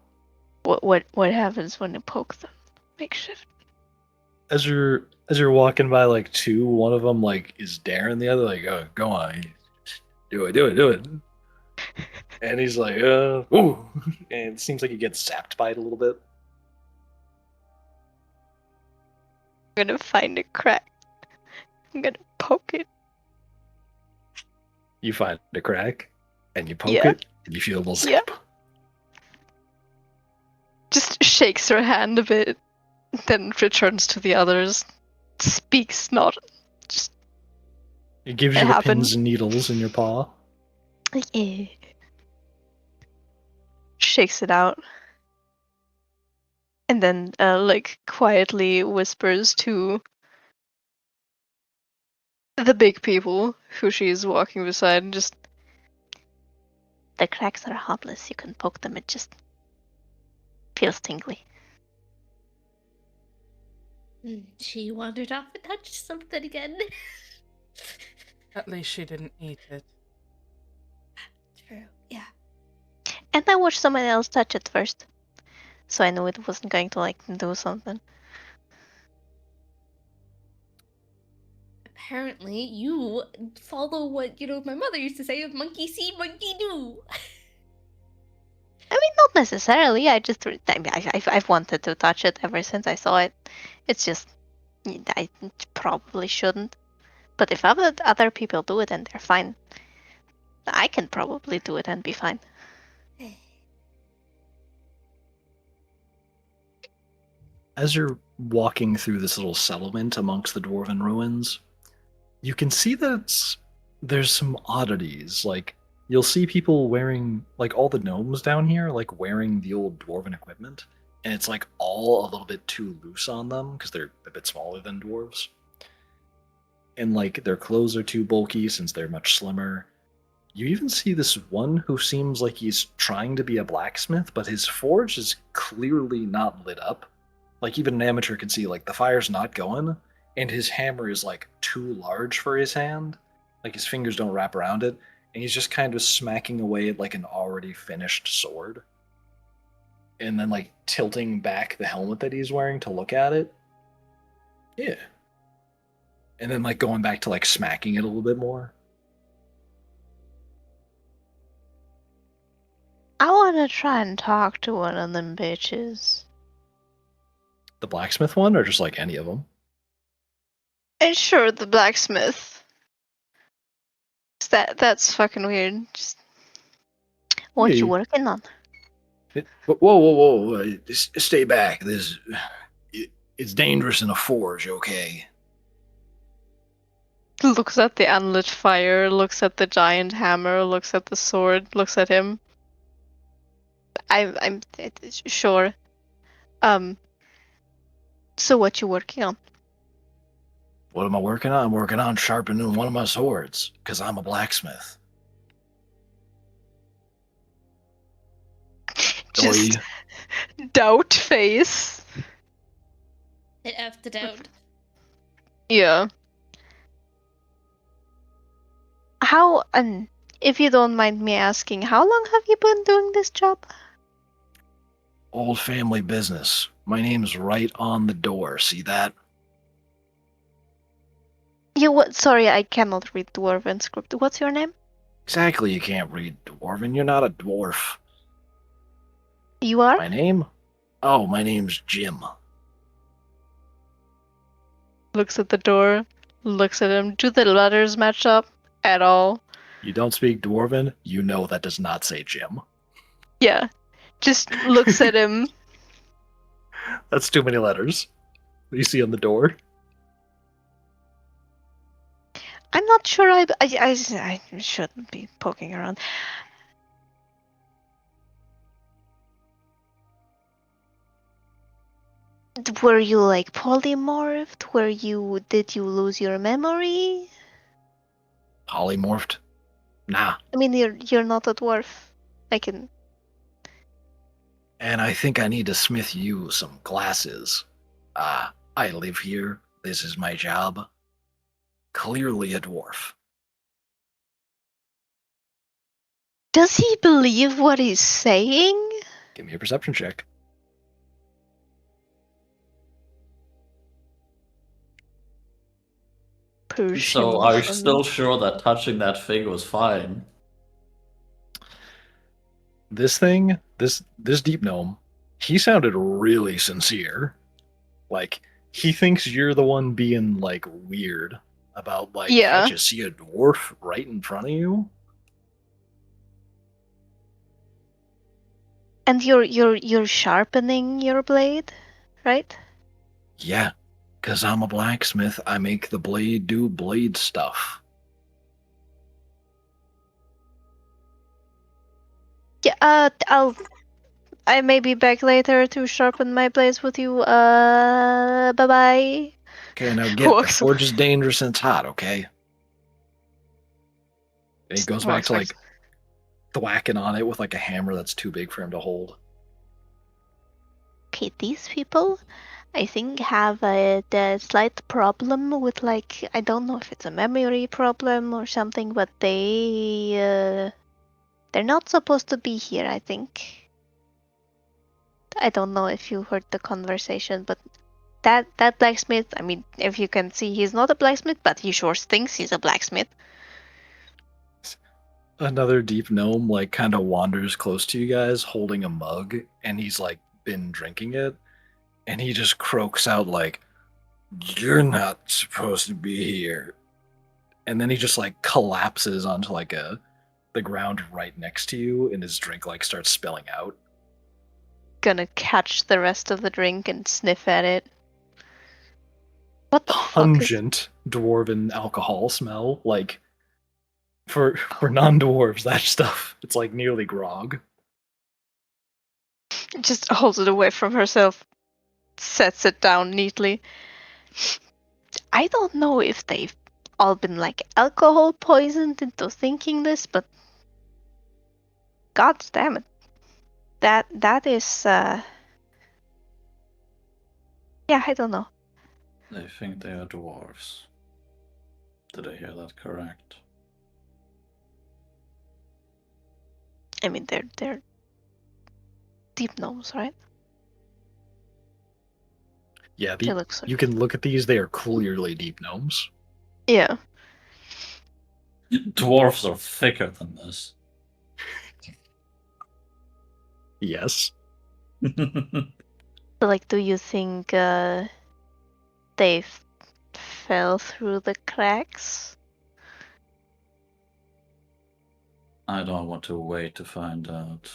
what happens when you poke them? Makeshift. As you're walking by like two, one of them like is daring the other like, oh, go on, do it. And he's like, ooh, and it seems like he gets zapped by it a little bit. I'm gonna find a crack. I'm gonna poke it. You find a crack, and you poke Yeah. it, and you feel a little Yeah. zap. Just shakes her hand a bit, then returns to the others. Speaks not. Just It gives It you the happened. pins and needles in your paw. yeah. Shakes it out. And then like quietly whispers to the big people who she's walking beside and just, the cracks are harmless. You can poke them. It just feels tingly. She wandered off and touched something again. At least she didn't eat it. True. Yeah. And I watched someone else touch it first, so I knew it wasn't going to like do something. Apparently, you follow what my mother used to say of monkey see, monkey do. I mean, not necessarily. I've wanted to touch it ever since I saw it. It's just I probably shouldn't. But if other people do it and they're fine, I can probably do it and be fine. As you're walking through this little settlement amongst the dwarven ruins, you can see that there's some oddities. Like, you'll see people wearing, like, all the gnomes down here, like, wearing the old dwarven equipment, and it's, like, all a little bit too loose on them because they're a bit smaller than dwarves. And, like, their clothes are too bulky since they're much slimmer. You even see this one who seems like he's trying to be a blacksmith, but his forge is clearly not lit up. Like, even an amateur can see, like, the fire's not going, and his hammer is, like, too large for his hand. Like, his fingers don't wrap around it, and he's just kind of smacking away at, like, an already finished sword. And then, like, tilting back the helmet that he's wearing to look at it. Yeah. And then, like, going back to, like, smacking it a little bit more. I want to try and talk to one of them bitches. The blacksmith one, or just like any of them? And sure, the blacksmith. That's fucking weird. Just, what you Yeah. working on? Whoa, whoa, whoa! Stay back. It's dangerous in a forge. Okay. Looks at the unlit fire, looks at the giant hammer, looks at the sword, looks at him. I'm sure. So what you working on? What am I working on? I'm working on sharpening one of my swords because I'm a blacksmith. Just doubt face. It effed it out. Yeah. How, if you don't mind me asking, how long have you been doing this job? Old family business. My name's right on the door. See that? You what? Sorry, I cannot read Dwarven script. What's your name? Exactly. You can't read dwarven. You're not a dwarf. You are? My name? Oh, my name's Jim. Looks at the door, looks at him. Do the letters match up at all? You don't speak dwarven? You know that does not say Jim. Yeah. Just looks at him. That's too many letters. You see on the door? I'm not sure I shouldn't be poking around. Were you like polymorphed? Did you lose your memory? Polymorphed? Nah. I mean, you're not a dwarf. I can. And I think I need to smith you some glasses. I live here. This is my job. Clearly a dwarf. Does he believe what he's saying? Give me a perception check. So are you Perception. still sure that touching that thing was fine? This thing, this deep gnome, he sounded really sincere. Like, he thinks you're the one being like weird about like, Yeah. can't you see a dwarf right in front of you? And you're sharpening your blade, right? Yeah, cause I'm a blacksmith. I make the blade do blade stuff. Yeah. I may be back later to sharpen my blades with you. Bye bye. Okay, now get the Walks forge is dangerous and it's hot. Okay. And he goes back walks to back. like thwacking on it with like a hammer that's too big for him to hold. Okay, these people, I think, have the slight problem with like, I don't know if it's a memory problem or something, but they're not supposed to be here. I think. I don't know if you heard the conversation, but that blacksmith. I mean, if you can see, he's not a blacksmith, but he sure thinks he's a blacksmith. Another deep gnome like kind of wanders close to you guys holding a mug, and he's like been drinking it, and he just croaks out like, "You're not supposed to be here," and then he just like collapses onto like the ground right next to you, and his drink like starts spilling out. Gonna catch the rest of the drink and sniff at it. What the fuck is... Pungent dwarven alcohol smell, like for non-dwarves, that stuff, it's like nearly grog. Just holds it away from herself, sets it down neatly. I don't know if they've all been like alcohol poisoned into thinking this, but god damn it. That is yeah, I don't know. They think they are dwarves. Did I hear that correct? I mean they're deep gnomes, right? Yeah, They look so... you can look at these, they are clearly deep gnomes. Yeah. Dwarves are thicker than this. Yes. Like, do you think they fell through the cracks? I don't want to wait to find out.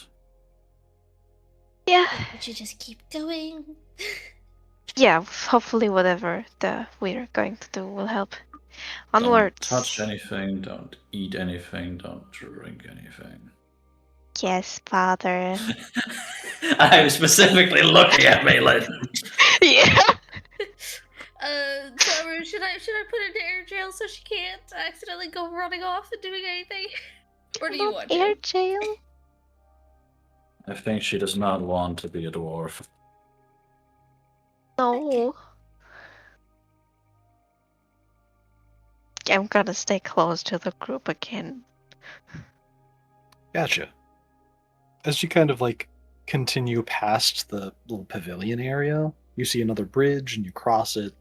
Yeah. We should just keep going. Yeah, hopefully whatever we're going to do will help. Don't Onwards. touch anything, don't eat anything, don't drink anything. Yes, father. I'm specifically looking at Malin. Yeah. Trevor, should I put her into air jail so she can't accidentally go running off and doing anything? Or do you want air to? jail? I think she does not want to be a dwarf. No. I'm gonna stay close to the group again. Gotcha. As you kind of like continue past the little pavilion area, you see another bridge and you cross it.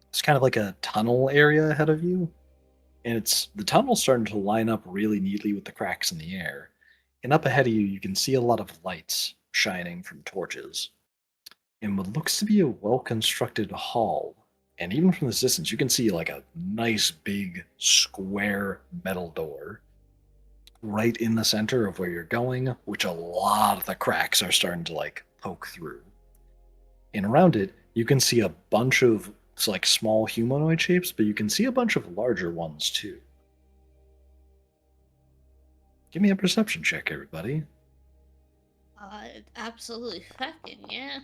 It's kind of like a tunnel area ahead of you. And it's the tunnel's starting to line up really neatly with the cracks in the air. And up ahead of you, you can see a lot of lights shining from torches. In what looks to be a well constructed hall. And even from this distance, you can see like a nice big square metal door right in the center of where you're going, which a lot of the cracks are starting to like poke through. And around it, you can see a bunch of like small humanoid shapes, but you can see a bunch of larger ones too. Give me a perception check, everybody. Absolutely fucking yeah.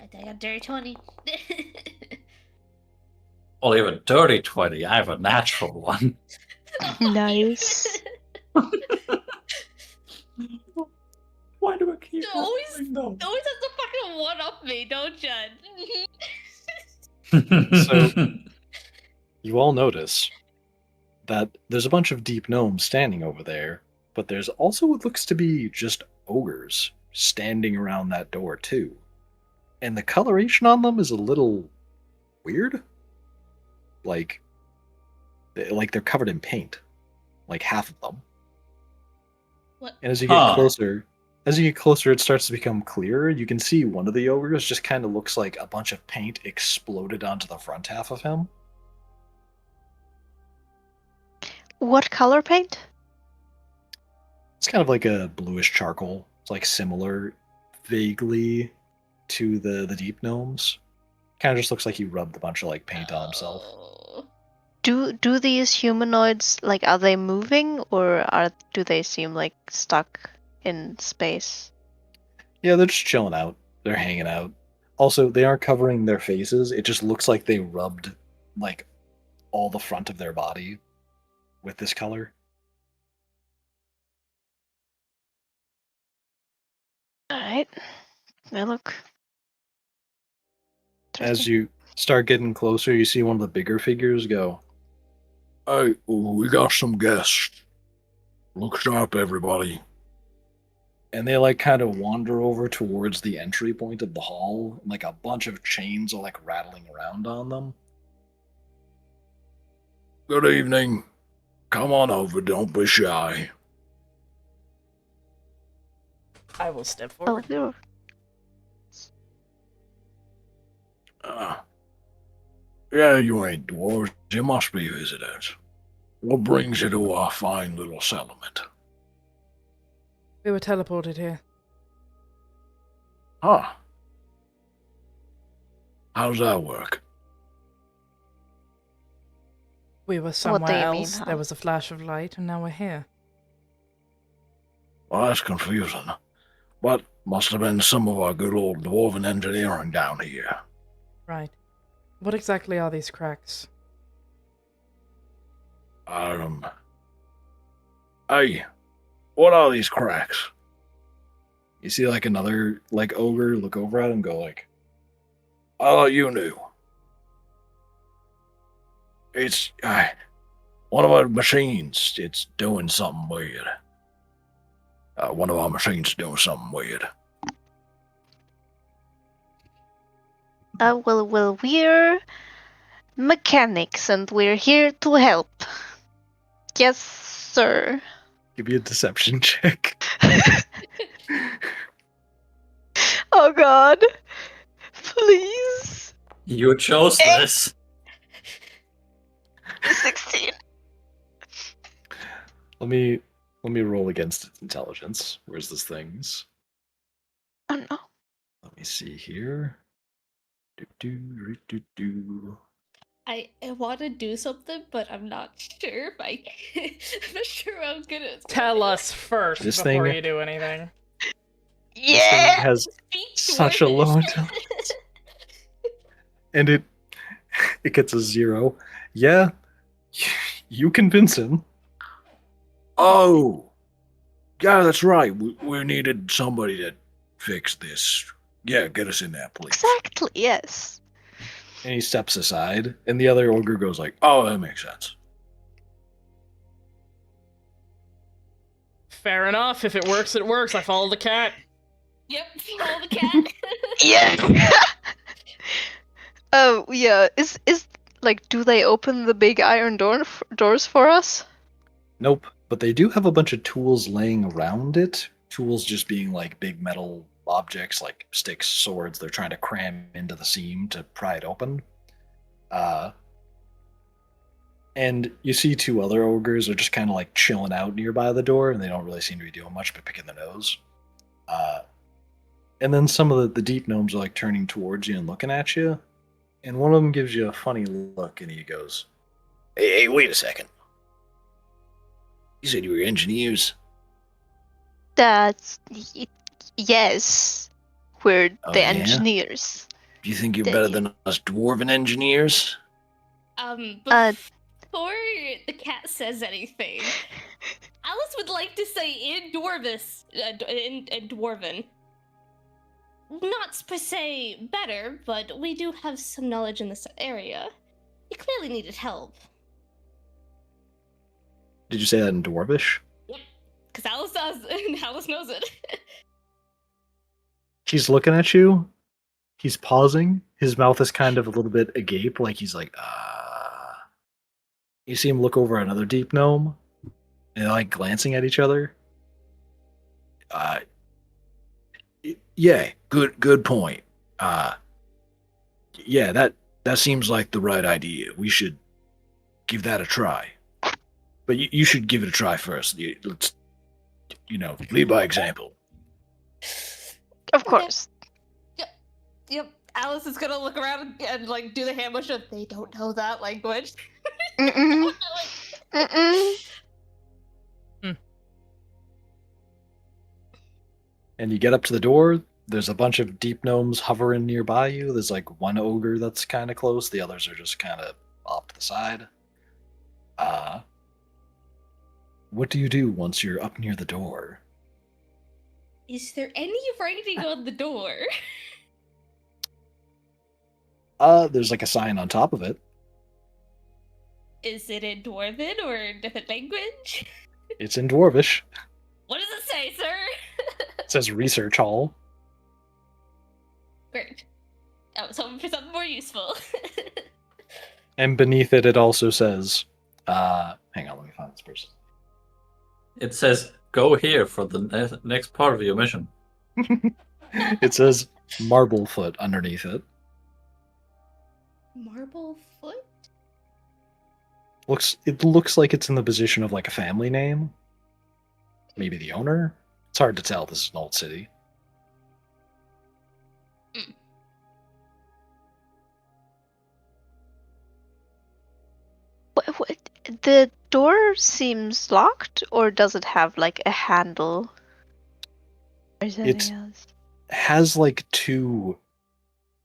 I got dirty 20. Well, you have a dirty 20, I have a natural one. Nice. Why do I keep Always rolling them? Always has to fucking one up me, don't you? So- You all notice that there's a bunch of deep gnomes standing over there, but there's also what looks to be just ogres standing around that door too. And the coloration on them is a little weird. Like they're covered in paint. Like half of them. What? And as you Huh. get closer, it starts to become clearer. You can see one of the ogres just kind of looks like a bunch of paint exploded onto the front half of him. What color paint? It's kind of like a bluish charcoal. It's like similar vaguely to the deep gnomes. Kind of just looks like he rubbed a bunch of like paint on himself. Oh. Do these humanoids, like, are they moving or do they seem like stuck in space? Yeah, they're just chilling out. They're hanging out. Also, they aren't covering their faces. It just looks like they rubbed like all the front of their body with this color. Alright. They look As interesting. you start getting closer, you see one of the bigger figures go, "Hey, we got some guests. Look sharp, everybody." And they like kind of wander over towards the entry point of the hall, and like a bunch of chains are like rattling around on them. "Good evening. Come on over, don't be shy." I will step Oh, forward. you're Yeah, you ain't dwarves. You must be visitors. What brings you to our fine little settlement? We were teleported here. Huh. How's that work? We were What do somewhere you mean, else. huh? There was a flash of light, and now we're here. Well, that's confusing. But must have been some of our good old dwarven engineering down here. Right. What exactly are these cracks? Hey, what are these cracks? You see like another like ogre look over at him and go like, "I thought you knew." It's one of our machines. It's doing something weird. One of our machines doing something weird. Well, we're mechanics and we're here to help. Yes, sir. Give me a deception check. Oh god. Please. You chose this. 16. Let me roll against its intelligence. Where's this things? Oh no. Let me see here. Do. I want to do something, but I'm not sure if I'm not sure how good it's Tell us first This before thing- you do anything. This thing Yeah. has Speak such a low Dwarvish. intelligence. And it gets a 0. Yeah, you convince him. Oh, yeah, that's right. We needed somebody to fix this. Yeah, get us in there, please. Exactly, yes. And he steps aside, and the other ogre goes like, "Oh, that makes sense." Fair enough. If it works, it works. I follow the cat. Yep, follow the cat. Yeah. Oh, yeah. Is like, do they open the big iron doors for us? Nope, but they do have a bunch of tools laying around it. Tools just being like big metal objects like sticks, swords. They're trying to cram into the seam to pry it open. And you see two other ogres are just kind of like chilling out nearby the door, and they don't really seem to be doing much but picking their nose. And then some of the deep gnomes are like turning towards you and looking at you. And one of them gives you a funny look, and he goes, "Hey, wait a second. You said you were engineers." That's yes. We're Oh, the yeah? engineers. Do you think you're The- better than us dwarven engineers? Before the cat says anything, Alice would like to say in Dwarvis, in Dwarven. Not per se better, but we do have some knowledge in this area. You clearly needed help. Did you say that in dwarvish? Because Alice does, and Alice knows it. He's looking at you. He's pausing. His mouth is kind of a little bit agape, like he's like, ah. You see him look over at another deep gnome, and they're like glancing at each other. Yeah, good point. Yeah, that seems like the right idea. We should give that a try. But you should give it a try first. Let's, lead by example. Of Okay. course. Yep, Alice is gonna look around and like do the hand motion. They don't know that language. Mm-mm. Mm-mm. And you get up to the door. There's a bunch of deep gnomes hovering nearby you. There's like one ogre that's kind of close. The others are just kind of off to the side. What do you do once you're up near the door? Is there any writing on the door? There's like a sign on top of it. Is it in Dwarven or a different language? It's in dwarvish. What does it say, sir? It says research hall. Great. I was hoping for something more useful. And beneath it, it also says, hang on, let me find this person. It says, go here for the next part of your mission. It says Marblefoot underneath it. Marble foot? It looks like it's in the position of like a family name. Maybe the owner? It's hard to tell. This is an old city. What, the door seems locked, or does it have like a handle? Or is It's- anything else? Has like two,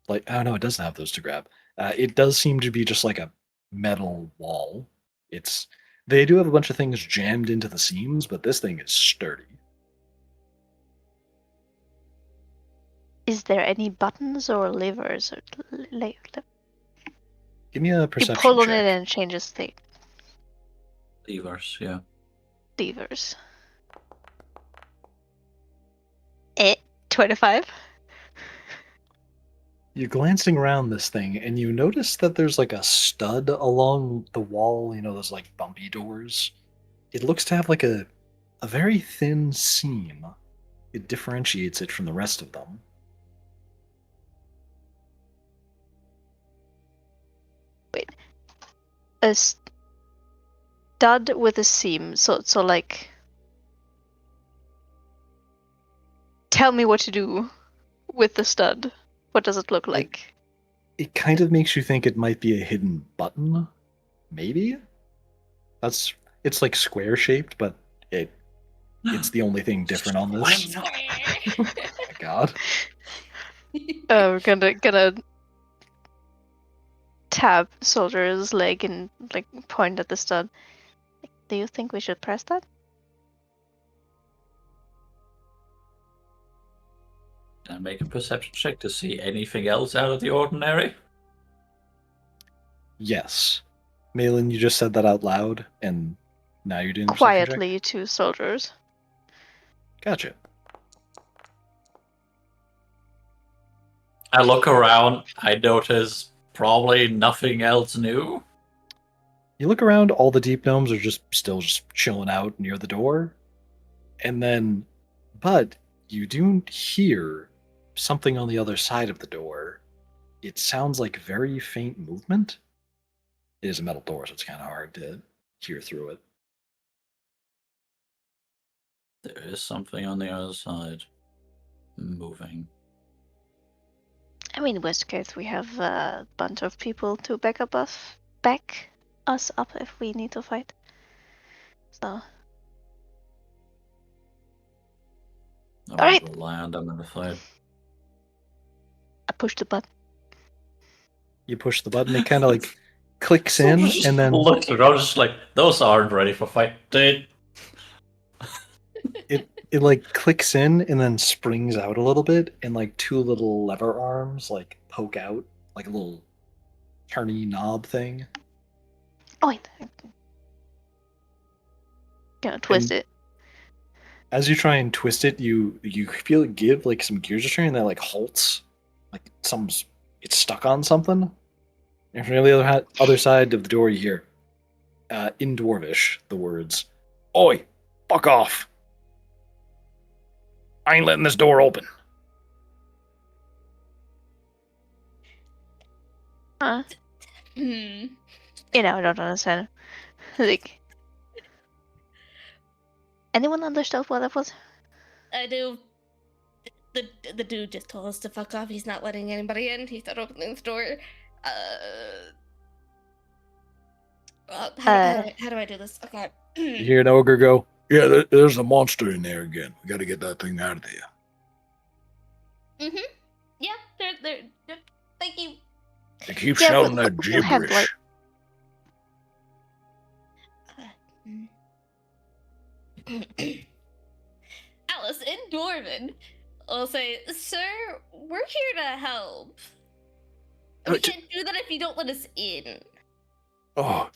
like, oh no, it doesn't have those to grab. It does seem to be just like a metal wall. They do have a bunch of things jammed into the seams, but this thing is sturdy. Is there any buttons or levers or Give me a you perception pull on check. it and it changes the Levers, yeah. levers? 25. You're glancing around this thing, and you notice that there's like a stud along the wall. Those like bumpy doors. It looks to have like a a very thin seam. It differentiates it from the rest of them. A stud with a seam. So like, tell me what to do with the stud. What does it look like? It kind of makes you think it might be a hidden button, maybe. It's like square shaped, but it's the only thing different on this. Oh my god. Gonna tap Soldier's leg and like point at the stud. Do you think we should press that? And make a perception check to see anything else out of the ordinary. Yes. Malin, you just said that out loud, and now you're doing a perception check? Quietly to Soldiers. Gotcha. I look around. I notice probably nothing else new. You look around, all the deep gnomes are just chilling out near the door. And then, but you do hear something on the other side of the door. It sounds like very faint movement. It is a metal door, so it's kind of hard to hear through it. There is something on the other side moving. I mean, worst case, we have a bunch of people to back us up if we need to fight. So. I Alright. will land. I'm in the fight. I pushed the button. You push the button, it kind of like clicks in, and then looks around, just like those aren't ready for fight, dude. it like clicks in and then springs out a little bit, and like two little lever arms like poke out, like a little turny knob thing. Oh wait. Gonna twist it. As you try and twist it, you feel it give like some gears are turning, and that like halts, like it's stuck on something. And from the other side of the door, you hear, in Dwarvish, the words, "Oi, fuck off! I ain't letting this door open." Huh? Hmm. I don't understand. Like, anyone understand what that was? I do. The dude just told us to fuck off. He's not letting anybody in. He's not opening the door. How do I do this? Okay. You hear an ogre go, "Yeah, there's a monster in there again. We got to get that thing out of there." Yeah, they're thank you. They keep Yeah, shouting but that we'll handle gibberish. Alice in Dwarven will say, "Sir, we're here to help. We can't do that if you don't let us in." Oh,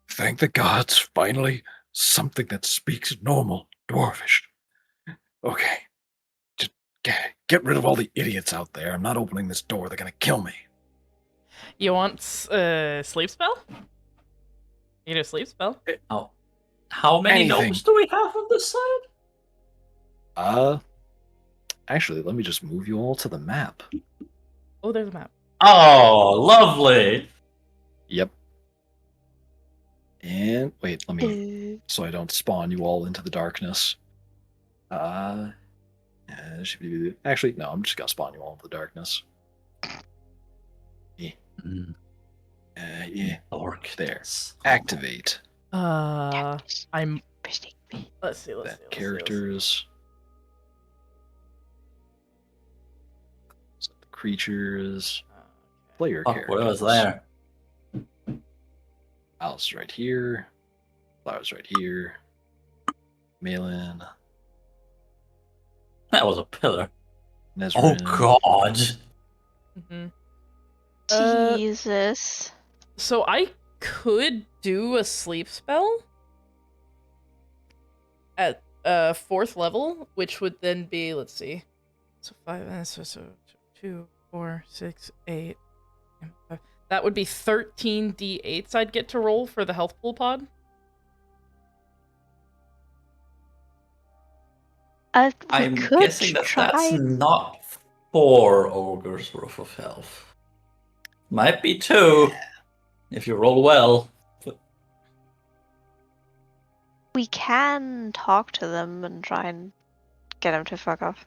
thank the gods, finally, something that speaks normal Dwarvish. Okay, just get rid of all the idiots out there. I'm not opening this door. They're gonna kill me. You want sleep spell? You need a sleep spell? Oh, how many Anything. gnomes do we have on this side? Actually, let me just move you all to the map. Oh, there's a map. Oh, lovely. Yep. And wait, let me, so I don't spawn you all into the darkness. Actually, no, I'm just gonna spawn you all into the darkness. Yeah. Yeah. There. Activate. I'm. Let's see. Characters. So the creatures. Player characters. What was there? Alice right here. Flowers right here. Malin. That was a pillar. Nezrin. Oh God. Mm-hmm. Jesus. So I could do a sleep spell at 4th level, which would then be, let's see, so 5, so 2, 4, 6, 8. 5. That would be 13 d8s I'd get to roll for the health pool pod. We I'm could guessing that that's try. not 4 ogres worth of health. Might be 2 if you roll well. But We can talk to them and try and get them to fuck off.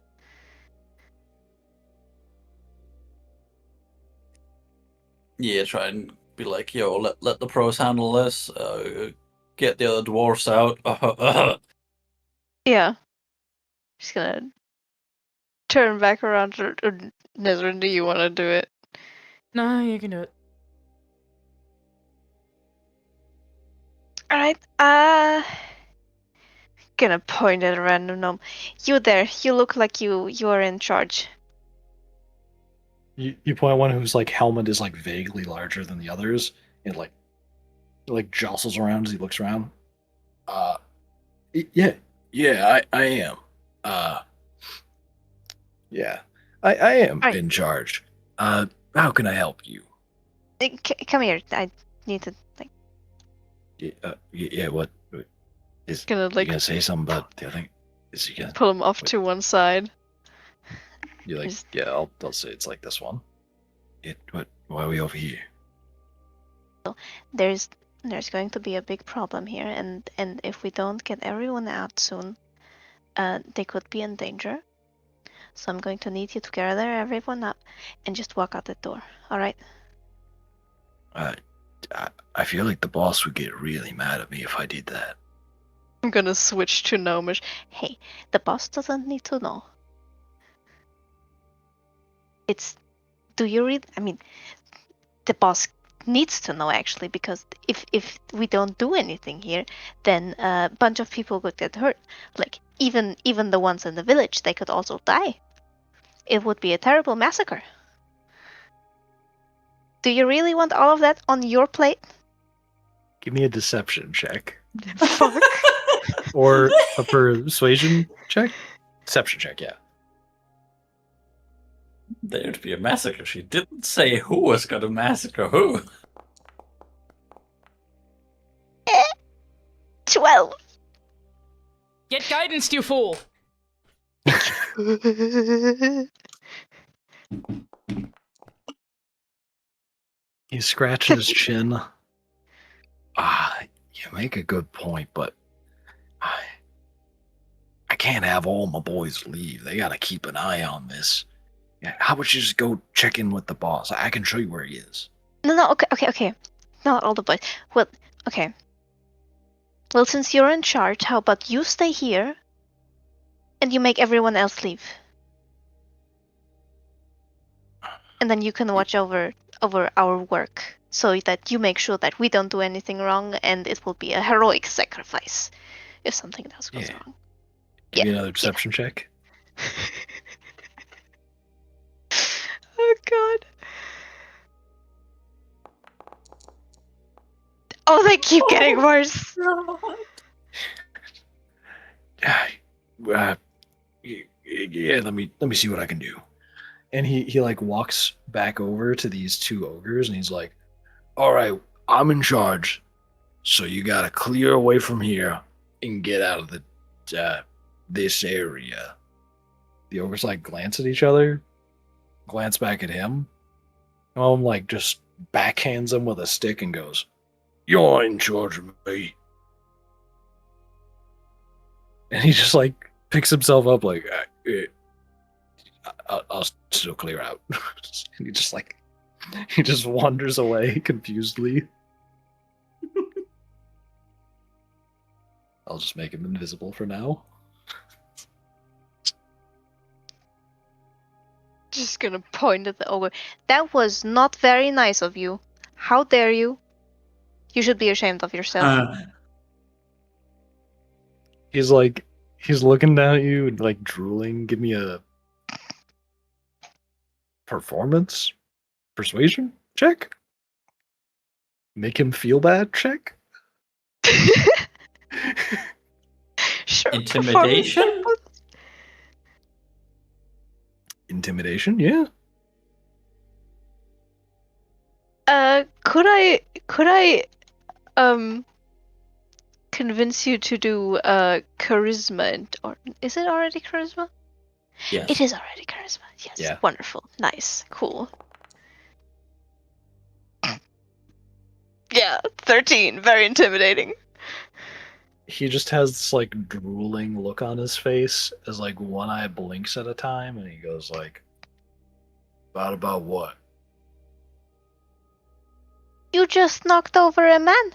yeah, try and be like, yo, let the pros handle this. Get the other dwarfs out. Yeah. Just gonna turn back around to Nezrin, do you want to do it? No, you can do it. Alright, gonna point at a random gnome. You there, you look like you are in charge. You point at one whose like helmet is like vaguely larger than the others, and like jostles around as he looks around. Yeah, I am. Yeah, I am Alright. in charge. How can I help you? Come here, I need to, like, Yeah, what is gonna, you like, gonna say something about the other thing? Is he gonna? pull him off Wait. to one side. You're like, Just- yeah, I'll say it's like this one. Why are we over here? There's going to be a big problem here, and if we don't get everyone out soon, they could be in danger. So I'm going to need you to gather everyone up and just walk out the door. All right? I feel like the boss would get really mad at me if I did that. I'm gonna switch to gnomish. Hey, the boss doesn't need to know. Do you read? I mean, the boss needs to know actually, because if we don't do anything here, then a bunch of people could get hurt. Like even the ones in the village, they could also die. It would be a terrible massacre. Do you really want all of that on your plate? Give me a deception check Fuck. or a persuasion check. Deception check, yeah. There'd be a massacre. She didn't say who was gonna massacre who. 12. Get guidance, you fool! He's scratching his chin. You make a good point, but I can't have all my boys leave. They gotta keep an eye on this. Yeah, how about you just go check in with the boss? I can show you where he is. No, okay. Not all the boys. Well, okay. Well, since you're in charge, how about you stay here and you make everyone else leave? And then you can watch over our work so that you make sure that we don't do anything wrong, and it will be a heroic sacrifice if something else goes Yeah. wrong. Give me another deception check. Oh god. Oh, they keep getting worse. Yeah, let me see what I can do. And he like walks back over to these two ogres and he's like, all right, I'm in charge, so you gotta clear away from here and get out of the this area. The ogres like glance at each other, glance back at him. One of them like just backhands him with a stick and goes, "You're in charge of me." And he just like picks himself up like, I'll still clear out. And he just wanders away confusedly. I'll just make him invisible for now. Just gonna point at the ogre. That was not very nice of you. How dare you? You should be ashamed of yourself. He's looking down at you and like drooling. Give me a persuasion check. Make him feel bad check. Sure. Intimidation? Intimidation, yeah. Could I convince you to do charisma, or is it already charisma? Yes. It is already charisma. Yes. Yeah. Wonderful. Nice. Cool. Yeah, 13. Very intimidating. He just has this like drooling look on his face as like one eye blinks at a time, and he goes like, about what? You just knocked over a man.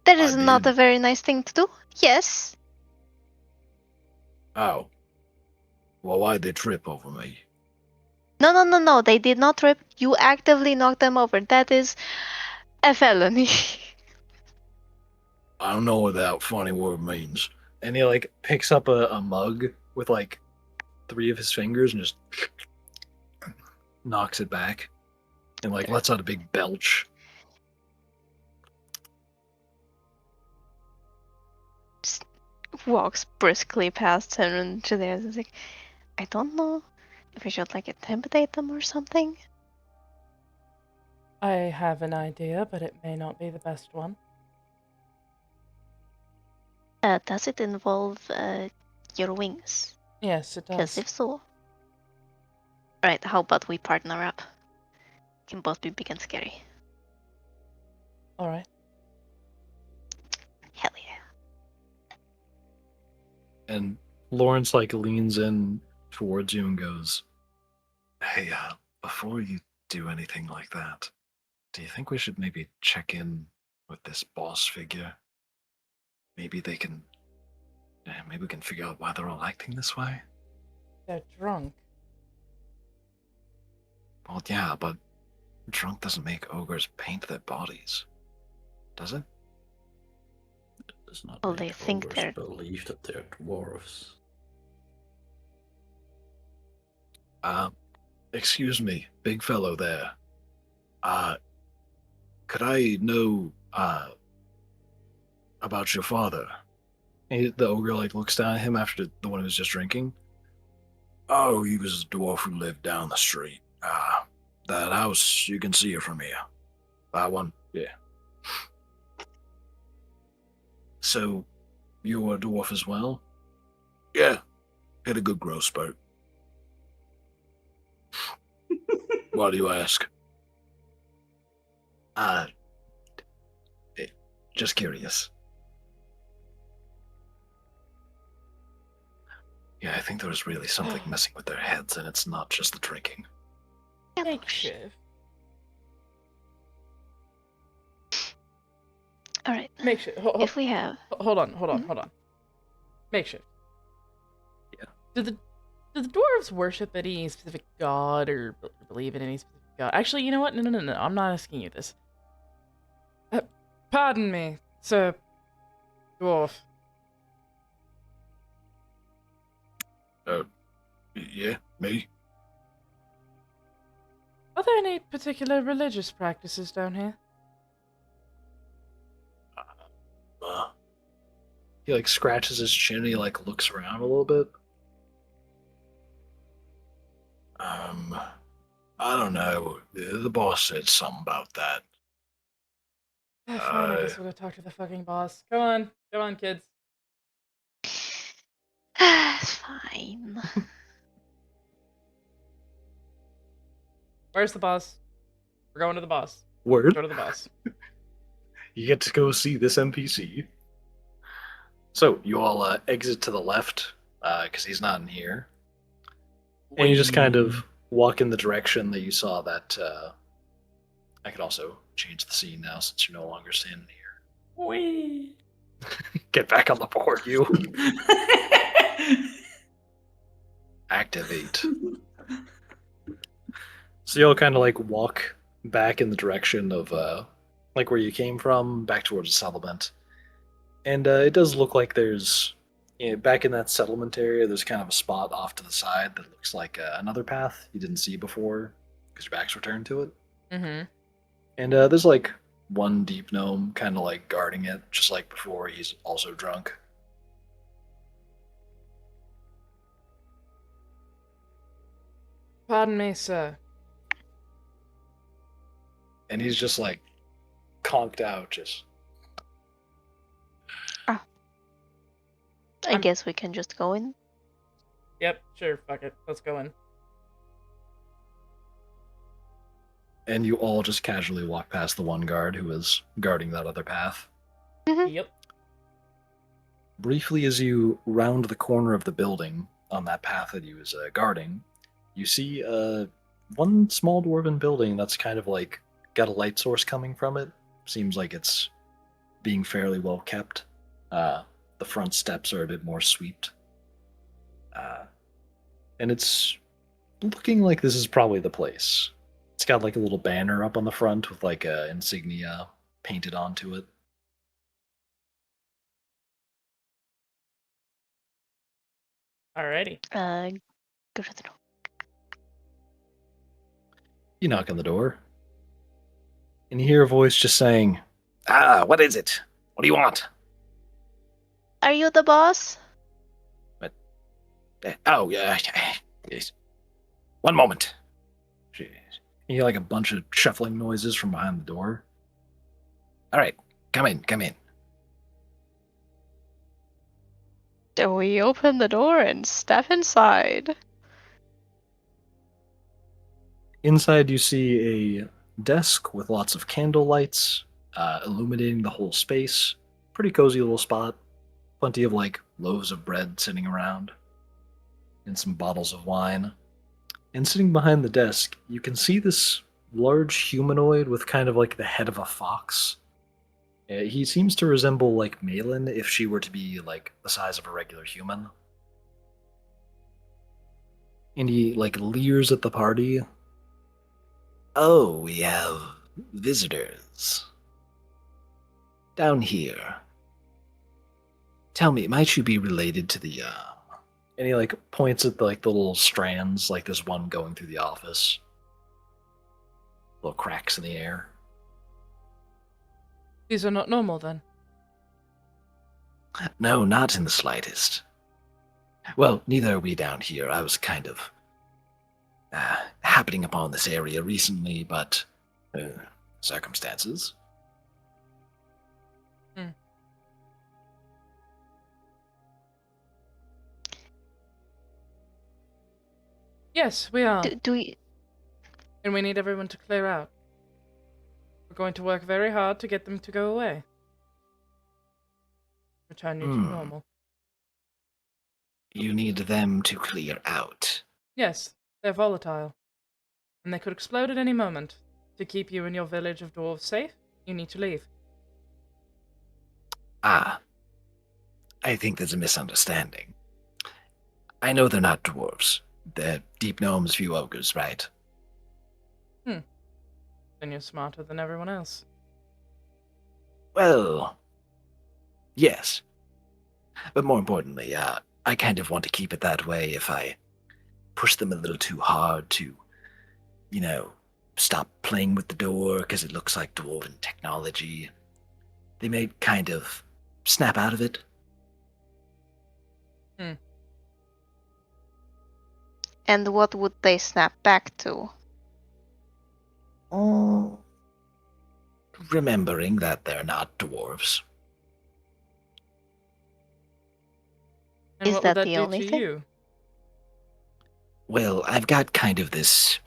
That I is not did. a very nice thing to do. Yes. Oh. Well, why'd they trip over me? No. They did not trip. You actively knocked them over. That is a felony. I don't know what that funny word means. And he like picks up a mug with like 3 of his fingers and just knocks it back and like lets out a big belch. Just walks briskly past him and to there. He's like, I don't know if we should like intimidate them or something. I have an idea, but it may not be the best one. Does it involve your wings? Yes, it Because does. if so, right, how about we partner up? Can both be big and scary. All right. Hell yeah. And Lawrence like leans in towards you and goes, "Hey, before you do anything like that, do you think we should maybe check in with this boss figure? Maybe they can, maybe we can figure out why they're all acting this way." They're drunk. Well, yeah, but drunk doesn't make ogres paint their bodies, does it? It does not Well, make they think ogres they're- believe that they're dwarves. Excuse me, big fellow there. Could I know, about your father? The ogre, like, looks down at him after the one who was just drinking. Oh, he was a dwarf who lived down the street. That house, you can see it from here. That one? Yeah. So, you're a dwarf as well? Yeah. Had a good growth spurt. Why do you ask? Just curious. Yeah, I think there was really something messing with their heads, and it's not just the drinking. Makeshift. All right. Makeshift. If we have, Hold on. Makeshift. Yeah. Do the dwarves worship any specific god or believe in any specific god? Actually, you know what? No. I'm not asking you this. Pardon me, sir. Dwarf. Yeah, me? Are there any particular religious practices down here? He like scratches his chin and he like looks around a little bit. I don't know. The boss said something about that. Fine, I guess we'll go talk to the fucking boss. Come on, kids. fine. Where's the boss? We're going to the boss. Word. Go to the boss. You get to go see this NPC. So you all exit to the left because he's not in here, and you just kind of walk in the direction that you saw. That I could also change the scene now since you're no longer standing here. Wee. Get back on the board, you. Activate. So you'll kind of like walk back in the direction of like where you came from, back towards the settlement. And it does look like there's, back in that settlement area, there's kind of a spot off to the side that looks like another path you didn't see before because your back's returned to it. Mm-hmm. And there's like one deep gnome kind of like guarding it, just like before. He's also drunk. Pardon me, sir. And he's just like conked out, just I guess we can just go in. Yep, sure, fuck it. Let's go in. And you all just casually walk past the one guard who is guarding that other path. Yep. Briefly, as you round the corner of the building on that path that he was guarding, you see one small dwarven building that's kind of like got a light source coming from it. Seems like it's being fairly well kept. The front steps are a bit more swept. And it's looking like this is probably the place. It's got like a little banner up on the front with like a insignia painted onto it. Alrighty. Go to the door. You knock on the door, and you hear a voice just saying, "Ah, what is it? What do you want?" Are you the boss? Oh, yeah. Yes. One moment. Jeez. You hear like a bunch of shuffling noises from behind the door. All right, come in, come in. Do we open the door and step inside? Inside, you see a desk with lots of candle lights illuminating the whole space. Pretty cozy little spot. Plenty of like loaves of bread sitting around, and some bottles of wine. And sitting behind the desk, you can see this large humanoid with kind of like the head of a fox. He seems to resemble like Malin if she were to be like the size of a regular human. And he like leers at the party. Oh, we have visitors. Down here. Tell me, might you be related to the and he like points at like the little strands, like there's one going through the office. Little cracks in the air. These are not normal then. No, not in the slightest. Well, neither are we down here. I was kind of happening upon this area recently, but circumstances. Yes, we are. Do we? And we need everyone to clear out. We're going to work very hard to get them to go away. Return you to normal. You need them to clear out. Yes, they're volatile. And they could explode at any moment. To keep you and your village of dwarves safe, you need to leave. Ah, I think there's a misunderstanding. I know they're not dwarves. They're deep gnomes, few ogres, right? Then you're smarter than everyone else. Well, yes. But more importantly, I kind of want to keep it that way if I push them a little too hard to, stop playing with the door because it looks like dwarven technology. They may kind of snap out of it. And what would they snap back to? Oh, remembering that they're not dwarves. And Is what that would that the do only to thing? you? Well, I've got kind of this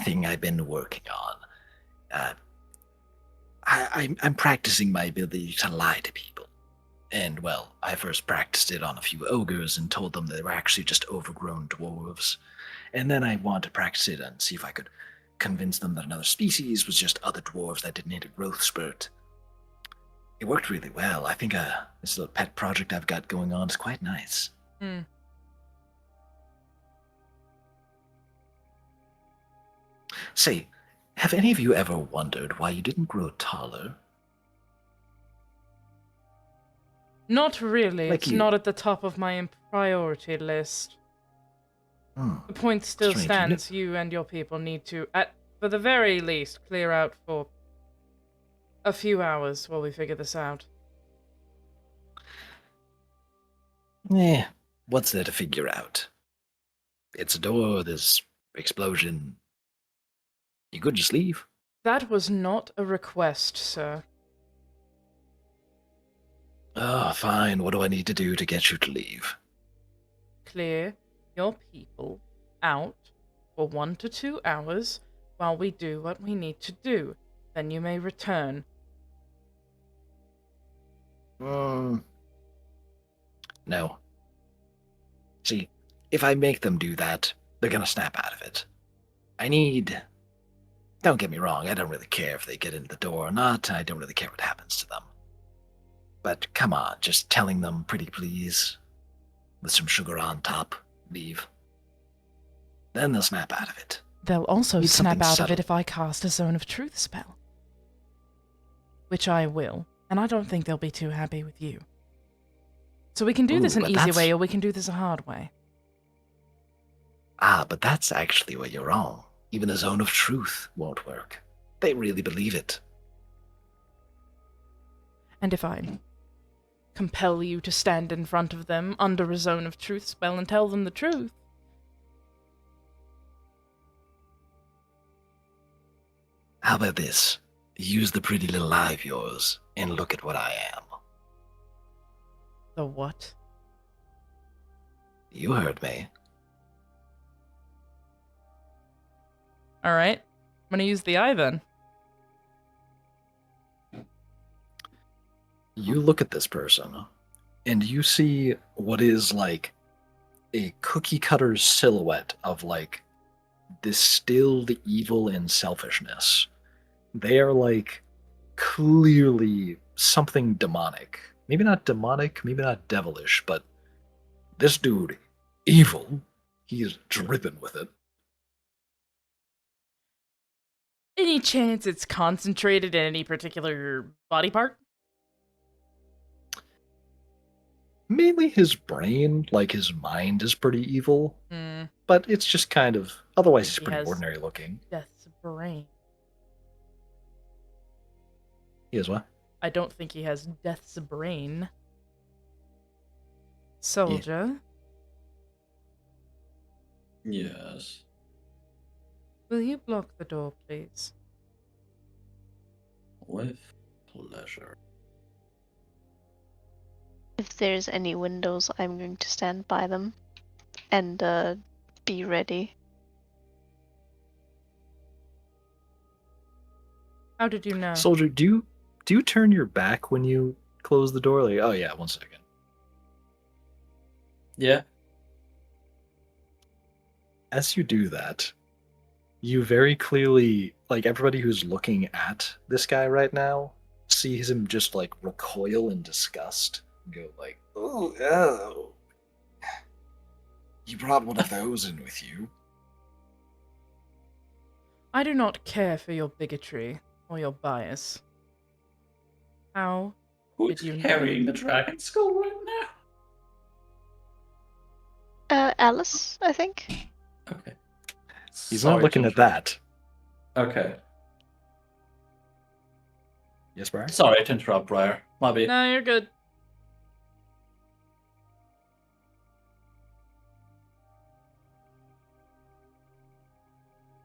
thing I've been working on. I'm practicing my ability to lie to people. And, well, I first practiced it on a few ogres and told them they were actually just overgrown dwarves. And then I wanted to practice it and see if I could convince them that another species was just other dwarves that didn't need a growth spurt. It worked really well. I think this little pet project I've got going on is quite nice. Say, have any of you ever wondered why you didn't grow taller? Not really. Like It's you. not at the top of my priority list. The point still Strange, stands. You and your people need to, for the very least, clear out for a few hours while we figure this out. What's there to figure out? It's a door, there's explosion. You could just leave. That was not a request, sir. Oh, fine. What do I need to do to get you to leave? Clear your people out for 1 to 2 hours while we do what we need to do. Then you may return. No. See, if I make them do that, they're gonna snap out of it. Don't get me wrong, I don't really care if they get in the door or not. I don't really care what happens to them. But come on, just telling them pretty please, with some sugar on top, leave. Then they'll snap out of it. They'll also Need snap something out of subtle. it if I cast a Zone of Truth spell. Which I will, and I don't think they'll be too happy with you. So we can do this Ooh, an but easy that's- way, or we can do this a hard way. Ah, but that's actually where you're wrong. Even a zone of truth won't work. They really believe it. And if I compel you to stand in front of them under a Zone of Truth spell and tell them the truth, How about this? Use the pretty little eye of yours and look at what I am. the what? You heard me. Alright, I'm gonna use the eye then. You look at this person, and you see what is like a cookie cutter's silhouette of like distilled evil and selfishness. They are like clearly something demonic. Maybe not demonic, maybe not devilish, but this dude, evil, he's dripping with it. Any chance it's concentrated in any particular body part? Mainly his brain, like his mind is pretty evil, Hmm, but it's just kind of, otherwise he's He pretty has- ordinary looking. Death's brain. He is what? I don't think he has Death's brain. Soldier, Yes. will you block the door, please? With pleasure. If there's any windows, I'm going to stand by them and be ready. How did you know? Soldier, do you turn your back when you close the door? Like, oh yeah, 1 second. Yeah. As you do that, you very clearly, like everybody who's looking at this guy right now, sees him just like recoil in disgust and go like, oh, you brought one of those in with you. I do not care for your bigotry or your bias. How? Who's Did you know? carrying the dragon skull right now? Alice, I think. Okay. He's Sorry not looking to at that. Okay. Yes, Brian? Sorry to interrupt, Briar. My bad. No, you're good.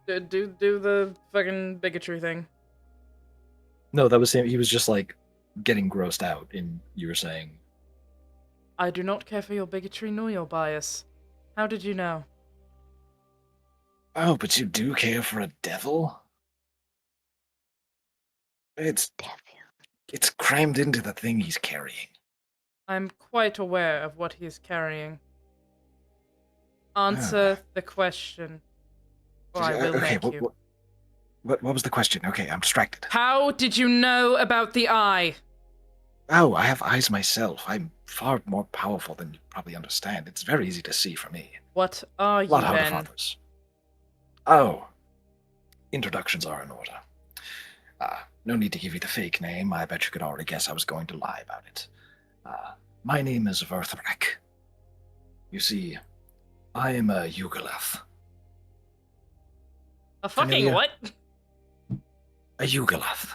Do the fucking bigotry thing. No, that was him. He was just like getting grossed out, and you were saying, I do not care for your bigotry nor your bias. How did you know? oh, but you do care for a devil? It's crammed into the thing he's carrying. I'm quite aware of what he is carrying. Answer the question, or I will Okay, make you. what was the question? Okay, I'm distracted. How did you know about the eye? Oh, I have eyes myself. I'm far more powerful than you probably understand. It's very easy to see for me. What are A you lot harder for then? others. Oh, introductions are in order. No need to give you the fake name. I bet you could already guess I was going to lie about it. My name is Verthrak. You see, I am a Yugoloth. A fucking Familiar? what? A Yugoloth.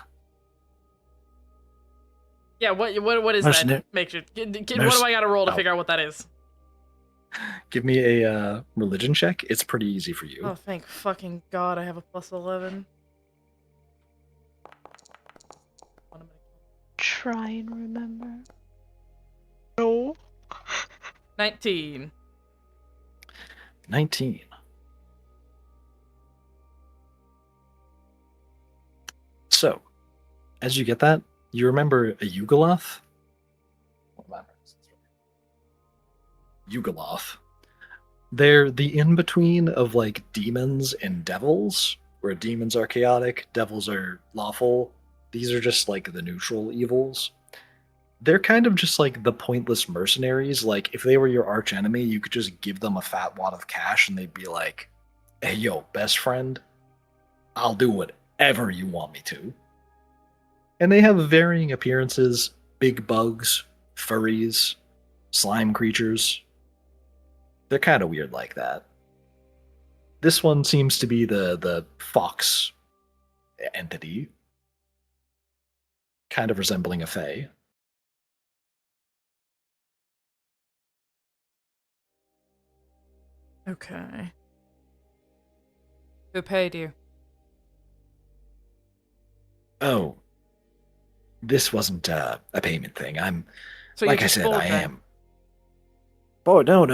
Yeah, what is Mercenar- that? Make sure. What do I gotta roll to Oh. figure out what that is? Give me a religion check. It's pretty easy for you. Oh, thank fucking god, I have a plus 11. What am I- Try and remember. 19. 19. So, as you get that, you remember a Yugoloth? Yugoloth. They're the in-between of like demons and devils, where demons are chaotic, devils are lawful. These are just like the neutral evils. They're kind of just like the pointless mercenaries. Like, if they were your arch enemy, you could just give them a fat wad of cash and they'd be like, hey, yo, best friend, I'll do whatever you want me to. And they have varying appearances: big bugs, furries, slime creatures. They're kind of weird like that. This one seems to be the fox entity, kind of resembling a fae. Okay. Who paid you? Oh, this wasn't a payment thing. I'm, So like you I just said, bored I then? am. Oh, no.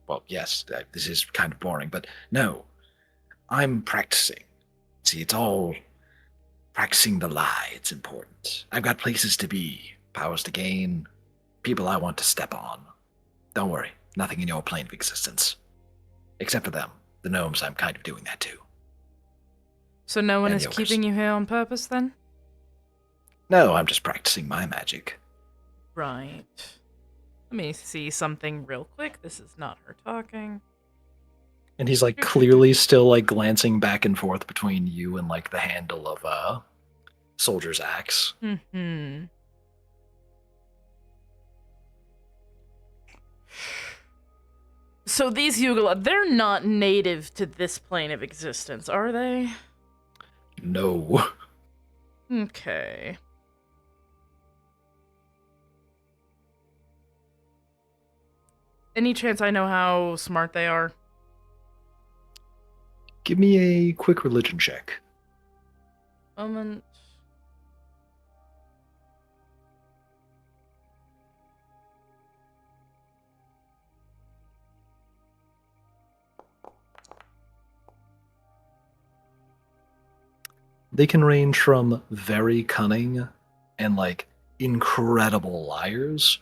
Well, yes, this is kind of boring, but no. I'm practicing. See, it's all practicing the lie. It's important. I've got places to be, powers to gain, people I want to step on. Don't worry, nothing in your plane of existence. Except for them, the gnomes, I'm kind of doing that too. So no one And is the ogres. keeping you here on purpose then? No, I'm just practicing my magic. Right. Let me see something real quick. This is not her talking. And he's like clearly still like glancing back and forth between you and like the handle of soldier's axe. Hmm. So these Yugala, they're not native to this plane of existence, are they? No. Okay. Any chance I know how smart they are? Give me a quick religion check. Moment. They can range from very cunning and like incredible liars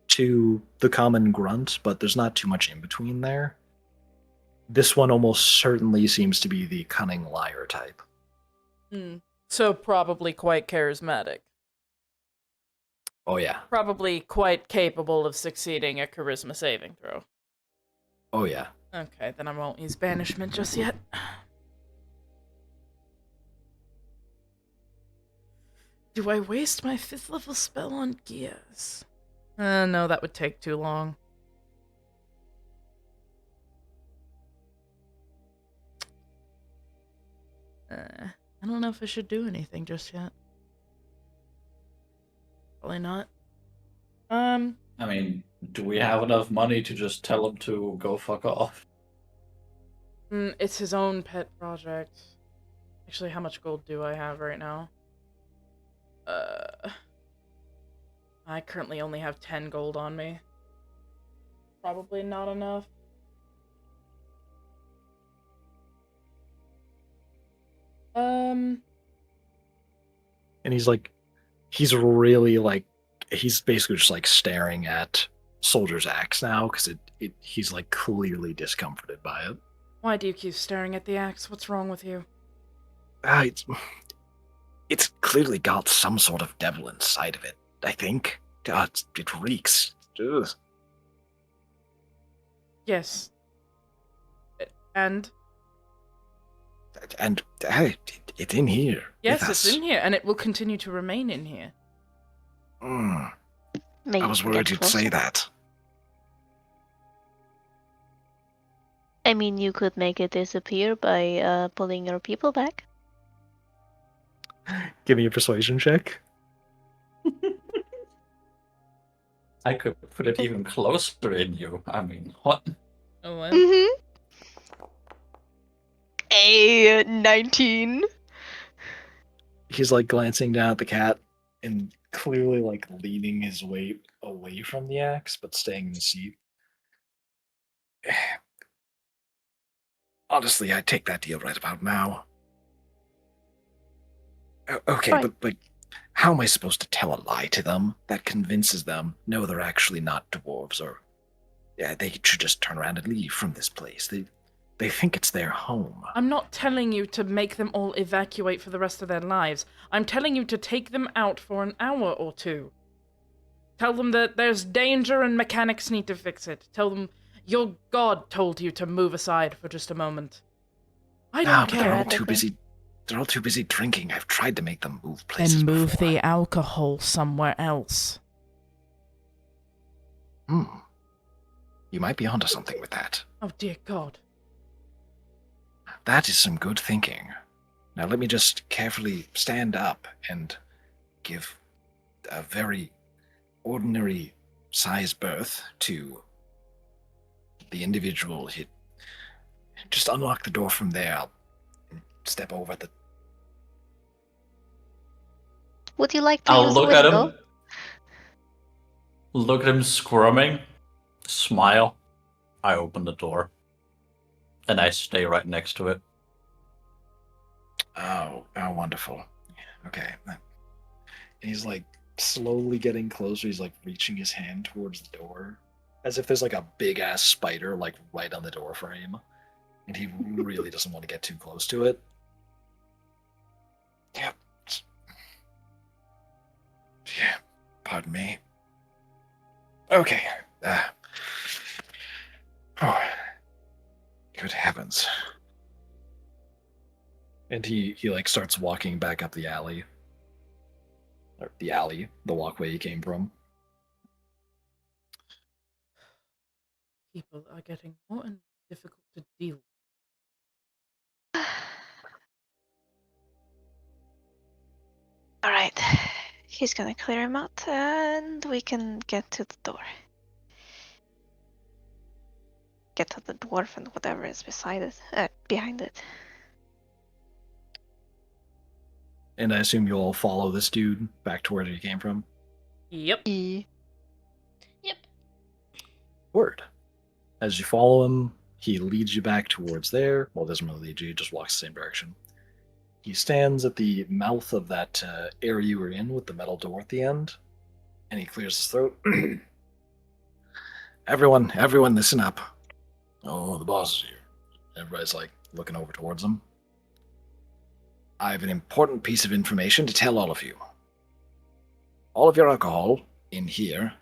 to the common grunt, but there's not too much in between there. This one almost certainly seems to be the cunning liar type. So probably quite charismatic. Oh yeah. Probably quite capable of succeeding a charisma saving throw. Oh yeah. Okay, then I won't use banishment just yet. Do I waste my 5th level spell on gears? No, that would take too long. I don't know if I should do anything just yet. Probably not. I mean, do we have enough money to just tell him to go fuck off? It's his own pet project. Actually, how much gold do I have right now? I currently only have 10 gold on me. Probably not enough. And he's really like, he's basically just like staring at soldier's axe now because he's like clearly discomforted by it. Why do you keep staring at the axe? What's wrong with you? It's clearly got some sort of devil inside of it, I think. It reeks. Ugh. Yes. And? And hey, it's in here. Yes, with it's us. in here, and it will continue to remain in here. Mm, Maybe I was worried you'd say that. I mean, you could make it disappear by pulling your people back. Give me a persuasion check. I could put it even closer in you. I mean, what? Oh, what? Mm-hmm. A 19. He's like glancing down at the cat, and clearly like leaning his weight away from the axe, but staying in the seat. Honestly, I'd take that deal right about now. Okay, Right. but how am I supposed to tell a lie to them that convinces them no, they're actually not dwarves, or yeah, they should just turn around and leave from this place. They think it's their home. I'm not telling you to make them all evacuate for the rest of their lives. I'm telling you to take them out for an hour or two. Tell them that there's danger and mechanics need to fix it. Tell them your god told you to move aside for just a moment. I don't But they're all care. too busy. They're all too busy drinking. I've tried to make them move places Then move before. the alcohol somewhere else. You might be onto something with that. Oh dear god. That is some good thinking. Now let me just carefully stand up and give a very ordinary size birth to the individual. Just unlock the door from there. I'll step over the. Would you like to I'll use the look at window? him. Look at him squirming. Smile. I open the door. And I stay right next to it. Oh, wonderful. Okay. And he's like slowly getting closer. He's like reaching his hand towards the door, as if there's like a big ass spider like right on the door frame, and he really doesn't want to get too close to it. Yep. Yeah. Pardon me. Okay. Oh. Good heavens. And he like starts walking back up the alley. Or the walkway he came from. People are getting more and more difficult to deal with. All right. He's gonna clear him out, and we can get to the door. Get to the dwarf and whatever is beside it, behind it. And I assume you'll all follow this dude back to where he came from. Yep. Yep. Word. As you follow him, he leads you back towards there. Well, doesn't really lead you, he just walks the same direction. He stands at the mouth of that area you were in with the metal door at the end, and he clears his throat. Everyone, listen up. Oh, the boss is here. Everybody's like looking over towards him. I have an important piece of information to tell all of you. All of your alcohol in here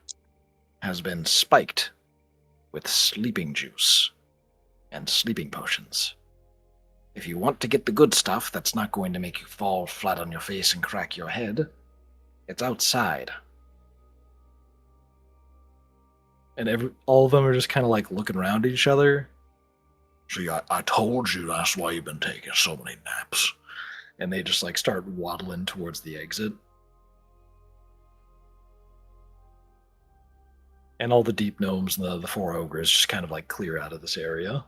has been spiked with sleeping juice and sleeping potions. If you want to get the good stuff that's not going to make you fall flat on your face and crack your head, it's outside. And all of them are just kind of like looking around at each other. See, I told you that's why you've been taking so many naps. And they just like start waddling towards the exit. And all the deep gnomes and the four ogres just kind of like clear out of this area.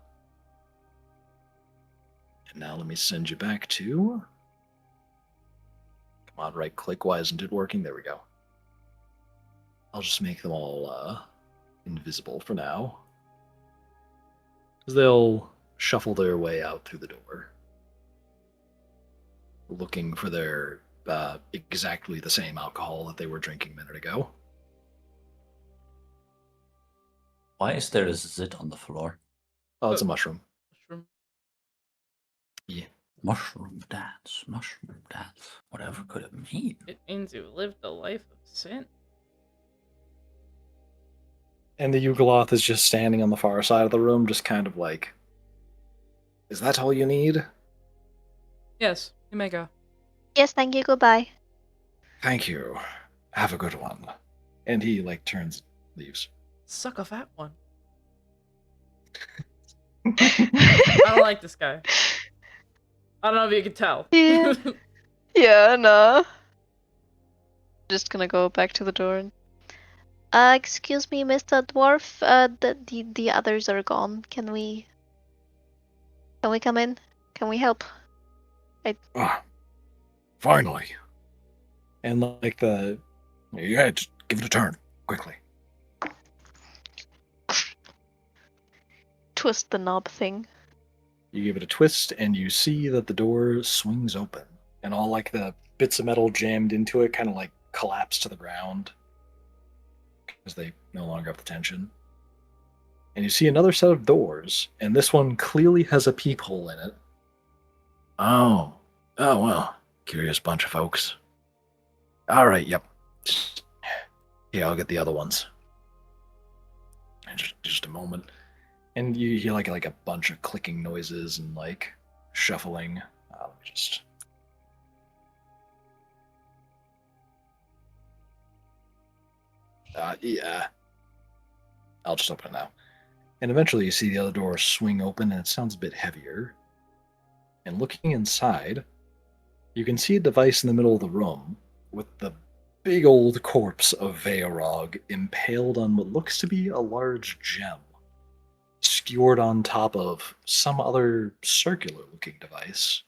And now let me send you back to. Come on, right click. Why isn't it working? There we go. I'll just make them all invisible for now. They'll shuffle their way out through the door, looking for their exactly the same alcohol that they were drinking a minute ago. Why is there a zit on the floor? Oh, it's a mushroom. Mushroom. Yeah. Mushroom dance. Whatever could it mean? It means you lived a life of sin. And the Yugoloth is just standing on the far side of the room, just kind of like, is that all you need? Yes, you may go. Yes, thank you. Goodbye. Thank you. Have a good one. And he like turns, leaves. Suck a fat one. I don't like this guy. I don't know if you can tell. Yeah. Yeah, no. Just gonna go back to the door and. Excuse me, Mr. Dwarf. The others are gone. Can we come in? Can we help? Ah, finally. And like Yeah, just give it a turn, quickly. Twist the knob thing. You give it a twist, and you see that the door swings open, and all like the bits of metal jammed into it kind of like collapse to the ground because they no longer have the tension. And you see another set of doors, and this one clearly has a peephole in it. Oh, well, curious bunch of folks. All right, yep. Yeah, I'll get the other ones. And just a moment. And you hear like a bunch of clicking noises and like shuffling. Let me just. Yeah. I'll just open it now. And eventually you see the other door swing open and it sounds a bit heavier. And looking inside, you can see a device in the middle of the room with the big old corpse of Veorog impaled on what looks to be a large gem, skewered on top of some other circular looking device.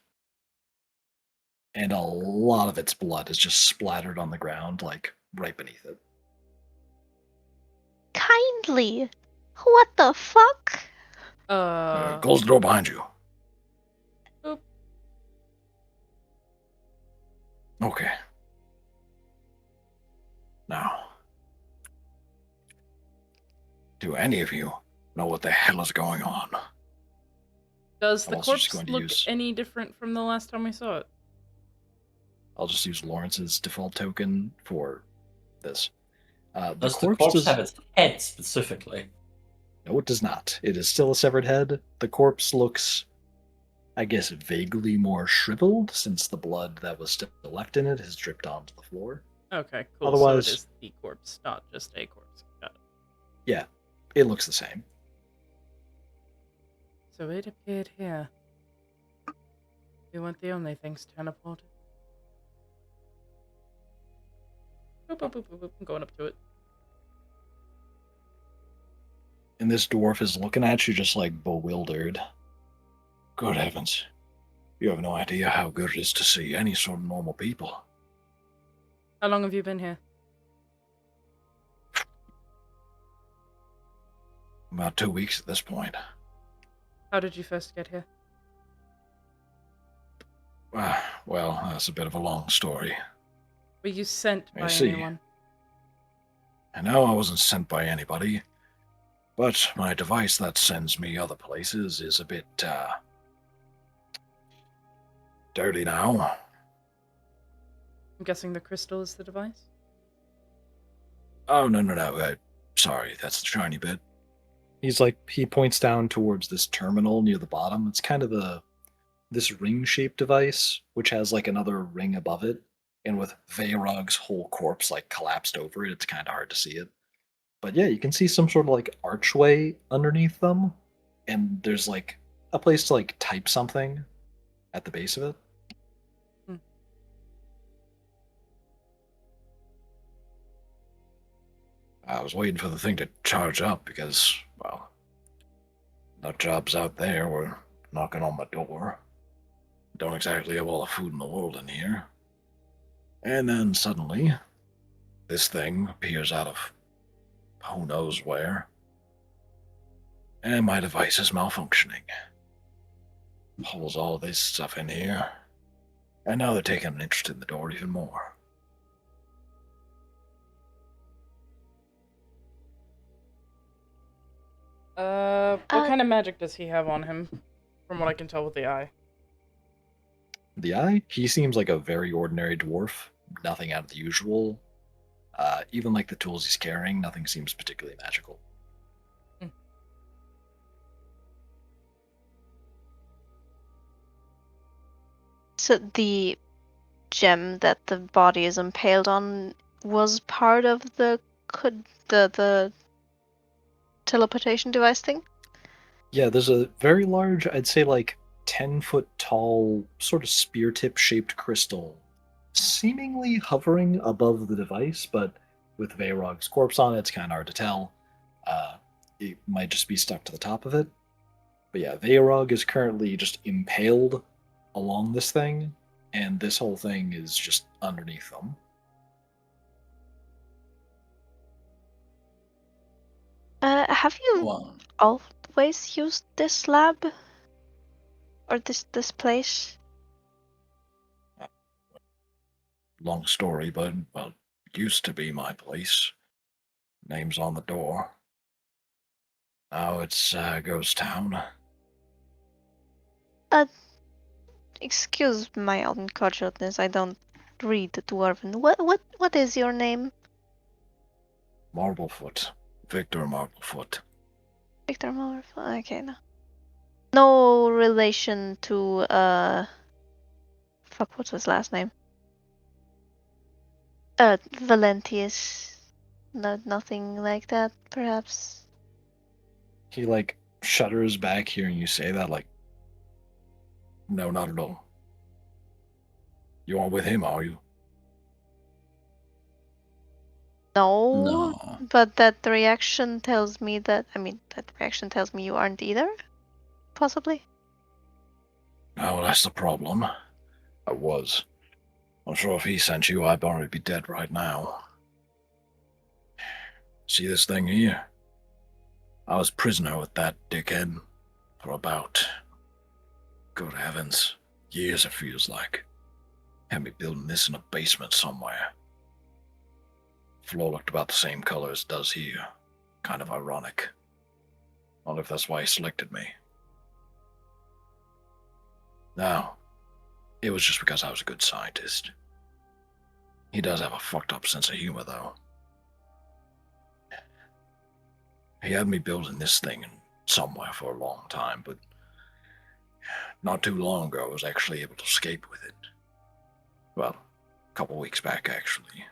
And a lot of its blood is just splattered on the ground, like right beneath it. Kindly. What the fuck? Close the door behind you. Oop. Okay. Now, do any of you know what the hell is going on? Does I'm the also just corpse going to look use- any different from the last time we saw it? I'll just use Lawrence's default token for this. The Does the corpse corpse does... have its head specifically? No, it does not. It is still a severed head. The corpse looks, I guess, vaguely more shriveled since the blood that was still left in it has dripped onto the floor. Okay, cool. Otherwise- So it is the corpse, not just a corpse. Got it. Yeah, it looks the same. So it appeared here. We weren't the only things teleported. Boop, boop, boop, boop, boop. I'm going up to it. And this dwarf is looking at you just like bewildered. Good heavens. You have no idea how good it is to see any sort of normal people. How long have you been here? About 2 weeks at this point. How did you first get here? Well, that's a bit of a long story. Were you sent I by see. anyone? I know I wasn't sent by anybody, but my device that sends me other places is a bit, dirty now. I'm guessing the crystal is the device? Oh, no. Sorry, that's the shiny bit. He points down towards this terminal near the bottom. It's kind of this ring-shaped device, which has like another ring above it, and with Veyrog's whole corpse like collapsed over it, it's kind of hard to see it. But yeah, you can see some sort of like archway underneath them, and there's like a place to like type something at the base of it. Hmm. I was waiting for the thing to charge up because, well, nut jobs out there were knocking on my door. Don't exactly have all the food in the world in here. And then suddenly, this thing appears out of who knows where. And my device is malfunctioning. Pulls all this stuff in here. And now they're taking an interest in the door even more. What kind of magic does he have on him? From what I can tell with the eye. The eye? He seems like a very ordinary dwarf. Nothing out of the usual. Even like the tools he's carrying, nothing seems particularly magical. So the gem that the body is impaled on was part of the teleportation device thing? Yeah, there's a very large, I'd say like 10-foot tall, sort of spear tip shaped crystal, seemingly hovering above the device, but with Veyrog's corpse on it, it's kind of hard to tell. It might just be stuck to the top of it. But yeah, Veyrog is currently just impaled along this thing, and this whole thing is just underneath them. Have you Well, always used this lab? Or this place? Long story, but, well, it used to be my place. Name's on the door. Now it's ghost town. Excuse my unculturedness, I don't read the dwarven. What is your name? Marblefoot. Victor Marblefoot. Victor Muller? Okay, no. No relation to fuck, what's his last name? Valentius. No, nothing like that, perhaps. He, like, shudders back hearing you say that, like, no, not at all. You aren't with him, are you? No, no. but that reaction tells me that, that reaction tells me you aren't either? Possibly? No, that's the problem. I was. I'm sure if he sent you, I'd already be dead right now. See this thing here? I was prisoner with that dickhead for about, good heavens, years it feels like. Had me building this in a basement somewhere. Floor looked about the same color as it does here. Kind of ironic. Wonder if that's why he selected me. No, it was just because I was a good scientist. He does have a fucked up sense of humor, though. He had me building this thing somewhere for a long time, but not too long ago I was actually able to escape with it. Well, a couple weeks back, actually.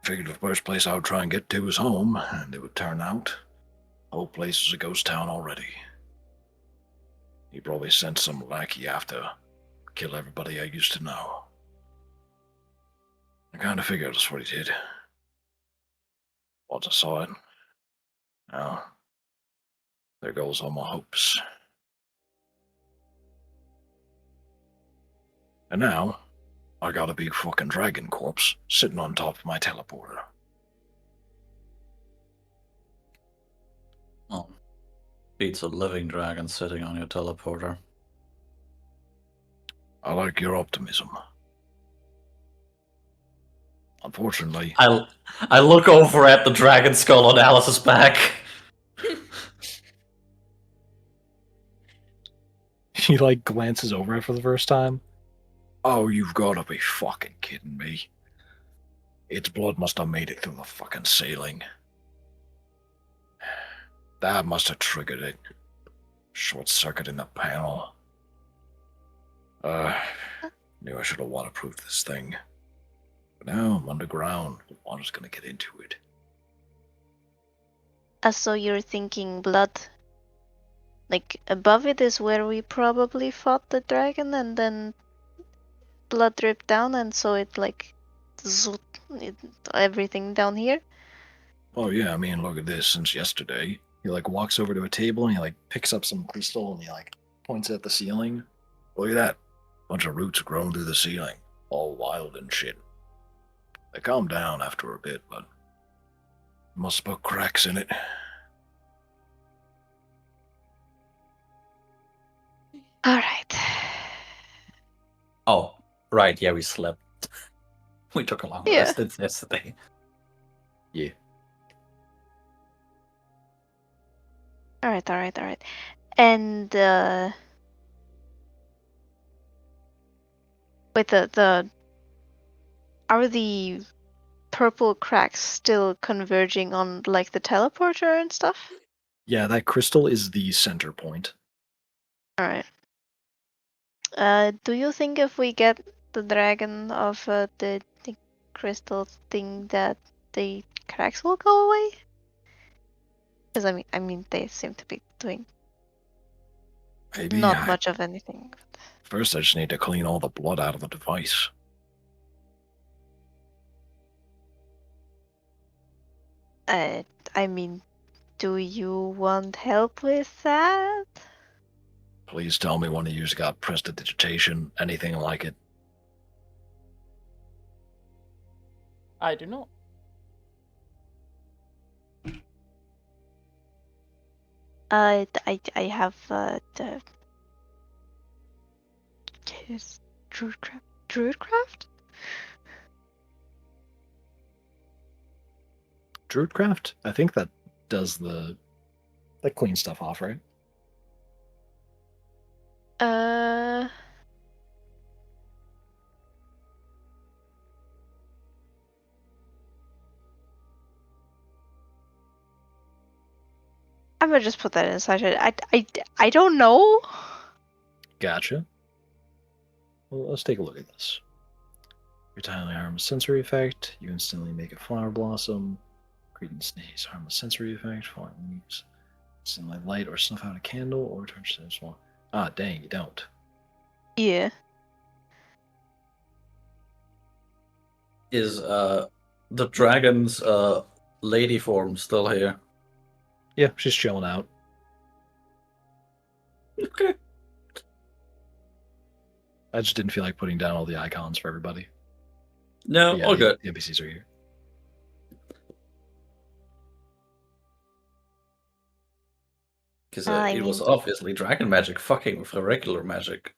Figured the first place I would try and get to was home, and it would turn out the whole place was a ghost town already. He probably sent some lackey after to kill everybody I used to know. I kind of figured that's what he did. Once I saw it, well, there goes all my hopes. And now, I got a big fucking dragon corpse sitting on top of my teleporter. Well, beats a living dragon sitting on your teleporter. I like your optimism. Unfortunately, I look over at the dragon skull on Alice's back. he like glances over it for the first time. Oh, you've gotta be fucking kidding me. Its blood must have made it through the fucking ceiling. That must have triggered it. Short circuit in the panel. Knew I should have waterproofed this thing. But now I'm underground. The water's gonna get into it. So you're thinking blood. Like, above it is where we probably fought the dragon, and then blood dripped down, and so it, like, zoot, everything down here? Oh yeah, I mean, look at this. Since yesterday, he like walks over to a table and he like picks up some crystal and he like points at the ceiling. Look at that. Bunch of roots grown through the ceiling. All wild and shit. They calm down after a bit, but must have put cracks in it. Alright. Oh, right, yeah, we slept. We took a long Yeah. rest yesterday. Yeah. Alright. And, wait, are the purple cracks still converging on, like, the teleporter and stuff? Yeah, that crystal is the center point. Alright. Do you think if we get the dragon of the crystal thing that the cracks will go away? Because I mean, they seem to be doing Maybe. not much of anything. First, I just need to clean all the blood out of the device. I mean, do you want help with that? Please tell me one of you's got prestidigitation, anything like it. I do not. I have the Druidcraft. Druidcraft? Druidcraft? I think that does that cleans stuff off, right? Uh, I'm gonna just put that inside it. I don't know. Gotcha. Well, let's take a look at this. Your timely harmless sensory effect. You instantly make a flower blossom. Create and sneeze. Harmless sensory effect. Falling leaves. Instantly light or snuff out a candle or turn to small. Ah, dang, you don't. Yeah. Is the dragon's lady form still here? Yeah, she's chilling out. Okay. I just didn't feel like putting down all the icons for everybody. No, But yeah, all good. the NPCs are here. Because I it was mean- obviously dragon magic fucking with the regular magic.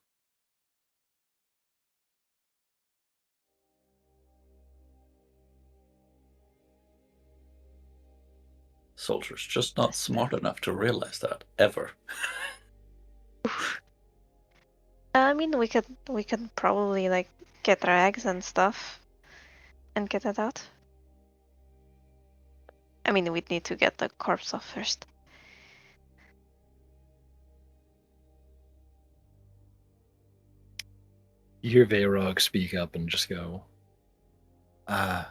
Soldier's just not smart enough to realize that, ever. I mean, we could probably like get rags and stuff, and get it out. I mean, we'd need to get the corpse off first. You hear Veyrog speak up and just go, I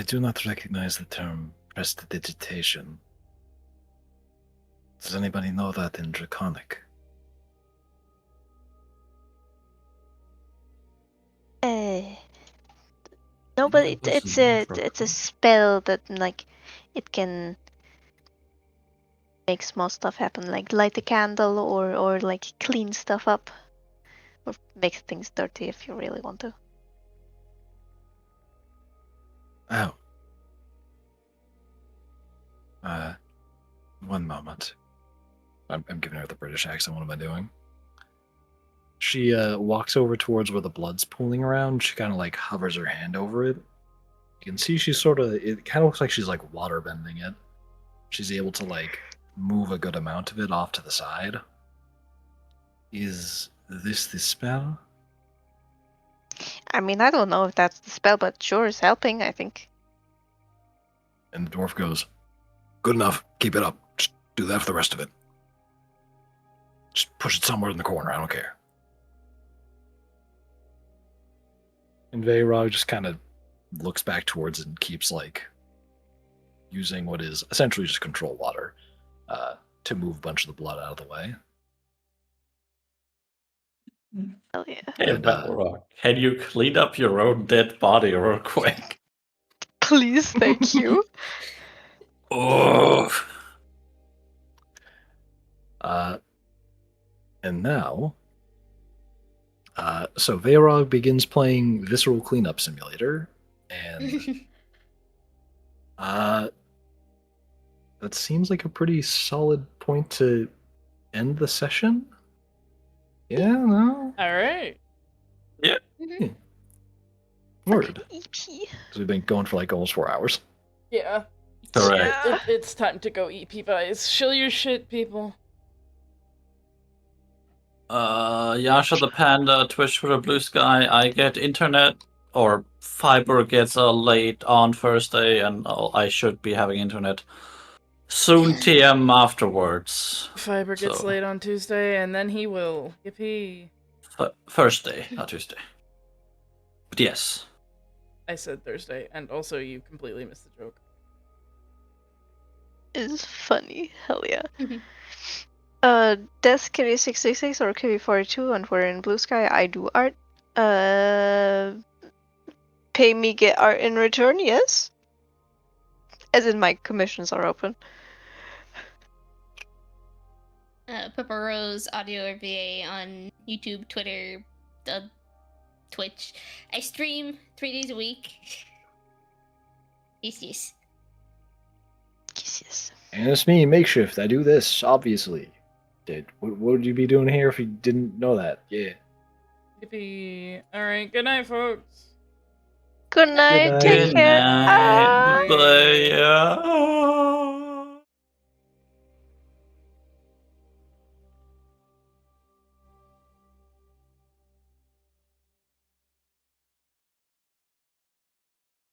do not recognize the term prestidigitation. Does anybody know that in Draconic? No, but That was it's an a intro. spell that like it can make small stuff happen, like light a candle or like clean stuff up, or make things dirty if you really want to. Oh. One moment. I'm giving her the British accent. What am I doing? She walks over towards where the blood's pooling around. She kind of like hovers her hand over it. You can see she's sort of. It kind of looks like she's like water bending it. She's able to like move a good amount of it off to the side. Is this the spell? I mean, I don't know if that's the spell, but sure is helping, I think. And the dwarf goes, "Good enough. Keep it up. Just do that for the rest of it. Just push it somewhere in the corner. I don't care." And Veyrog just kind of looks back towards it and keeps like using what is essentially just control water to move a bunch of the blood out of the way. Hell yeah. Hey, And, Galamora, can you clean up your own dead body real quick? Please, thank you. Oh, And now, so Veyrog begins playing Visceral Cleanup Simulator, and that seems like a pretty solid point to end the session. Yeah, no, All right. word. EP. Because we've been going for like almost 4 hours. Yeah. correct. Yeah. It's time to go eat pies. Shill your shit, people. Yasha the Panda, Twitch for the Blue Sky. I get internet, or fiber gets late on Thursday, and I should be having internet soon. TM afterwards. Fiber gets So- late on Tuesday, and then he will. Yippee. Thursday, not Tuesday. But yes. I said Thursday, and also you completely missed the joke. Is funny. Hell yeah. Mhm. Desk KV666 or KV42, and we're in Blue Sky. I do art. Pay me, get art in return, yes? As in, my commissions are open. Pepper Rose Audio or VA on YouTube, Twitter, Twitch. I stream 3 days a week. Yes. Yes, yes. And it's me, Makeshift. I do this, obviously. What would you be doing here if you didn't know that? Yeah. Yippee. Alright, good night, folks. Good night. night. Take Good care. night. Ah! Bye.